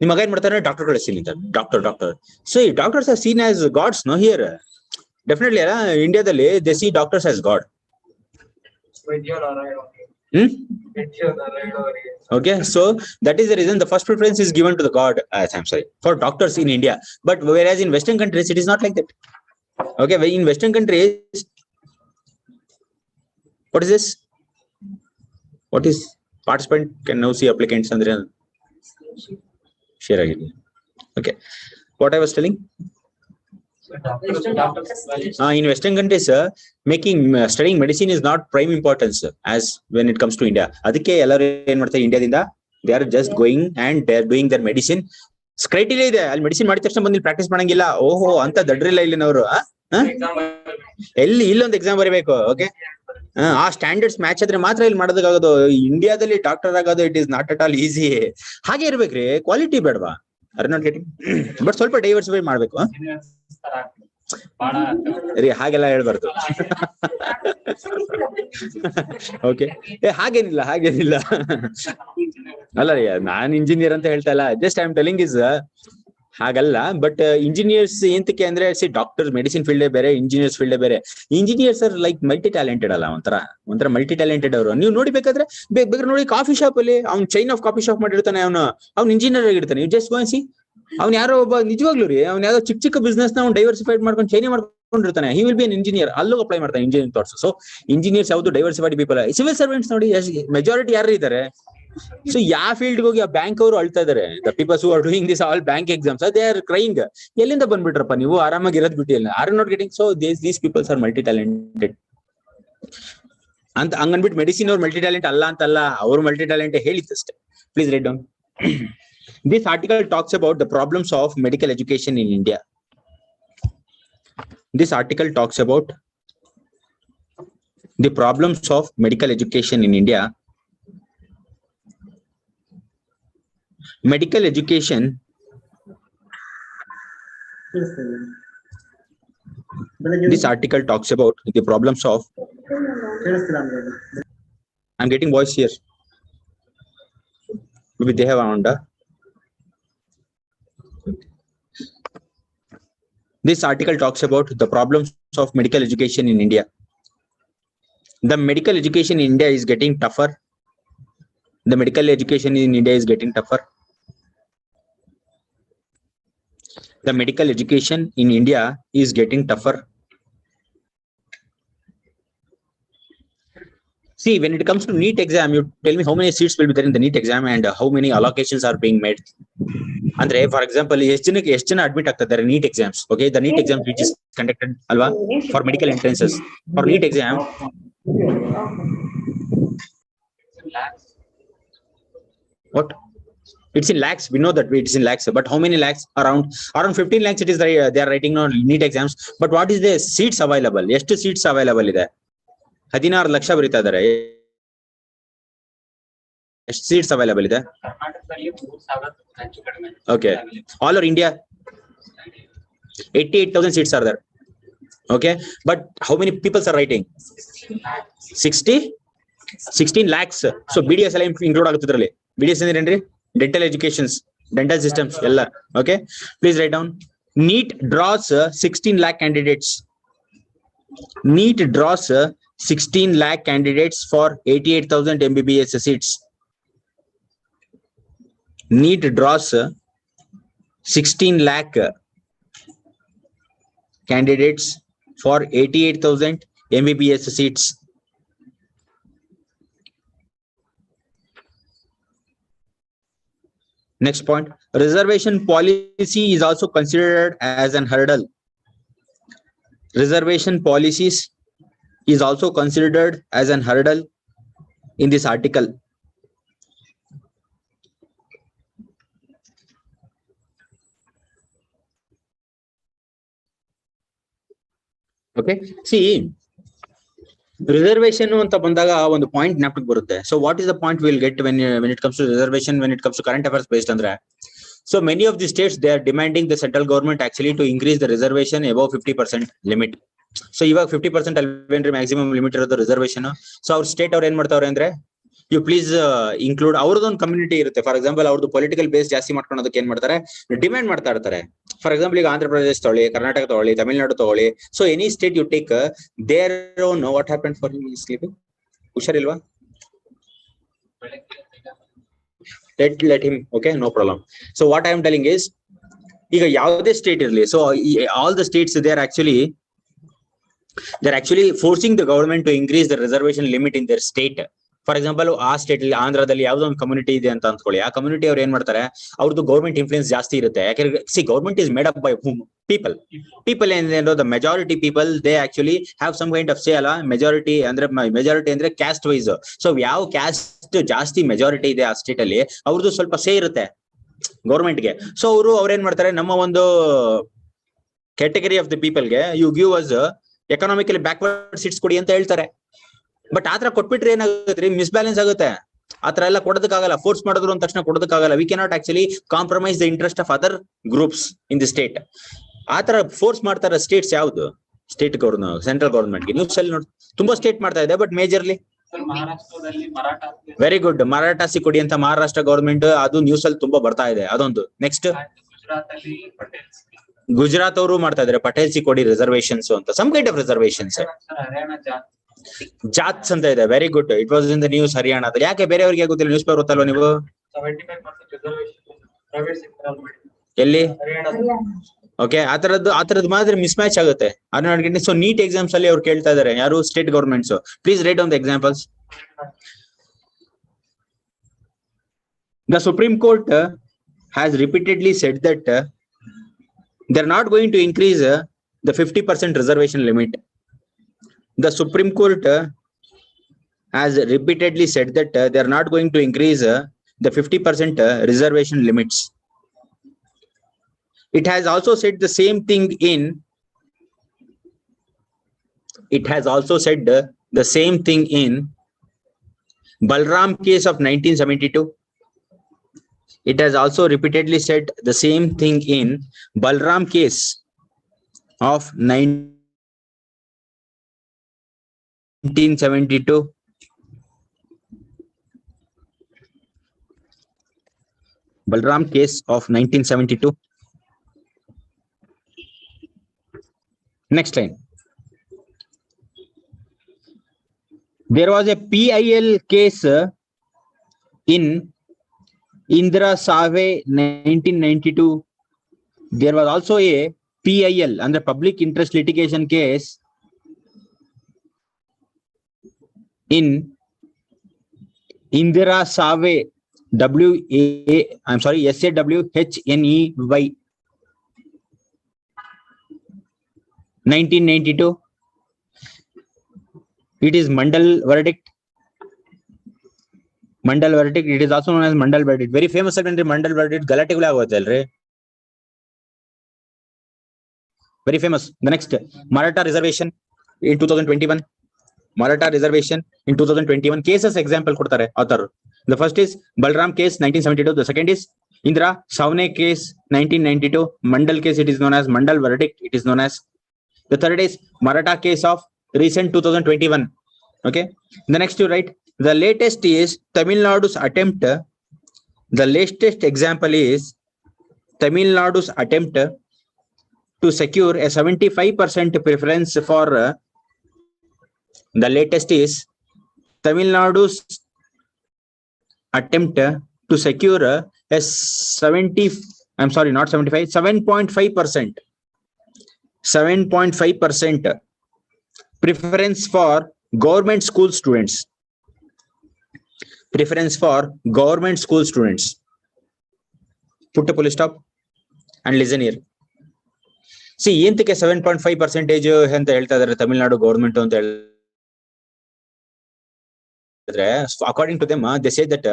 Speaker 1: ನಿಮ್ಮ ಮಗ ಏನ್ ಮಾಡ್ತಾರೆ, ಡಾಕ್ಟರ್ಗಳ ಸೀನ್ ಇದ್ದಾರೆ, ಡಾಕ್ಟರ್. ಸೊ ಈ doctors are seen as gods, no here. Definitely ಅಲ್ಲ, ಇಂಡಿಯಾದಲ್ಲಿ they see doctors as god. Okay, so that is the reason the first preference is given to the god, I'm sorry, for doctors in India. But whereas in Western countries it is not like that. Okay, in Western countries, what is this? What is participant can now see applicants andre share agide. Okay, what I was telling, in Western countries making studying medicine is not prime importance as when it comes to India. Adike ellaru ಏನು ಮಾಡ್ತಾರೆ ಇಂಡಿಯಾದಿಂದ, they are just going and they are doing their medicine. Criteria ಇದೆ ಅಲ್ಲಿ, medicine ಮಾಡಿದ ತಕ್ಷಣ ಬಂದು practice ಮಾಡಂಗಿಲ್ಲ. ಓಹೋ ಅಂತ ದಡ್ರಿಲ್ಲ ಇಲ್ಲಿನವರು. ಇಲ್ಲೊಂದು ಎಕ್ಸಾಮ್ ಬರೀಬೇಕು. ಓಕೆ, ಆ ಸ್ಟ್ಯಾಂಡರ್ಡ್ಸ್ ಮ್ಯಾಚ್ ಆದ್ರೆ ಮಾತ್ರ ಇಲ್ಲಿ ಮಾಡೋದಕ್ಕಾಗೋದು. ಇಂಡಿಯಾದಲ್ಲಿ ಡಾಕ್ಟರ್ ಆಗೋದು it is not at all easy. ಹಾಗೆ ಇರ್ಬೇಕ್ರಿ, ಕ್ವಾಲಿಟಿ ಬೇಡವಾ? Are not getting. ಬಟ್ ಸ್ವಲ್ಪ ಡೈವರ್ಸಿಫೈ ಮಾಡ್ಬೇಕು. ಹಾಗೆಲ್ಲ ಹೇಳ್ಬಾರ್ದು. ಓಕೆ, ಹಾಗೇನಿಲ್ಲ ಅಲ್ಲ ರೀ, ನಾನ್ ಇಂಜಿನಿಯರ್ ಅಂತ ಹೇಳ್ತಾ ಇಲ್ಲ. Just I am telling is ಹಾಗಲ್ಲ. ಬಟ್ ಇಂಜಿನಿಯರ್ಸ್ ಎಂತಕ್ಕೆ ಅಂದ್ರೆ, ಸಿ ಡಾಕ್ಟರ್ ಮೆಡಿಸಿನ್ ಫೀಲ್ಡೇ ಬೇರೆ, ಇಂಜಿನಿಯರ್ಸ್ ಫೀಲ್ಡೇ ಬೇರೆ. Engineers are like multi talented ಅಲ್ಲ, ಒಂಥರ ಮಲ್ಟಿ ಟ್ಯಾಲೆಂಟೆಡ್ ಅವರು. ನೀವು ನೋಡಿ ಬೇಕಾದ್ರೆ ನೋಡಿ ಕಾಫಿ ಶಾಪ್ ಅಲ್ಲಿ ಅವ್ನು ಚೈನ್ ಆಫ್ ಕಾಫಿ ಶಾಪ್ ಮಾಡಿರ್ತಾನೆ, ಅವ್ನು ಇಂಜಿನಿಯರ್ ಆಗಿರ್ತಾನೆ. You just go and see. ಅವ್ನು ಯಾರೋ ಒಬ್ಬ ನಿಜವಾಗ್ಲೂ ರೀ, ಅವ್ನು ಯಾವ್ದೋ ಚಿಕ್ಕ ಬಿಸ್ನೆಸ್ ನ ಅವ್ನು ಡೈವರ್ಸಿಫೈಡ್ ಮಾಡ್ಕೊಂಡು ಚೈನಿ ಮಾಡ್ಕೊಂಡಿರ್ತಾನೆ. He will be an engineer, ಅಲ್ಲೂ ಅಪ್ಲೈ ಮಾಡ್ತಾನೆ ಇಂಜಿನಿಯರಿಂಗ್ ಥಾಟ್ಸ್. ಸೊ ಇಂಜಿನಿಯರ್ಸ್ ಯಾವ್ದು ಡೈವರ್ಸಿಫೈಡ್ ಪೀಪಲ್. ಸಿವಿಲ್ ಸರ್ವೆಂಟ್ಸ್ ನೋಡಿ ಮೆಜಾರಿಟಿ ಯಾರು ಇದ್ದಾರೆ. ಸೊ ಯಾವ ಫೀಲ್ಡ್ ಹೋಗಿ ಆ ಬ್ಯಾಂಕ್ ಅವರು ಅಳ್ತಾ ಇದಾರೆ. The peoples who are doing this all bank exams, they are crying. ಎಲ್ಲಿಂದ ಬಂದ್ಬಿಟ್ರಪ್ಪ ನೀವು, ಆರಾಮಾಗಿ ಇರೋದ್ ಬಿಟ್ಟಿಲ್ಲ. Are not getting. So these peoples are multi talented ಅಂತ ಹಂಗನ್ಬಿಟ್ಟು ಮೆಡಿಸಿನ್ ಅವ್ರು ಮಲ್ಟಿ ಟ್ಯಾಲೆಂಟ್ ಅಲ್ಲ ಅಂತಲ್ಲ, ಅವರು ಮಲ್ಟಿ ಟ್ಯಾಲೆಂಟ್ ಹೇಳಿದ್ದಷ್ಟೇ. Please write down. This article talks about the problems of medical education in India. This article talks about the problems of medical education in India medical education. This article talks about the problems of. I'm getting voice here. Maybe they have Honda. This article talks about the problems of medical education in India. The medical education in India is getting tougher. The medical education in India is getting tougher. The medical education in India is getting tougher. See, when it comes to NEET exam, you tell me how many seats will be there in the NEET exam and how many allocations are being made. Andre, for example, ಎಷ್ಟು ಜನ admit ಆಗ್ತಿದ್ದಾರೆ NEET exams. Okay, the NEET exams which is conducted alwa for medical entrances. For NEET exam, what? It's in lakhs. We know that it's in lakhs, but how many lakhs? Around 15 lakhs. It is they are writing on NEET exams. But what is the seats available? ಎಷ್ಟು seats available ಇದೆ? 16 ಲಕ್ಷ ಬರೀತಾ ಇದ್ದಾರೆ. ಎಷ್ಟು seats available ಇದೆ? Okay, all over India 88,000 seats are there. Okay, but how many people are writing? 16 lakhs. So BDS ಎಲ್ಲ include ಆಗುತ್ತೆ ಇದರಲ್ಲಿ. BDS ಅಂದ್ರೆ ಏನ್ರಿ? Dental educations, dental systems ಎಲ್ಲ. Okay, please write down. NEET draws 16 lakh candidates. NEET draws 16 lakh candidates for 88,000 MBBS seats. NEET draws 16 lakh candidates for 88,000 MBBS seats. Next point, reservation policy is also considered as an hurdle. Reservation policies is also considered as an hurdle in this article. Okay, see, reservation anta bandaga ಒಂದು point ಜ್ಞಾಪಕಕ್ಕೆ ಬರುತ್ತೆ. So what is the point we'll get when it comes to reservation, when it comes to current affairs based andre? So many of the states, they are demanding the central government actually to increase the reservation above 50% limit. So ಇವಾಗ 50% ಅಲ್ವೇನ್ರಿ maximum limit ಇರೋದು reservation. So ಅವ್ರ state ಅವ್ರು ಏನ್ ಮಾಡ್ತಾವ್ರೆ ಅಂದ್ರೆ, you please include ಅವ್ರದ್ದೊಂದು community ಇರುತ್ತೆ. For example ಅವ್ರದ್ದು ಪೊಲಿಟಿಕಲ್ ಬೇಸ್ ಜಾಸ್ತಿ ಮಾಡ್ಕೊಳೋದಕ್ಕೆ ಏನ್ ಮಾಡ್ತಾರೆ, ಡಿಮ್ಯಾಂಡ್ ಮಾಡ್ತಾ ಇರ್ತಾರೆ. ಫಾರ್ ಎಕ್ಸಾಂಪಲ್ ಈಗ ಆಂಧ್ರ ಪ್ರದೇಶ ತಗೊಳ್ಳಿ, ಕರ್ನಾಟಕ ತಗೊಳ್ಳಿ, ತಮಿಳ್ನಾಡು ತಗೊಳ್ಳಿ. So any state you take their own. What happen for him sleeping? ಹುಷಾರಿಲ್ವಾ? let him. Okay, no problem. So what I am telling is, ಈಗ ಯಾವುದೇ ಸ್ಟೇಟ್ ಇರಲಿ, so all the states they're actually forcing the government to increase the reservation limit in their state. For example ಆ state ಅಲ್ಲಿ, ಆಂಧ್ರದಲ್ಲಿ ಯಾವ್ದೋ ಒಂದು community ಇದೆ ಅಂತ ಅಂದ್ಕೊಳ್ಳಿ. ಆ ಕಮ್ಯುನಿಟಿ ಅವ್ರು ಏನ್ ಮಾಡ್ತಾರೆ, ಅವ್ರದ್ದು ಗೌರ್ಮೆಂಟ್ ಇನ್ಫ್ಲೂಯೆನ್ಸ್ ಜಾಸ್ತಿ ಇರುತ್ತೆ. ಯಾಕಂದ್ರೆ see, government is made up by people ಏನೇನೋ the majority people they actually have some kind of say ಅಲ್ಲ. ಮೆಜಾರಿಟಿ ಅಂದ್ರೆ ಕ್ಯಾಸ್ಟ್ ವೈಸ್. ಸೊ ಯಾವ ಕ್ಯಾಸ್ಟ್ ಜಾಸ್ತಿ ಮೆಜಾರಿಟಿ ಇದೆ ಆ ಸ್ಟೇಟ್ ಅಲ್ಲಿ, ಅವ್ರದ್ದು ಸ್ವಲ್ಪ ಸೇ ಇರುತ್ತೆ ಗೌರ್ಮೆಂಟ್ಗೆ. ಸೊ ಅವ್ರೇನ್ ಮಾಡ್ತಾರೆ, ನಮ್ಮ ಒಂದು ಕ್ಯಾಟಗರಿ ಆಫ್ ದ ಪೀಪಲ್ಗೆ you give us economically backward seats ಕೊಡಿ ಅಂತ ಹೇಳ್ತಾರೆ. ಬಟ್ ಆತರ ಕೊಟ್ಬಿಟ್ರೆ ಏನಾಗುತ್ತೆ, ಮಿಸ್ಬ್ಯಾಲೆನ್ಸ್ ಆಗುತ್ತೆ. ಆತರ ಎಲ್ಲ ಕೊಡೋದಕ್ಕಾಗಲ್ಲ. ಫೋರ್ಸ್ ಮಾಡಿದ್ರು ಅಂದ ತಕ್ಷಣ ಕೊಡೋದಕ್ಕಾಗಲ್ಲ. We cannot actually compromise the interest of other groups in the state. ಆತರ ಫೋರ್ಸ್ ಮಾಡ್ತಾರ ಸ್ಟೇಟ್ಸ್ ಯಾವ್ದು? ಸ್ಟೇಟ್ ಗವರ್ಮೆಂಟ್, ಸೆಂಟ್ರಲ್ ಗವರ್ಮೆಂಟ್ಗೆ. ನ್ಯೂಸ್ ಅಲ್ಲಿ ನೋಡಿ ತುಂಬಾ ಸ್ಟೇಟ್ ಮಾಡ್ತಾ ಇದೆ, ಬಟ್ ಮೇಜರ್ಲಿ ವೆರಿ ಗುಡ್. ಮರಾಠಾಸಿ ಕೊಡಿ ಅಂತ ಮಹಾರಾಷ್ಟ್ರ ಗವರ್ಮೆಂಟ್, ಅದು ನ್ಯೂಸ್ ಅಲ್ಲಿ ತುಂಬಾ ಬರ್ತಾ ಇದೆ. ಅದೊಂದು. ನೆಕ್ಸ್ಟ್ ಗುಜರಾತ್ ಅವರು ಮಾಡ್ತಾ ಇದಾರೆ, ಪಟೇಲ್ಸಿ ಕೊಡಿ ರಿಸರ್ವೇಶನ್ಸ್ ಅಂತ, ಸಮ್ ಕೈಂಡ್ ಆಫ್ ರಿಸರ್ವೇಶನ್ಸ್. ಜಾತ್ಸ್ ಅಂತ ಇದೆ. Very good. It was in the news ಹರಿಯಾಣದಲ್ಲಿ. ಯಾಕೆ ಬೇರೆಯವ್ರಿಗೆ ಗೊತ್ತಿಲ್ಲ? ನ್ಯೂಸ್ ಪೇಪರ್ ಓದ್ತಲ್ವಾ ನೀವು? ಎಲ್ಲಿ? ಓಕೆ, ಆತರದ್ದು ಮಾತ್ರ ಮಿಸ್ ಮ್ಯಾಚ್ ಆಗುತ್ತೆ. ಸೊ ನೀಟ್ ಎಕ್ಸಾಮ್ಸ್ ಅಲ್ಲಿ ಅವ್ರು ಕೇಳ್ತಾ ಇದಾರೆ, ಯಾರು? State governments. Please write down the examples. The Supreme Court has repeatedly said that they're not going to increase the 50% reservation limit. The Supreme Court has repeatedly said that they're not going to increase the 50% reservation limits. It has also said the same thing in. It has also said the same thing in Balram case of 1972. it has also repeatedly said the same thing in Balram case of 1972. Balram case of 1972. Next line. There was a PIL case in Indira Save 1992. There was also a PIL under public interest litigation case in Indira Save SAWHNEY 1992. It is Mandal verdict. Mandal verdict. It is also known as Mandal verdict. Very famous secondary Mandal verdict. Galatigula hotel. Very famous. The next, Maratha reservation in 2021. Maratha reservation in 2021. Cases example kodtare author. The first is Balram case 1972. The second is Indira Savne case 1992. Mandal case, it is known as Mandal verdict. It is known as. The third is Maratha case of recent 2021. Okay. The next you write. The latest is Tamil Nadu's attempt. The latest example is Tamil Nadu's attempt to secure a 75% preference for. The latest is Tamil Nadu's attempt to secure a 7.5%. 7.5% preference for government school students. Preference for government school students. Put a full stop and listen here. See, entike 7.5% ಅಂತ ಹೇಳ್ತಾ ಇದ್ದಾರೆ Tamil Nadu government ಅಂತ ಹೇಳಿದ್ರೆ, according to them, they say that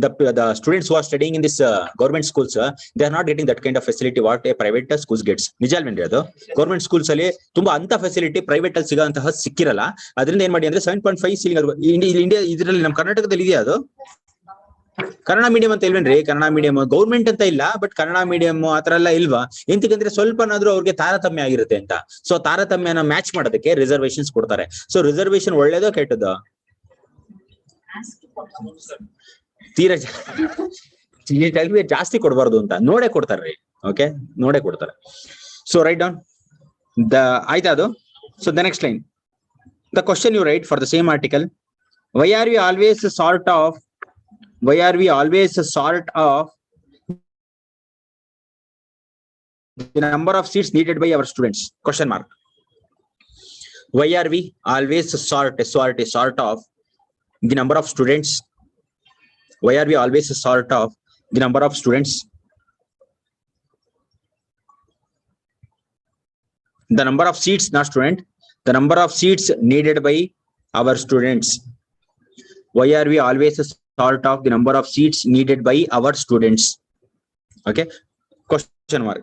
Speaker 1: the students who are studying in this government schools, they are not getting that kind of facility what a private schools gets. ನಿಜ ಅಲ್ವೇನ್ರಿ ಅದು? Government schools ಅಲ್ಲಿ ತುಂಬಾ ಅಂತ facility private ಅಲ್ಲಿ ಸಿಗೋಂತಹ ಸಿಕ್ಕಿರಲ್ಲ. ಅದರಿಂದ ಏನ್ ಮಾಡಿ ಅಂದ್ರೆ 7.5 ಸೀಲಿಂಗ್ ಇಂಡಿಯಾ ಇದರಲ್ಲಿ ನಮ್ಮ ಕರ್ನಾಟಕದಲ್ಲಿ ಇದೆಯಾ ಅದು? ಕನ್ನಡ ಮೀಡಿಯಂ ಅಂತ ಇಲ್ವೇನ್ರಿ? ಕನ್ನಡ ಮೀಡಿಯಂ ಗೌರ್ಮೆಂಟ್ ಅಂತ ಇಲ್ಲ, ಬಟ್ ಕನ್ನಡ ಮೀಡಿಯಂ ಆತರ ಎಲ್ಲ ಇಲ್ವಾ? ಎಂತಕ್ಕಂದ್ರೆ ಸ್ವಲ್ಪನಾದ್ರೂ ಅವ್ರಿಗೆ ತಾರತಮ್ಯ ಆಗಿರುತ್ತೆ ಅಂತ. ಸೊ ತಾರತಮ್ಯನ ಮ್ಯಾಚ್ ಮಾಡೋದಕ್ಕೆ ರಿಸರ್ವೇಶನ್ಸ್ ಕೊಡ್ತಾರೆ. ಸೊ ರಿಸರ್ವೇಶನ್ ಒಳ್ಳೇದೋ ಕೆಟ್ಟದೋ? ತೀರಾ ಜಾಸ್ತಿ ಕೊಡಬಾರ್ದು ಅಂತ ನೋಡೇ ಕೊಡ್ತಾರ್ರಿ. ಓಕೆ, ನೋಡೇ ಕೊಡ್ತಾರೆ. ಸೊ ರೈಟ್ ಡೌನ್ ದ ಆಯ್ತಾ ಅದು. So the next line, the question you write for the same article. Why are we always sort of the number of seats needed by our students? Question mark. Why are we always sort of the number of students? Why are we always sort of the number of students? The number of seats, not student. The number of seats needed by our students. Why are we always sort of the number of seats needed by our students? Okay. Question mark.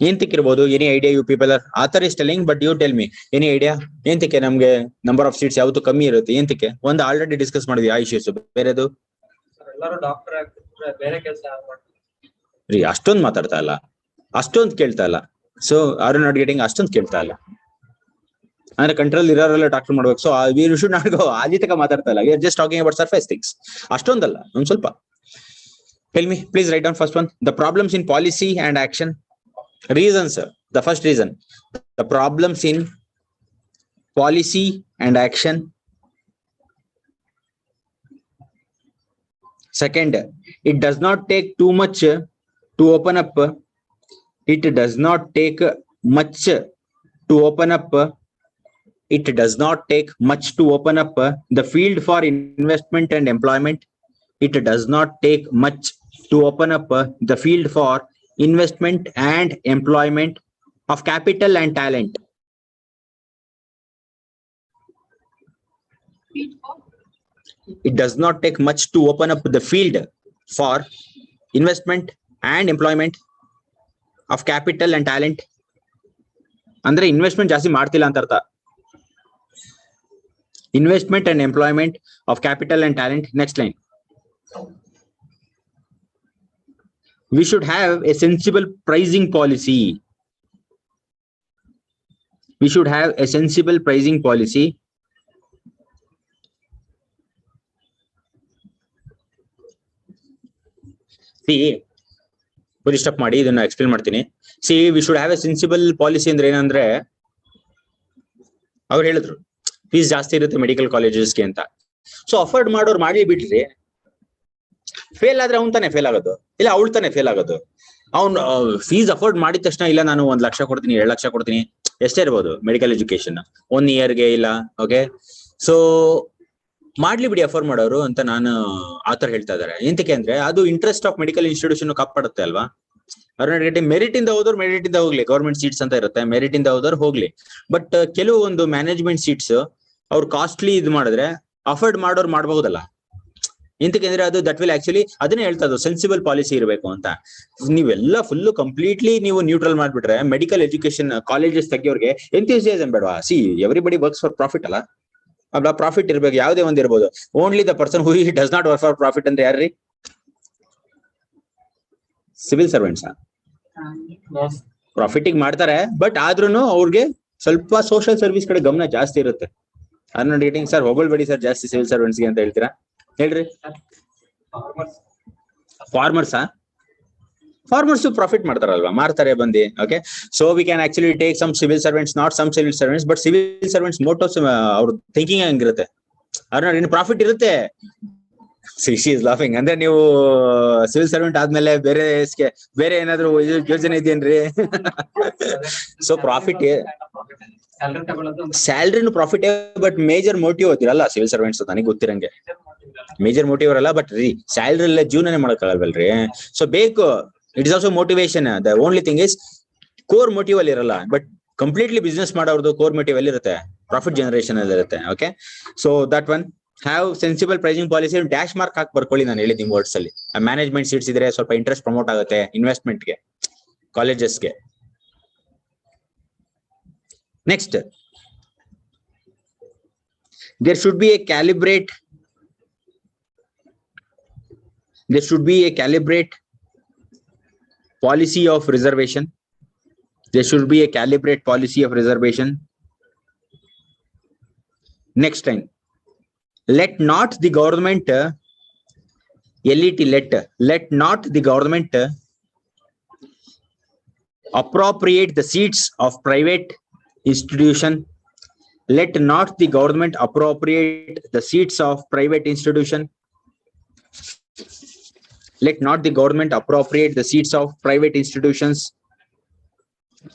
Speaker 1: ಎಂತಕ್ಕಿರ್ಬೋದು? Any idea you people are? Author is telling, but you tell me any idea. ಎಂತಕ್ಕೆ ನಮ್ಗೆ number of seats ಯಾವತ್ತು ಕಮ್ಮಿ ಇರುತ್ತೆ? ಎಂತಕ್ಕೆ? ಒಂದು already discuss ಮಾಡಿದ್ವಿ ಆ ಇಶ್ಯೂಸ್. ಬೇರೆದು ರೀ ಅಷ್ಟೊಂದು ಮಾತಾಡ್ತಾ ಇಲ್ಲ, ಅಷ್ಟೊಂದು ಕೇಳ್ತಾ ಇಲ್ಲ. ಸೊ ಆರ್ ನಾಟ್ ಗೆಟಿಂಗ್ ಅಷ್ಟೊಂದು ಕೇಳ್ತಾ ಇಲ್ಲ ಅಂದ್ರೆ ಕಂಟ್ರೋಲ್ ಇರೋರೆಲ್ಲ ಡಾಕ್ಟರ್ ಮಾಡ್ಬೇಕು. So we should not go ಆಜಿ ತಕ ಮಾತಾಡ್ತಾ ಇಲ್ಲ. We are just talking about surface things. ಅಷ್ಟೊಂದಲ್ಲ, ಒಂದ್ ಸ್ವಲ್ಪ. Tell me please write down first one, the problems in policy and action. Reasons, sir. The first reason, the problems in policy and action. Second, it does not take too much to open up. It does not take much to open up. It does not take much to open up the field for investment and employment. It does not take much to open up the field for investment and employment of capital and talent. It does not take much to open up the field for investment and employment of capital and talent. ಅಂದ್ರೆ investment ಜಾಸ್ತಿ ಮಾಡ್ತಿಲ್ಲ ಅಂತ ಅರ್ಥ. Investment and employment of capital and talent. Next line. We should have a sensible pricing policy. We should have a sensible pricing policy. See, put stop ಮಾಡಿ ಇದನ್ನ explain ಮಾಡ್ತೀನಿ. See, we should have a sensible policy ಅಂದ್ರೆ ಏನಂದ್ರೆ, ಅವ್ರು ಹೇಳಿದ್ರು fees ಜಾಸ್ತಿ ಇರುತ್ತೆ medical ಕಾಲೇಜಸ್ಗೆ ಅಂತ. ಸೊ ಅಫೋರ್ಡ್ ಮಾಡೋರು ಮಾಡಿ ಬಿಟ್ರಿ, ಫೇಲ್ ಆದ್ರೆ ಅವ್ನ್ ತಾನೆ ಫೇಲ್ ಆಗೋದು, ಇಲ್ಲ ಅವಳು ತಾನೆ ಫೇಲ್ ಆಗೋದು. ಅವ್ನು ಫೀಸ್ ಅಫೋರ್ಡ್ ಮಾಡಿದ ತಕ್ಷಣ ಇಲ್ಲ ನಾನು 1 ಲಕ್ಷ ಕೊಡ್ತೀನಿ 2 ಲಕ್ಷ ಕೊಡ್ತೀನಿ, ಎಷ್ಟೇ ಇರ್ಬೋದು ಮೆಡಿಕಲ್ ಎಜುಕೇಶನ್ 1 ಇಯರ್ಗೆ ಇಲ್ಲ. ಓಕೆ, ಸೊ ಮಾಡ್ಲಿ ಬಿಡಿ ಅಫೋರ್ಡ್ ಮಾಡೋರು ಅಂತ ನಾನು ಆತರ ಹೇಳ್ತಾ ಇದಾರೆ. ಎಂತಕ್ಕೆ ಅಂದ್ರೆ ಅದು ಇಂಟ್ರೆಸ್ಟ್ ಆಫ್ ಮೆಡಿಕಲ್ ಇನ್ಸ್ಟಿಟ್ಯೂಷನ್ ಕಾಪಾಡುತ್ತೆ ಅಲ್ವಾ. ಮೆರಿಟ್ ಇಂದ ಹೋದವ್ರು ಮೆರಿಟ್ ಇಂದ ಹೋಗ್ಲಿ, ಗೌರ್ಮೆಂಟ್ ಸೀಟ್ಸ್ ಅಂತ ಇರುತ್ತೆ, ಮೆರಿಟ್ ಇಂದ ಹೋದವ್ರು ಹೋಗ್ಲಿ. ಬಟ್ ಕೆಲವೊಂದು ಮ್ಯಾನೇಜ್ಮೆಂಟ್ ಸೀಟ್ಸ್ ಅವ್ರು ಕಾಸ್ಟ್ಲಿ ಇದು ಮಾಡಿದ್ರೆ ಅಫೋರ್ಡ್ ಮಾಡೋರು ಮಾಡಬಹುದಲ್ಲ. ಎಂತಕ್ಕೆ ಅಂದ್ರೆ ಅದು ದಟ್ ವಿಲ್ ಆಕ್ಚುಲಿ ಅದನ್ನೇ ಹೇಳ್ತಾ ಇದ್ದು ಸೆನ್ಸಿಬಲ್ ಪಾಲಿಸಿ ಇರಬೇಕು ಅಂತ. ನೀವೆಲ್ಲ ಫುಲ್ ಕಂಪ್ಲೀಟ್ಲಿ ನೀವು ನ್ಯೂಟ್ರಲ್ ಮಾಡ್ಬಿಟ್ರೆ ಮೆಡಿಕಲ್ ಎಜುಕೇಶನ್ ಕಾಲೇಜಸ್ ತೆಗಿಯೋರ್ಗೆ ಎಂಥೂಸಿಯಾಸಮ್ ಬೇಡವಾ. C everybody works for profit ಅಲ್ಲ, ಪ್ರಾಫಿಟ್ ಇರ್ಬೇಕು, ಯಾವುದೇ ಒಂದ್ ಇರ್ಬೋದು. Only the person who does not work for profit ಅಂದ್ರೆ ಯಾರ್ರಿ? Civil servants. ಪ್ರಾಫಿಟಿಗೆ ಮಾಡ್ತಾರೆ, ಬಟ್ ಆದ್ರೂ ಅವ್ರಿಗೆ ಸ್ವಲ್ಪ ಸೋಷಿಯಲ್ ಸರ್ವಿಸ್ ಕಡೆ ಗಮನ ಜಾಸ್ತಿ ಇರುತ್ತೆ. ಗೆಟಿಂಗ್ ಸರ್ ಹೊಗಳ್ಬೇಡಿ ಸರ್ ಜಾಸ್ತಿ ಸಿವಿಲ್ ಸರ್ವೆಂಟ್ಸ್ಗೆ ಅಂತ ಹೇಳ್ತೀರಾ, ಹೇಳ್ರಿ. ಫಾರ್ಮರ್ಸ್ ಪ್ರಾಫಿಟ್ ಮಾಡ್ತಾರಲ್ವಾ, ಮಾರ್ತಾರೆ ಬಂದಿ. Okay, so we can actually take some civil servants, not some civil servants, but civil servants mottos ಅವ್ರ ಥಿಂಕಿಂಗ್ ಹಂಗಿರುತ್ತೆ. ಅವ್ರ ಪ್ರಾಫಿಟ್ ಇರುತ್ತೆ. ಶಿ ಇಸ್ ಲಾಫಿಂಗ್ ಅಂದ್ರೆ ನೀವು ಸಿವಿಲ್ ಸರ್ವೆಂಟ್ ಆದ್ಮೇಲೆ ಬೇರೆ ಏನಾದ್ರು ಯೋಜನೆ ಇದೆಯೇನ್ರಿ? ಸೊ ಪ್ರಾಫಿಟ್, ಸ್ಯಾಲ್ರಿನು ಪ್ರಾಫಿಟ್, ಬಟ್ ಮೇಜರ್ ಮೋಟಿವ್ ಓದಿರಲ್ಲ ಸಿವಿಲ್ ಸರ್ವೆಂಟ್ಸ್. ನನಗೆ ಗೊತ್ತಿರಂಗೆ ಮೇಜರ್ ಮೋಟಿವ್ ಇರಲ್ಲ, ಬಟ್ ಸ್ಯಾಲ್ರಿ ಎಲ್ಲ ಜೀವನನೇ ಮಾಡಕ್ಕಾಗಲ್ವಲ್ರಿ. ಸೊ ಬೇಕು, it is also motivation. The only thing is core motive ಅಲ್ಲಿ ಇರಲ್ಲ, ಬಟ್ ಕಂಪ್ಲೀಟ್ಲಿ ಬಿಸ್ನೆಸ್ ಮಾಡೋರ್ದು ಕೋರ್ ಮೋಟಿವ್ ಅಲ್ಲಿ ಇರುತ್ತೆ, ಪ್ರಾಫಿಟ್ ಜನರೇಷನ್ ಅಲ್ಲಿ ಇರುತ್ತೆ. Okay, so that one have sensible pricing policy. Dash mark ಹಾಕಿ ಬರ್ಕೊಳ್ಳಿ, ನಾನು ಹೇಳಿದ ನಿಮ್ ವರ್ಡ್ಸ್ ಅಲ್ಲಿ. ಮ್ಯಾನೇಜ್ಮೆಂಟ್ ಸೀಟ್ಸ್ ಇದ್ರೆ ಸ್ವಲ್ಪ ಇಂಟ್ರೆಸ್ಟ್ ಪ್ರಮೋಟ್ ಆಗುತ್ತೆ ಇನ್ವೆಸ್ಟ್ಮೆಂಟ್ಗೆ, ಕಾಲೇಜಸ್ಗೆ. Next, there should be a calibrate policy of reservation. There should be a calibrate policy of reservation. Next time, let not the government let not the government appropriate the seats of private institution. Let not the government appropriate the seats of private institution. Let not the government appropriate the seats of private institutions.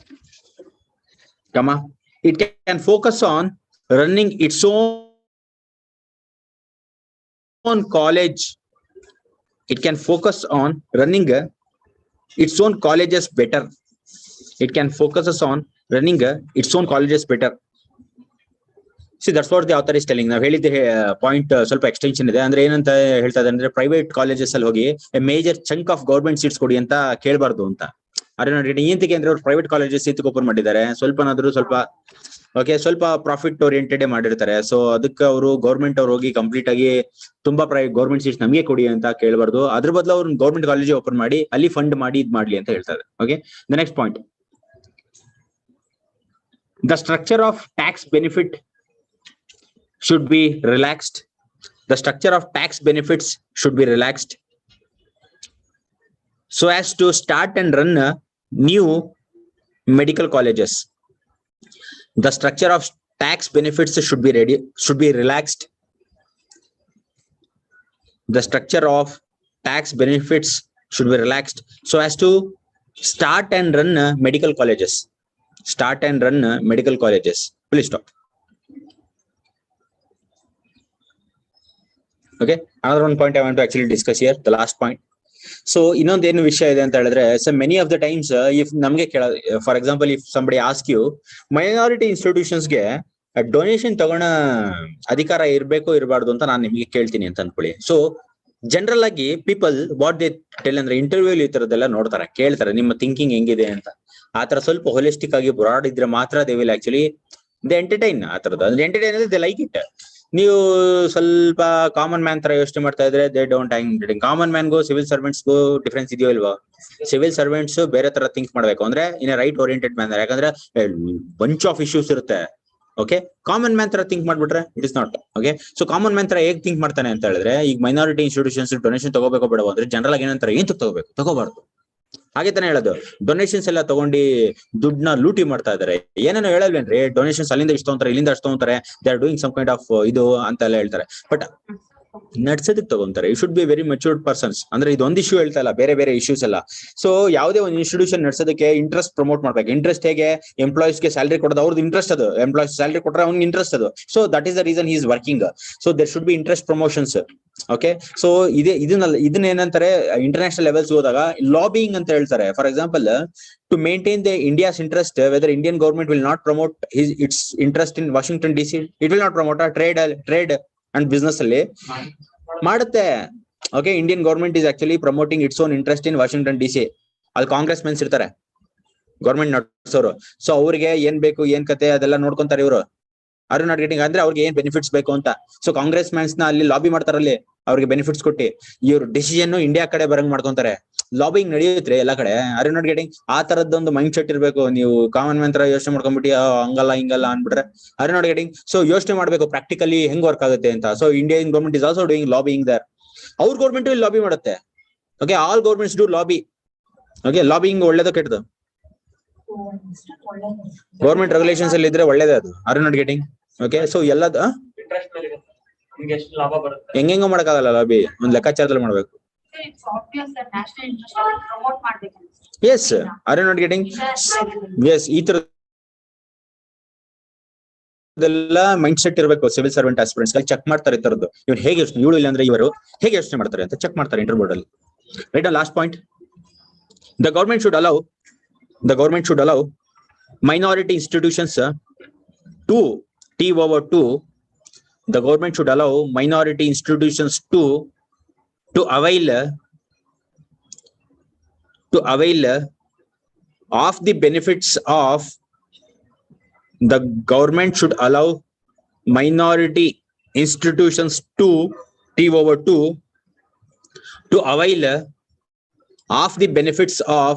Speaker 1: Comma. It can focus on running its own college. It can focus on running its own colleges better. It can focus on running its own colleges better. See, that's what the author is telling. ನಾವು ಹೇಳಿದ್ದೆ point ಸ್ವಲ್ಪ extension ಇದೆ. ಅಂದ್ರೆ ಏನಂತ ಹೇಳ್ತಾ ಇದ್ದಾರೆ ಅಂದ್ರೆ, private colleges ಅಲ್ಲಿ ಹೋಗಿ major chunk of government seats ಕೊಡಿ ಅಂತ ಕೇಳಬಾರ್ದು ಅಂತ. ಅರೆ ನೋಡಿ, ಏನಂತಕ್ಕೆ ಅಂದ್ರೆ ಅವ್ರು ಪ್ರೈವೇಟ್ ಕಾಲೇಜಸ್ ಸೀಟ್ ಓಪನ್ ಮಾಡಿದ್ದಾರೆ, ಸ್ವಲ್ಪ ಪ್ರಾಫಿಟ್ ಓರಿಯೆಂಟೆಡ್ ಮಾಡಿರ್ತಾರೆ. ಸೊ ಅದಕ್ಕೆ ಅವರು ಗೌರ್ಮೆಂಟ್ ಅವ್ರು ಹೋಗಿ ಕಂಪ್ಲೀಟ್ ಆಗಿ ತುಂಬಾ ಗೌರ್ಮೆಂಟ್ ಸೀಟ್ಸ್ ನಮಗೆ ಕೊಡಿ ಅಂತ ಕೇಳಬಾರ್ದು. ಅದ್ರ ಬದಲು ಅವ್ರು ಗೌರ್ಮೆಂಟ್ ಕಾಲೇಜ್ ಓಪನ್ ಮಾಡಿ ಅಲ್ಲಿ ಫಂಡ್ ಮಾಡಿ ಇದ್ ಮಾಡ್ಲಿ ಅಂತ ಹೇಳ್ತಾರೆ. Okay, the next point, the structure of tax benefit should be relaxed. The structure of tax benefits should be relaxed so as to start and run new medical colleges. The structure of tax benefits should be relaxed. The structure of tax benefits should be relaxed so as to start and run medical colleges. Start and run medical colleges. Please stop. Okay, another one point I want to actually discuss here, the last point. So ಇನ್ನೊಂದೇನು ವಿಷಯ ಇದೆ ಅಂತ ಹೇಳಿದ್ರೆ, so many of the times if ನಮ್ಗೆ for example if somebody ask you minority institutions ಗೆ donation ತಗೋಣ ಅಧಿಕಾರ ಇರ್ಬೇಕು ಇರಬಾರ್ದು ಅಂತ ನಾನು ನಿಮಗೆ ಕೇಳ್ತೀನಿ ಅಂತ ಅನ್ಕೊಳ್ಳಿ. ಸೊ ಜನರಲ್ ಆಗಿ ಪೀಪಲ್ ವಾಟ್ ದೇ ಟೆಲ್ ಅಂದ್ರೆ, ಇಂಟರ್ವ್ಯೂ ಈ ತರದೆಲ್ಲ ನೋಡ್ತಾರೆ, ಕೇಳ್ತಾರೆ ನಿಮ್ಮ ಥಿಂಕಿಂಗ್ ಹೆಂಗಿದೆ ಅಂತ. ಆತರ ಸ್ವಲ್ಪ ಹೋಲಿಸ್ಟಿಕ್ ಆಗಿ ಬ್ರಾಡ್ ಇದ್ರೆ ಮಾತ್ರ they will actually they entertain. ಆ ತರದ ಅಂದ್ರೆ ಎಂಟರ್ಟೈನ್ ಅಂದ್ರೆ ದೇ ಲೈಕ್ ಇಟ್. ನೀವು ಸ್ವಲ್ಪ ಕಾಮನ್ ಮ್ಯಾನ್ ತರ ಯೋಚನೆ ಮಾಡ್ತಾ ಇದ್ರೆ ದೇ ಡೋಂಟ್ ಹ್ಯಾಂಗ್ ಕಾಮನ್ ಮ್ಯಾನ್ಗೂ ಸಿವಿಲ್ ಸರ್ವೆಂಟ್ಸ್ಗೂ ಡಿಫ್ರೆನ್ಸ್ ಇದೆಯೋ ಇಲ್ವಾ? ಸಿವಿಲ್ ಸರ್ವೆಂಟ್ಸ್ ಬೇರೆ ತರ ಥಿಂಕ್ ಮಾಡ್ಬೇಕು ಅಂದ್ರೆ ಇನ್ ರೈಟ್ ಓರಿಯೆಂಟೆಡ್ ಮ್ಯಾನರ್, ಯಾಕಂದ್ರೆ ಬಂಚ್ ಆಫ್ ಇಶ್ಯೂಸ್ ಇರುತ್ತೆ. ಓಕೆ, ಕಾಮನ್ ಮ್ಯಾನ್ ತರ ಥಿಂಕ್ ಮಾಡ್ಬಿಟ್ರೆ it is not okay. So common man ತರ ಹೇಗ್ ಥಿಂಕ್ ಮಾಡ್ತಾನೆ ಅಂತ ಹೇಳಿದ್ರೆ, ಈಗ ಮೈನಾರಿಟಿ ಇನ್ಸ್ಟಿಟ್ಯೂಷನ್ಸ್ ಡೊನೇಷನ್ ತಗೋಬೇಕೋ ಬೇಡವೋ ಅಂದ್ರೆ ಜನರಲ್ ಆಗಿ ಏನಂತಾರೆ, ಏನ್ ತಗೋಬೇಕು ತಗೋಬಾರ್ದು. ಹಾಗೆ ತಾನೇ ಹೇಳೋದು, ಡೊನೇಷನ್ಸ್ ಎಲ್ಲ ತಗೊಂಡು ದುಡ್ಡನ್ನ ಲೂಟಿ ಮಾಡ್ತಾ ಇದಾರೆ. ಏನೇನೋ ಹೇಳಲ್ವೇನ್ರಿ, ಡೊನೇಷನ್ಸ್ ಅಲ್ಲಿಂದ ಇಷ್ಟು ಅಂತಾರೆ, ಇಲ್ಲಿಂದ ಅಷ್ಟು ಅಂತಾರೆ, they are doing some kind of ಇದು ಅಂತೆಲ್ಲ ಹೇಳ್ತಾರೆ. ಬಟ್ ನಡ್ಸೋದಕ್ ತಗೊಂತಾರೆ. You should be very matured persons. ಅಂದ್ರೆ ಇದೊಂದು ಇಶ್ಯೂ ಹೇಳ್ತಾ ಇಲ್ಲ, ಬೇರೆ ಬೇರೆ ಇಶ್ಯೂಸ್ ಎಲ್ಲ. ಸೊ ಯಾವುದೇ ಒಂದು ಇನ್ಸ್ಟಿಟ್ಯೂಷನ್ ನಡ್ಸೋದಕ್ಕೆ ಇಂಟ್ರೆಸ್ಟ್ ಪ್ರಮೋಟ್ ಮಾಡ್ಬೇಕು. ಇಂಟ್ರೆಸ್ಟ್ ಹೇಗೆ ಎಂಪ್ಲಾಯೀಸ್ ಗೆ ಸ್ಯಾಲರಿ ಕೊಡೋದು ಅವ್ರದ್ದು ಇಂಟ್ರೆಸ್ಟ್, ಅದು ಎಂಪ್ಲಾಯೀಸ್ ಸ್ಯಾಲರಿ ಕೊಟ್ರೆ ಅವ್ನಿಗೆ ಇಂಟ್ರೆಸ್ಟ್ ಅದು. So that is the reason he is working. So there should be interest promotions. Okay, so ಇದನ್ನ ಏನಂತಾರೆ, ಇಂಟರ್ನ್ಯಾಷನಲ್ ಲೆವೆಲ್ಸ್ ಹೋದಾಗ ಲಾಬಿಂಗ್ ಅಂತ ಹೇಳ್ತಾರೆ. For example, to maintain the India's interest, whether Indian government will not promote its interest in Washington DC, it will not promote trade and business ಅಲ್ಲಿ ಮಾಡುತ್ತೆ. Okay, Indian government is actually promoting its own interest in Washington DC. ಅಲ್ಲಿ Congress men's ಇರ್ತಾರೆ, government ನಡ್ಸೋರು. So ಅವ್ರಿಗೆ ಏನ್ ಬೇಕು ಏನ್ ಕತೆ ಅದೆಲ್ಲ ನೋಡ್ಕೊಂತಾರೆ ಇವರು. ಆರ್ ನಾಟ್ ಗೆಟಿಂಗ್ ಅಂದ್ರೆ ಅವ್ರಿಗೆ ಏನ್ ಬೆನಿಫಿಟ್ಸ್ ಬೇಕು ಅಂತ. ಸೊ ಕಾಂಗ್ರೆಸ್ ಮ್ಯಾನ್ಸ್ ನ ಅಲ್ಲಿ ಲಾಬಿ ಮಾಡ್ತಾರಲ್ಲಿ, ಅವ್ರಿಗೆ ಬೆನಿಫಿಟ್ಸ್ ಕೊಟ್ಟಿ ಇವ್ರು ಡಿಸಿಷನ್ ಇಂಡಿಯಾ ಕಡೆ ಬರಂಗ್ ಮಾಡ್ಕೊಂತಾರೆ. ಲಾಬಿಂಗ್ ನಡೆಯುತ್ತೆ ಎಲ್ಲಾ ಕಡೆ. ಆರ್ ನಾಟ್ ಗೆಟಿಂಗ್ ಆ ತರದೊಂದು ಮೈಂಡ್ ಸೆಟ್ ಇರ್ಬೇಕು. ನೀವು ಕಾಮನ್ ಮ್ಯಾನ್ ತರ ಯೋಚನೆ ಮಾಡ್ಕೊಂಡ್ಬಿಟ್ಟು ಹಂಗಲ್ಲ ಹಿಂಗಲ್ಲ ಅನ್ಬಿಟ್ರೆ ಆರ್ ನಾಟ್ ಗೆಟಿಂಗ್. ಸೊ ಯೋಚನೆ ಮಾಡ್ಬೇಕು ಪ್ರಾಕ್ಟಿಕಲಿ ಹೆಂಗ್ ವರ್ಕ್ ಆಗುತ್ತೆ ಅಂತ. So Indian government is also doing lobbying there. ಅವ್ರ ಗೌರ್ಮೆಂಟ್ ಇಲ್ಲಿ ಲಾಬಿ ಮಾಡುತ್ತೆ. Okay, all governments do lobby. Okay, lobbying ಒಳ್ಳೇದು ಕೆಟ್ಟದು? ಗೌರ್ಮೆಂಟ್ ರೆಗ್ಯುಲೇಷನ್ಸ್ ಅಲ್ಲಿ ಇದ್ರೆ ಒಳ್ಳೇದೇ ಅದು. Are not getting. Okay, so ಎಲ್ಲದ
Speaker 2: ಇಂಟ್ರೆಸ್ಟ್ ಮೇಲೆ ಇರುತ್ತೆ, ನಿಮ್ಗೆ ಎಷ್ಟು ಲಾಭ ಬರುತ್ತೆ.
Speaker 1: ಹೆಂಗೆಂಗೋ ಮಾಡಕ್ಕಾಗಲ್ಲ ಲಾಬಿ, ಒಂದ್ ಲೆಕ್ಕಾಚಾರದಲ್ಲಿ ಮಾಡ್ಬೇಕು. Yes, are not getting. Yes, ಈ ತರದೆಲ್ಲ ಮೈಂಡ್ ಸೆಟ್ ಇರಬೇಕು ಸಿವಿಲ್ ಸರ್ವೆಂಟ್ ಆಸ್ಪಿರೆಂಟ್ಸ್. ಅಲ್ಲಿ ಚೆಕ್ ಮಾಡ್ತಾರೆ ಈ ತರದ್ದು. ಇವ್ರು ಹೇಗೆ ಯೋಚನೆ, ಇವಳು ಇಲ್ಲ ಅಂದ್ರೆ ಇವರು ಹೇಗೆ ಯೋಚನೆ ಮಾಡ್ತಾರೆ ಅಂತ ಚೆಕ್ ಮಾಡ್ತಾರೆ ಇಂಟರ್ವ್ಯೂ ಬೋರ್ಡ್ ಅಲ್ಲಿ. Right, last point, the government should allow minority institutions to T/2. The government should allow minority institutions to avail of the benefits of. The government should allow minority institutions to T/2 to avail of the benefits of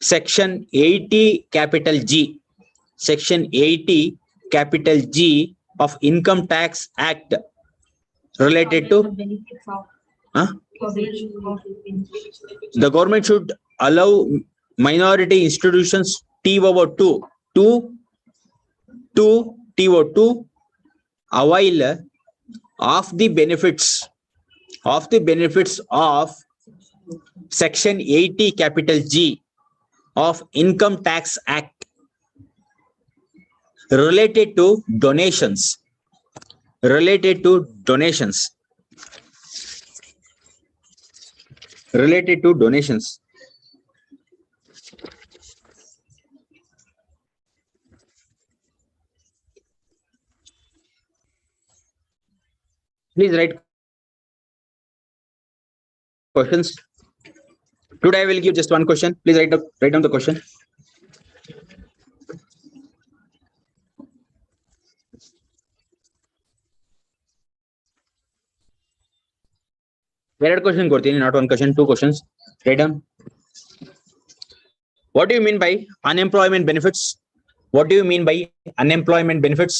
Speaker 1: Section 80 capital G, Section 80 capital G of Income Tax Act related to. The government should allow minority institutions T/2 to avail of the benefits of Section 80 capital G of Income Tax Act related to donations. Please write questions. Today I will give just one question. Please write down the question. Two questions, not one question, two questions. Write down. What do you mean by unemployment benefits? What do you mean by unemployment benefits?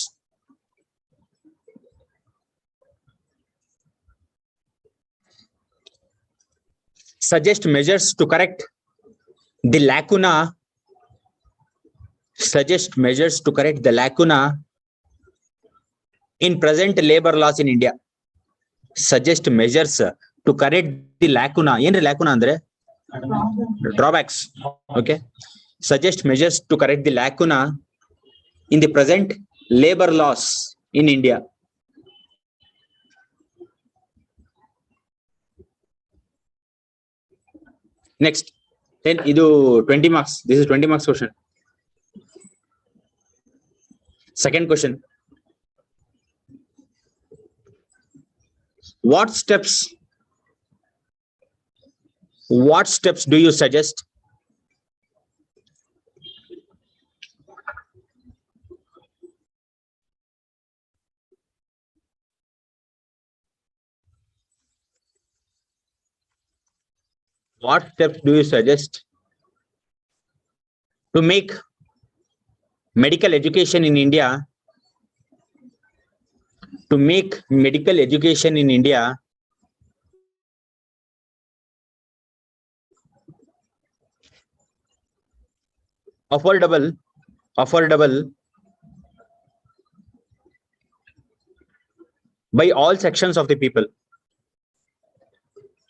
Speaker 1: Suggest measures to correct the lacuna. In present labor laws in India. Suggest measures to correct the lacuna. ಏನು lacuna ಅಂದ್ರೆ drawbacks. Okay, suggest measures to correct the lacuna in the present labor laws in India. Next, then idu 20 marks. This is 20 marks question. Second question. What steps do you suggest What steps do you suggest to make medical education in India affordable by all sections of the people?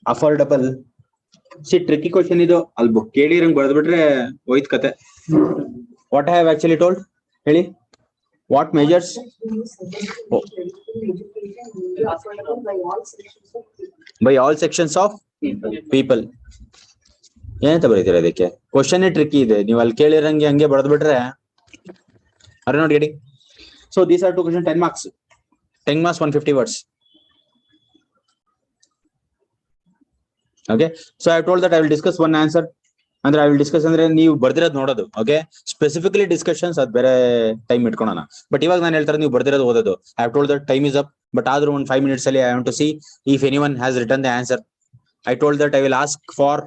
Speaker 1: Affordable. See, tricky question idu. Albo kelirange barದ್ಬಿಟ್ರೆ ಹೋಯ್ತು ಕತೆ. What I have actually told? ಹೇಳಿ. What measures? By all sections of people. ಏನಂತ ಬರೀತೀರಾ ಇದಕ್ಕೆ? Question tricky ಇದೆ. ನೀವು ಅಲ್ಲಿ ಕೇಳಿರಂಗೆ ಹಂಗೆ ಬರೆದ್ಬಿಟ್ರೆ are you not getting? So these are two questions, 10 marks. 10 marks, 150 words. Okay, so I have told that I will discuss one answer, and I will discuss ಅಂದ್ರೆ ನೀವು ಬರ್ದಿರೋದು ನೋಡೋದು. Okay, specifically discussions ಅದು ಬೇರೆ time ಇಟ್ಕೊಳ್ಳೋಣ. But ಇವಾಗ ನಾನು ಹೇಳ್ತಾರೆ ನೀವು ಬರ್ದಿರೋದು ಓದೋದು. I have told that time is up, but ಆದ್ರೂ ಒಂದು 5 minutes ಅಲ್ಲಿ I want to see if anyone has written the answer. I told that I will ask for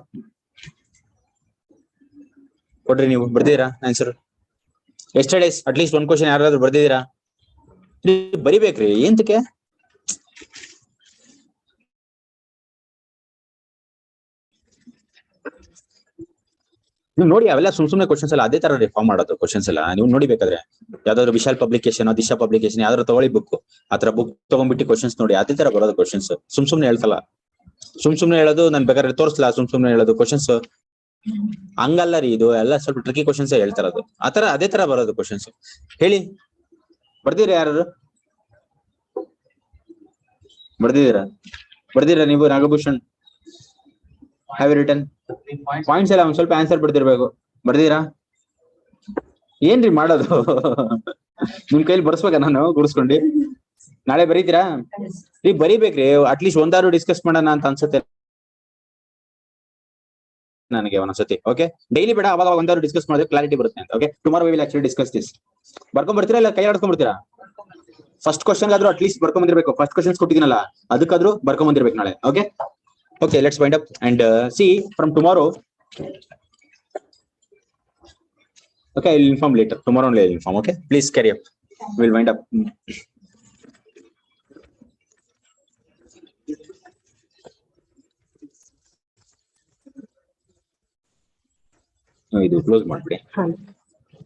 Speaker 1: ಕೊಡ್ರಿ ನೀವು ಬರ್ದಿರಾ ಆನ್ಸರ್. ಎಸ್ಟರ್ಡೇಸ್ ಅಟ್ ಲೀಸ್ಟ್ ಒಂದು ಕ್ವಶನ್ ಯಾರಾದ್ರೂ ಬರ್ದಿದ್ದೀರಾ? ಬರಿಬೇಕ್ರಿ ಎಂತಕ್ಕೆ? ನೀವು ನೋಡಿ ಅವೆಲ್ಲ ಸುಮ್ಮನೆ ಕ್ವಶನ್ಸ್ ಎಲ್ಲ ಅದೇ ತರ ರಿಫಾರ್ಮ್ ಮಾಡೋದು ಕ್ವಶನ್ಸ್ ಎಲ್ಲ ನೀವು ನೋಡಿಬೇಕಾದ್ರೆ ಯಾವ್ದಾದ್ರು ವಿಶಾಲ್ ಪಬ್ಲಿಕೇಶನ್ ದಿಶಾ ಪಬ್ಲಿಕೇಶನ್ ಯಾವ್ದಾದ್ರು ತಗೊಳ್ಳಿ ಬುಕ್ ಆತರ ಬುಕ್ ತಗೊಂಡ್ಬಿಟ್ಟು ಕ್ವಶನ್ಸ್ ನೋಡಿ ಅದೇ ತರ ಬರೋದು ಕ್ವಶನ್ಸ್. ಸುಮ್ನೆ ಹೇಳ್ತಲ್ಲ, ಸುಮ್ನೆ ಹೇಳೋದು ನಾನು ಬೇಕಾದ್ರೆ ತೋರಿಸ್ಲಾ ಸುಮ್ನೆ ಹೇಳೋದು ಕ್ವಶನ್ಸ್ ಹಂಗಲ್ಲ ರೀ. ಇದು ಎಲ್ಲ ಸ್ವಲ್ಪ ಟ್ರಿಕಿ ಕ್ವಶನ್ಸ್ ಹೇಳ್ತಾ ಇರೋದು ಆತರ ಅದೇ ತರ ಬರೋದು ಕ್ವಶನ್ಸ್. ಹೇಳಿ ಬರ್ದಿರ ಯಾರು ಬರ್ದಿರಾ ನೀವು? ನಾಗಭೂಷಣ್ ಹ್ಯಾವ್ ರಿಟರ್ನ್ ಪಾಯಿಂಟ್ಸ್ ಎಲ್ಲ ಒಂದ್ ಸ್ವಲ್ಪ ಆನ್ಸರ್ ಬಿಡ್ತಿರ್ಬೇಕು. ಬರ್ದಿರಾ? ಏನ್ರಿ ಮಾಡೋದು? ನಿಮ್ ಕೈಲಿ ಬರ್ಸ್ಬೇಕ ನಾನು ಗುಡಿಸ್ಕೊಂಡು? ನಾಳೆ ಬರೀತೀರಾ? ನೀವ್ ಬರಿಬೇಕ್ರಿ. ಅಟ್ಲೀಸ್ಟ್ ಒಂದಾರು ಡಿಸ್ಕಸ್ ಮಾಡೋಣ ಅಂತ ಅನ್ಸುತ್ತೆ ನನಗೆ ಒಂದ್ಸತಿ. ಓಕೆ, ಡೈಲಿ ಬೇಡ, ಅವಾಗ ಒಂದಾರು ಡಿಸ್ಕಸ್ ಮಾಡಿದ್ರೆ ಕ್ಲಾರಿಟಿ ಬರುತ್ತೆ ಅಂತ. Okay, tomorrow we will actually discuss this. ಬರ್ಕೊಂಡ್ ಬರ್ತೀರಾ ಇಲ್ಲ ಕೈ ಆಡ್ಕೊಂಡ್ ಬರ್ತೀರಾ? ಫಸ್ಟ್ ಕ್ವಶನ್ ಆದ್ರೂ ಅಟ್ಲೀಸ್ಟ್ ಬರ್ಕೊಂಡ್ ಬಂದಿರ್ಬೇಕು. ಫಸ್ಟ್ ಕ್ವಶನ್ಸ್ ಕೊಟ್ಟಿದ್ದೀನಲ್ಲ ಅದಕ್ಕಾದ್ರೂ ಬರ್ಕೊಂಡ್ ಬಂದಿರ್ಬೇಕು ನಾಳೆ. Okay okay, let's wind up and see from tomorrow. Okay, I'll inform later. Tomorrow only I'll inform. Okay, please carry up. We'll wind up. ಇದು ಕ್ಲೋಸ್ ಮಾಡ್ಬಿಡಿ.